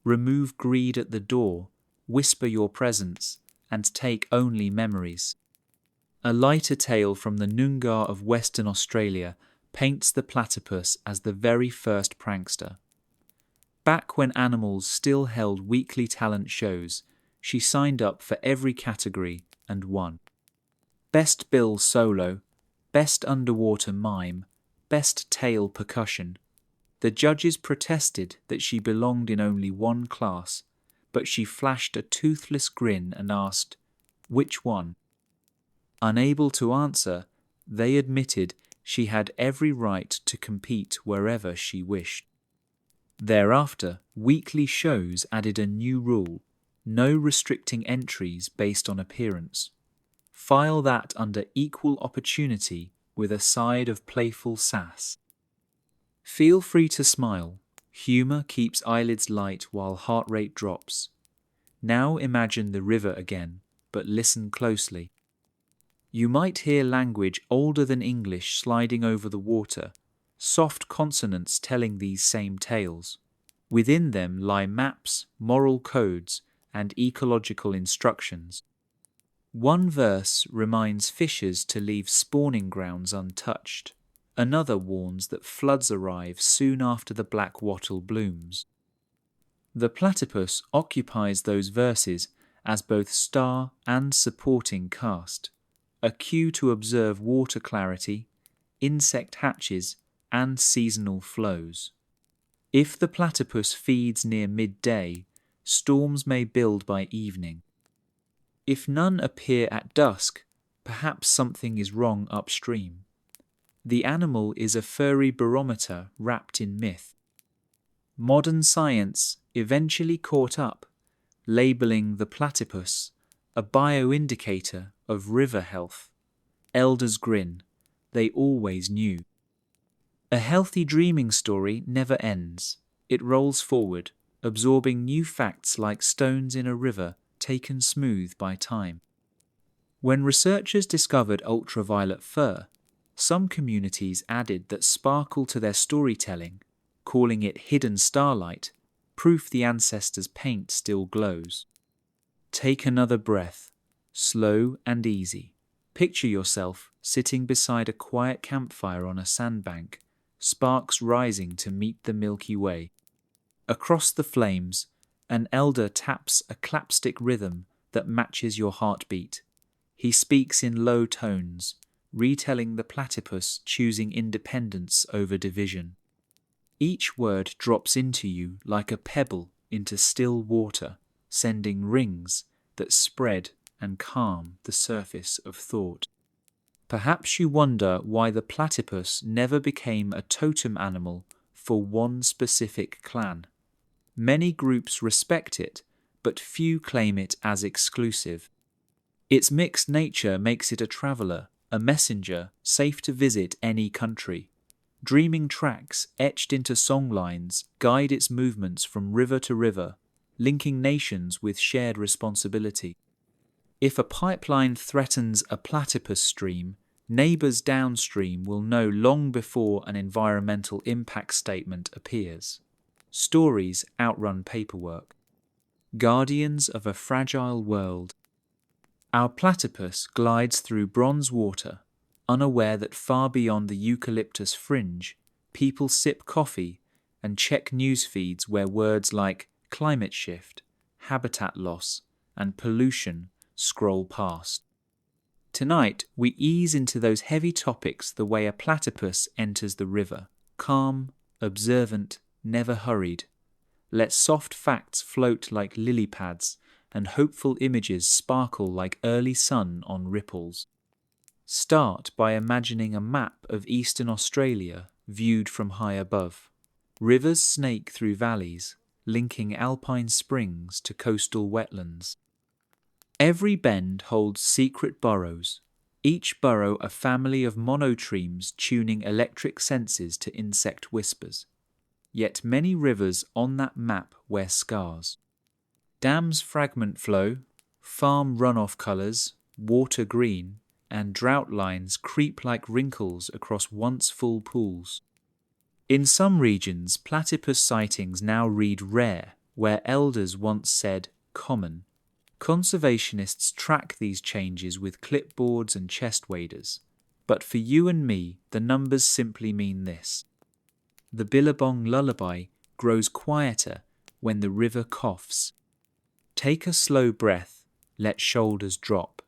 Remove greed at the door, whisper your presence, and take only memories. A lighter tale from the Noongar of Western Australia paints the platypus as the very first prankster. Back when animals still held weekly talent shows, she signed up for every category and won. Best bill solo, best underwater mime, best tail percussion. The judges protested that she belonged in only one class, but she flashed a toothless grin and asked, "Which one?" Unable to answer, they admitted she had every right to compete wherever she wished. Thereafter, weekly shows added a new rule: no restricting entries based on appearance. File that under equal opportunity with a side of playful sass. Feel free to smile. Humor keeps eyelids light while heart rate drops. Now imagine the river again, but listen closely. You might hear language older than English sliding over the water, soft consonants telling these same tales. Within them lie maps, moral codes, and ecological instructions. One verse reminds fishers to leave spawning grounds untouched. Another warns that floods arrive soon after the black wattle blooms. The platypus occupies those verses as both star and supporting cast, a cue to observe water clarity, insect hatches, and seasonal flows. If the platypus feeds near midday, storms may build by evening. If none appear at dusk, perhaps something is wrong upstream. The animal is a furry barometer wrapped in myth. Modern science eventually caught up, labeling the platypus a bioindicator of river health. Elders grin, they always knew. A healthy dreaming story never ends. It rolls forward, absorbing new facts like stones in a river taken smooth by time. When researchers discovered ultraviolet fur, some communities added that sparkle to their storytelling, calling it hidden starlight, proof the ancestors' paint still glows. Take another breath, slow and easy. Picture yourself sitting beside a quiet campfire on a sandbank, sparks rising to meet the Milky Way. Across the flames, an elder taps a clapstick rhythm that matches your heartbeat. He speaks in low tones, retelling the platypus choosing independence over division. Each word drops into you like a pebble into still water, sending rings that spread and calm the surface of thought. Perhaps you wonder why the platypus never became a totem animal for one specific clan. Many groups respect it, but few claim it as exclusive. Its mixed nature makes it a traveller, a messenger, safe to visit any country. Dreaming tracks etched into songlines guide its movements from river to river, linking nations with shared responsibility. If a pipeline threatens a platypus stream, neighbours downstream will know long before an environmental impact statement appears. Stories outrun paperwork. Guardians of a fragile world. Our platypus glides through bronze water, unaware that far beyond the eucalyptus fringe, people sip coffee and check news feeds where words like climate shift, habitat loss, and pollution scroll past. Tonight, we ease into those heavy topics the way a platypus enters the river, calm, observant, never hurried. Let soft facts float like lily pads and hopeful images sparkle like early sun on ripples. Start by imagining a map of eastern Australia viewed from high above. Rivers snake through valleys, linking alpine springs to coastal wetlands. Every bend holds secret burrows, each burrow a family of monotremes tuning electric senses to insect whispers. Yet many rivers on that map wear scars. Dams fragment flow, farm runoff colours, water green, and drought lines creep like wrinkles across once full pools. In some regions, platypus sightings now read rare, where elders once said common. Conservationists track these changes with clipboards and chest waders. But for you and me, the numbers simply mean this. The billabong lullaby grows quieter when the river coughs. Take a slow breath, let shoulders drop.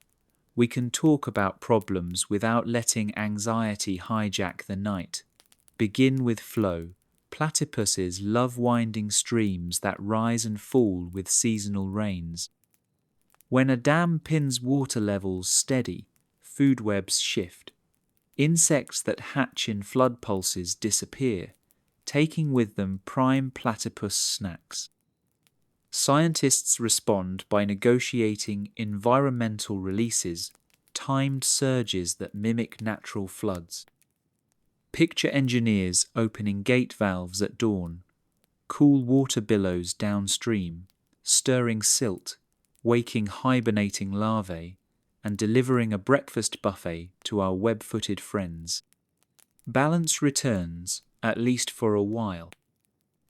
We can talk about problems without letting anxiety hijack the night. Begin with flow, Platypuses love winding streams that rise and fall with seasonal rains. When a dam pins water levels steady, food webs shift. Insects that hatch in flood pulses disappear, taking with them prime platypus snacks. Scientists respond by negotiating environmental releases, timed surges that mimic natural floods. Picture engineers opening gate valves at dawn, cool water billows downstream, stirring silt, waking hibernating larvae, and delivering a breakfast buffet to our web-footed friends. Balance returns, at least for a while.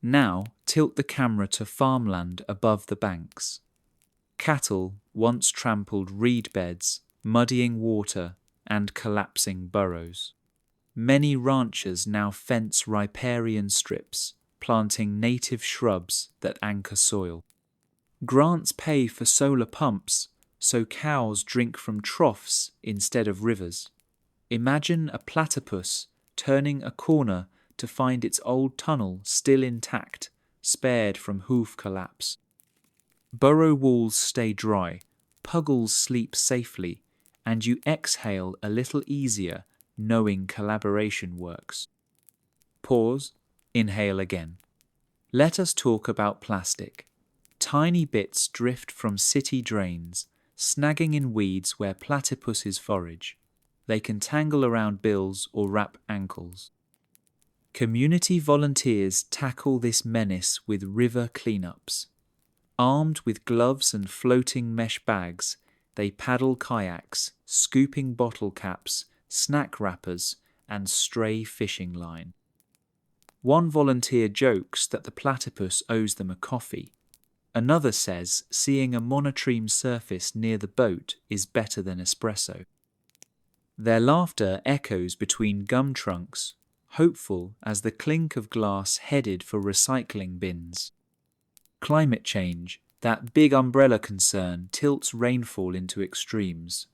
Now tilt the camera to farmland above the banks. Cattle once trampled reed beds, muddying water and collapsing burrows. Many ranchers now fence riparian strips, planting native shrubs that anchor soil. Grants pay for solar pumps so cows drink from troughs instead of rivers. Imagine a platypus turning a corner to find its old tunnel still intact, spared from hoof collapse. Burrow walls stay dry, puggles sleep safely, and you exhale a little easier knowing collaboration works. Pause, inhale again. Let us talk about plastic. Tiny bits drift from city drains, snagging in weeds where platypuses forage. They can tangle around bills or wrap ankles. Community volunteers tackle this menace with river cleanups. Armed with gloves and floating mesh bags, they paddle kayaks, scooping bottle caps, snack wrappers, and stray fishing line. One volunteer jokes that the platypus owes them a coffee. Another says seeing a monotreme surface near the boat is better than espresso. Their laughter echoes between gum trunks, hopeful as the clink of glass headed for recycling bins. Climate change, that big umbrella concern, tilts rainfall into extremes.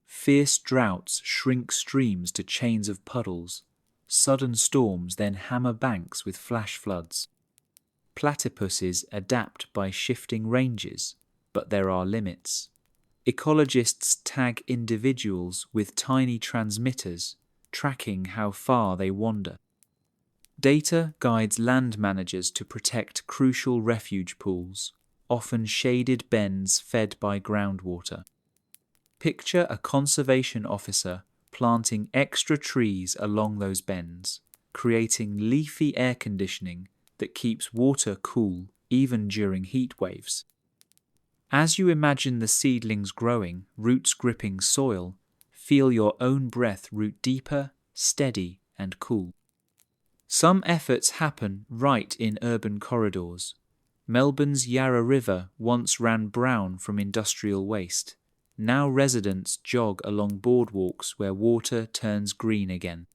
Fierce droughts shrink streams to chains of puddles. Sudden storms then hammer banks with flash floods. Platypuses adapt by shifting ranges, but there are limits. Ecologists tag individuals with tiny transmitters, tracking how far they wander. Data guides land managers to protect crucial refuge pools, often shaded bends fed by groundwater. Picture a conservation officer planting extra trees along those bends, creating leafy air conditioning that keeps water cool even during heat waves. As you imagine the seedlings growing, roots gripping soil, feel your own breath root deeper, steady, and cool. Some efforts happen right in urban corridors. Melbourne's Yarra River once ran brown from industrial waste. Now residents jog along boardwalks where water turns green again.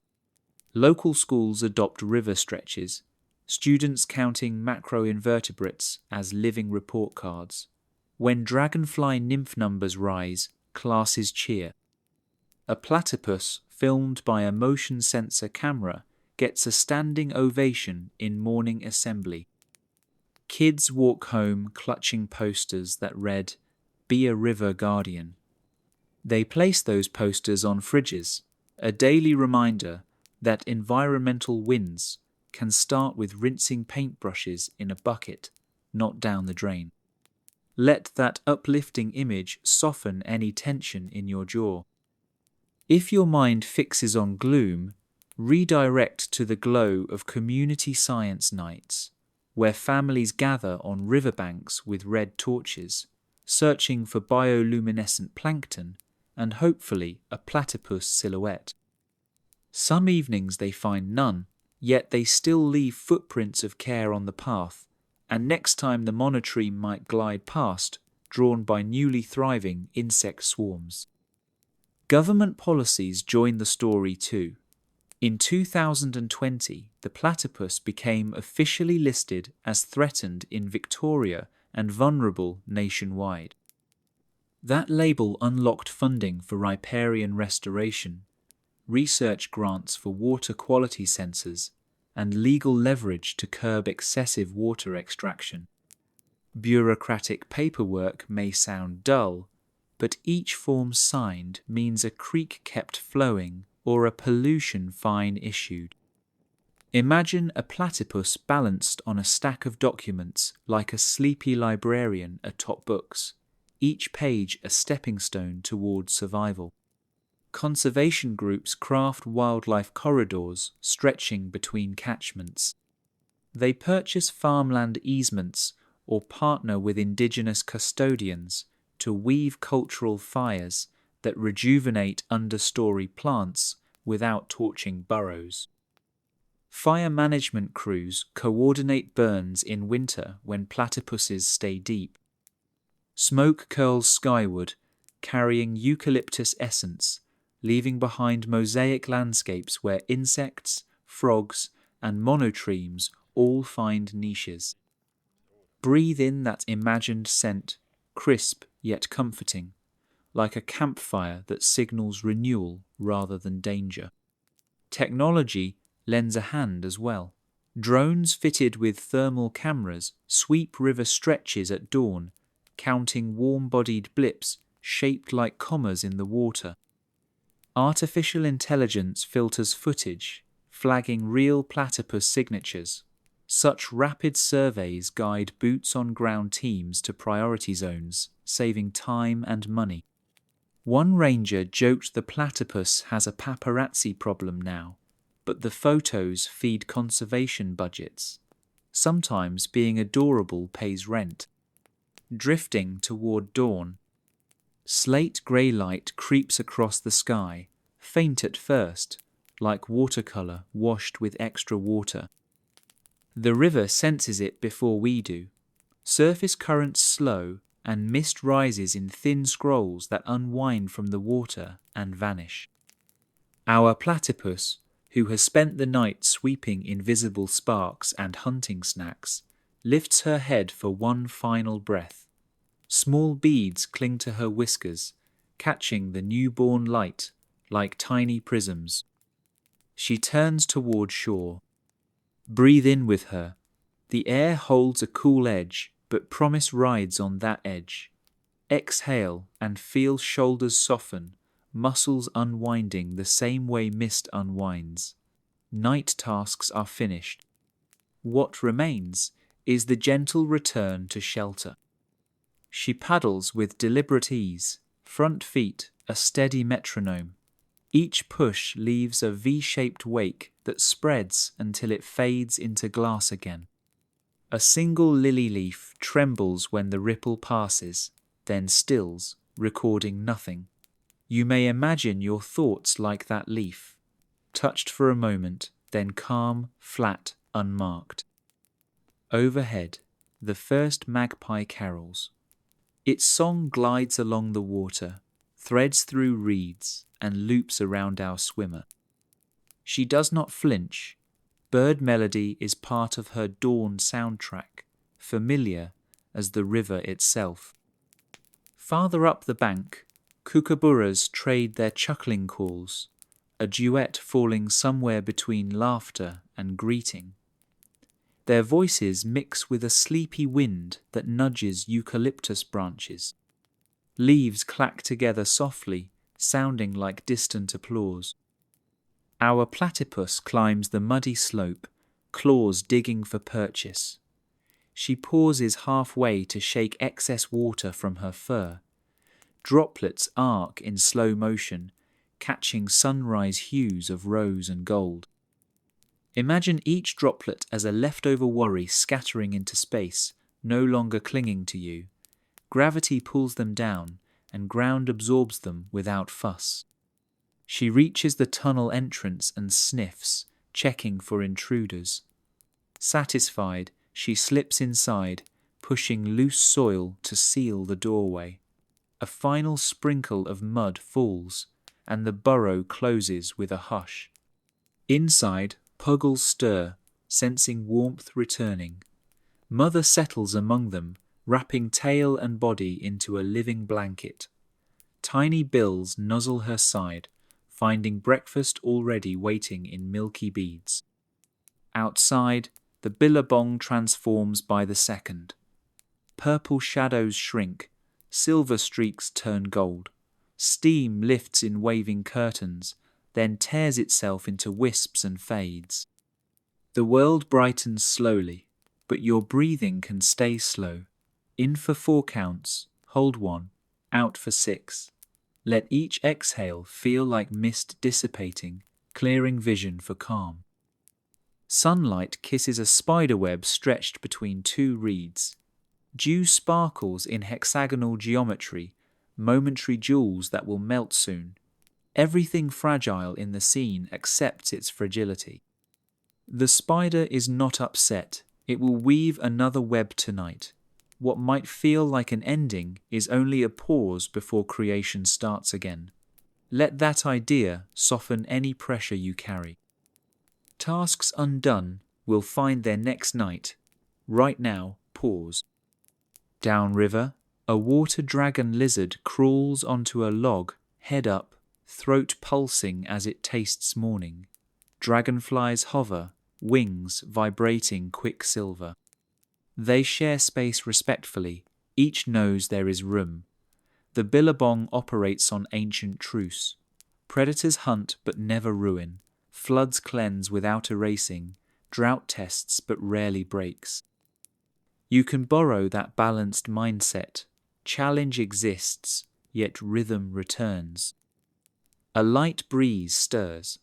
Local schools adopt river stretches, students counting macroinvertebrates as living report cards. When dragonfly nymph numbers rise, classes cheer. A platypus filmed by a motion sensor camera gets a standing ovation in morning assembly. Kids walk home clutching posters that read, "Be a river guardian." They place those posters on fridges, a daily reminder that environmental wins can start with rinsing paintbrushes in a bucket, not down the drain. Let that uplifting image soften any tension in your jaw. If your mind fixes on gloom, redirect to the glow of community science nights, where families gather on riverbanks with red torches, searching for bioluminescent plankton and hopefully a platypus silhouette. Some evenings they find none, yet they still leave footprints of care on the path, and next time the monotreme might glide past, drawn by newly thriving insect swarms. Government policies join the story too. In 2020, the platypus became officially listed as threatened in Victoria and vulnerable nationwide. That label unlocked funding for riparian restoration, research grants for water quality sensors, and legal leverage to curb excessive water extraction. Bureaucratic paperwork may sound dull, but each form signed means a creek kept flowing or a pollution fine issued. Imagine a platypus balanced on a stack of documents like a sleepy librarian atop books, each page a stepping stone toward survival. Conservation groups craft wildlife corridors stretching between catchments. They purchase farmland easements or partner with indigenous custodians to weave cultural fires that rejuvenate understory plants without torching burrows. Fire management crews coordinate burns in winter when platypuses stay deep. Smoke curls skyward, carrying eucalyptus essence, leaving behind mosaic landscapes where insects, frogs, and monotremes all find niches. Breathe in that imagined scent, crisp yet comforting, like a campfire that signals renewal rather than danger. Technology lends a hand as well. Drones fitted with thermal cameras sweep river stretches at dawn, counting warm-bodied blips shaped like commas in the water. Artificial intelligence filters footage, flagging real platypus signatures. Such rapid surveys guide boots-on-ground teams to priority zones, saving time and money. One ranger joked the platypus has a paparazzi problem now, but the photos feed conservation budgets. Sometimes being adorable pays rent. Drifting toward dawn. Slate-grey light creeps across the sky, faint at first, like watercolour washed with extra water. The river senses it before we do. Surface currents slow, and mist rises in thin scrolls that unwind from the water and vanish. Our platypus, who has spent the night sweeping invisible sparks and hunting snacks, lifts her head for one final breath. Small beads cling to her whiskers, catching the newborn light like tiny prisms. She turns toward shore. Breathe in with her. The air holds a cool edge, but promise rides on that edge. Exhale and feel shoulders soften, muscles unwinding the same way mist unwinds. Night tasks are finished. What remains is the gentle return to shelter. She paddles with deliberate ease, front feet a steady metronome. Each push leaves a V-shaped wake that spreads until it fades into glass again. A single lily leaf trembles when the ripple passes, then stills, recording nothing. You may imagine your thoughts like that leaf, touched for a moment, then calm, flat, unmarked. Overhead, the first magpie carols. Its song glides along the water, threads through reeds, and loops around our swimmer. She does not flinch. Bird melody is part of her dawn soundtrack, familiar as the river itself. Farther up the bank, kookaburras trade their chuckling calls, a duet falling somewhere between laughter and greeting. Their voices mix with a sleepy wind that nudges eucalyptus branches. Leaves clack together softly, sounding like distant applause. Our platypus climbs the muddy slope, claws digging for purchase. She pauses halfway to shake excess water from her fur. Droplets arc in slow motion, catching sunrise hues of rose and gold. Imagine each droplet as a leftover worry scattering into space, no longer clinging to you. Gravity pulls them down, and ground absorbs them without fuss. She reaches the tunnel entrance and sniffs, checking for intruders. Satisfied, she slips inside, pushing loose soil to seal the doorway. A final sprinkle of mud falls, and the burrow closes with a hush. Inside, puggles stir, sensing warmth returning. Mother settles among them, wrapping tail and body into a living blanket. Tiny bills nuzzle her side, finding breakfast already waiting in milky beads. Outside, the billabong transforms by the second. Purple shadows shrink, silver streaks turn gold. Steam lifts in waving curtains, then tears itself into wisps and fades. The world brightens slowly, but your breathing can stay slow. In for 4 counts, hold 1, out for 6. Let each exhale feel like mist dissipating, clearing vision for calm. Sunlight kisses a spiderweb stretched between 2 reeds. Dew sparkles in hexagonal geometry, momentary jewels that will melt soon. Everything fragile in the scene accepts its fragility. The spider is not upset. It will weave another web tonight. What might feel like an ending is only a pause before creation starts again. Let that idea soften any pressure you carry. Tasks undone will find their next night. Right now, pause. Downriver, a water dragon lizard crawls onto a log, head up, throat pulsing as it tastes morning. Dragonflies hover, wings vibrating quicksilver. They share space respectfully, each knows there is room. The billabong operates on ancient truce. Predators hunt but never ruin. Floods cleanse without erasing. Drought tests but rarely breaks. You can borrow that balanced mindset. Challenge exists, yet rhythm returns. A light breeze stirs,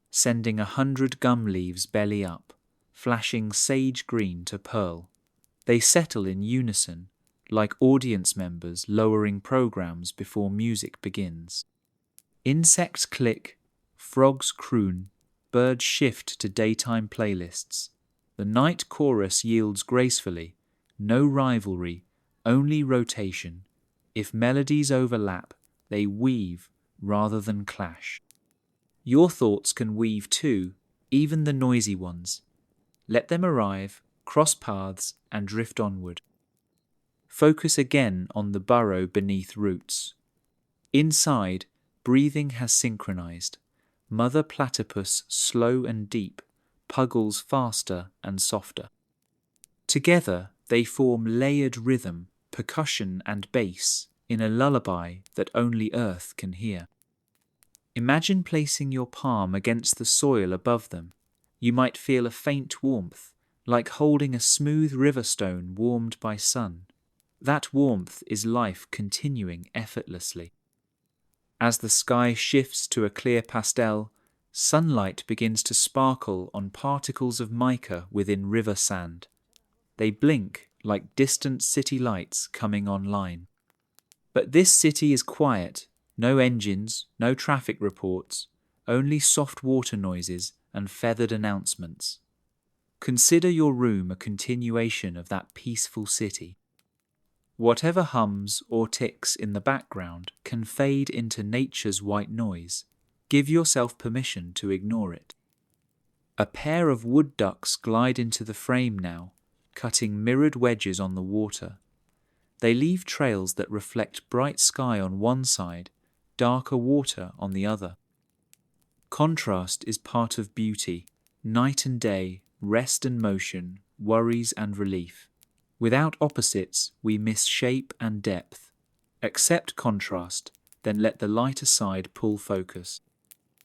sending 100 gum leaves belly up, flashing sage green to pearl. They settle in unison, like audience members lowering programs before music begins. Insects click, frogs croon, birds shift to daytime playlists. The night chorus yields gracefully, no rivalry, only rotation. If melodies overlap, they weave rather than clash. Your thoughts can weave too, even the noisy ones. Let them arrive, cross paths, and drift onward. Focus again on the burrow beneath roots. Inside, breathing has synchronized. Mother platypus, slow and deep, puggles faster and softer. Together, they form layered rhythm, percussion and bass in a lullaby that only earth can hear. Imagine placing your palm against the soil above them. You might feel a faint warmth, like holding a smooth river stone warmed by sun. That warmth is life continuing effortlessly. As the sky shifts to a clear pastel, sunlight begins to sparkle on particles of mica within river sand. They blink like distant city lights coming online. But this city is quiet, no engines, no traffic reports, only soft water noises and feathered announcements. Consider your room a continuation of that peaceful city. Whatever hums or ticks in the background can fade into nature's white noise. Give yourself permission to ignore it. A pair of wood ducks glide into the frame now, cutting mirrored wedges on the water. They leave trails that reflect bright sky on one side, darker water on the other. Contrast is part of beauty, night and day, rest and motion, worries and relief. Without opposites, we miss shape and depth. Accept contrast, then let the lighter side pull focus.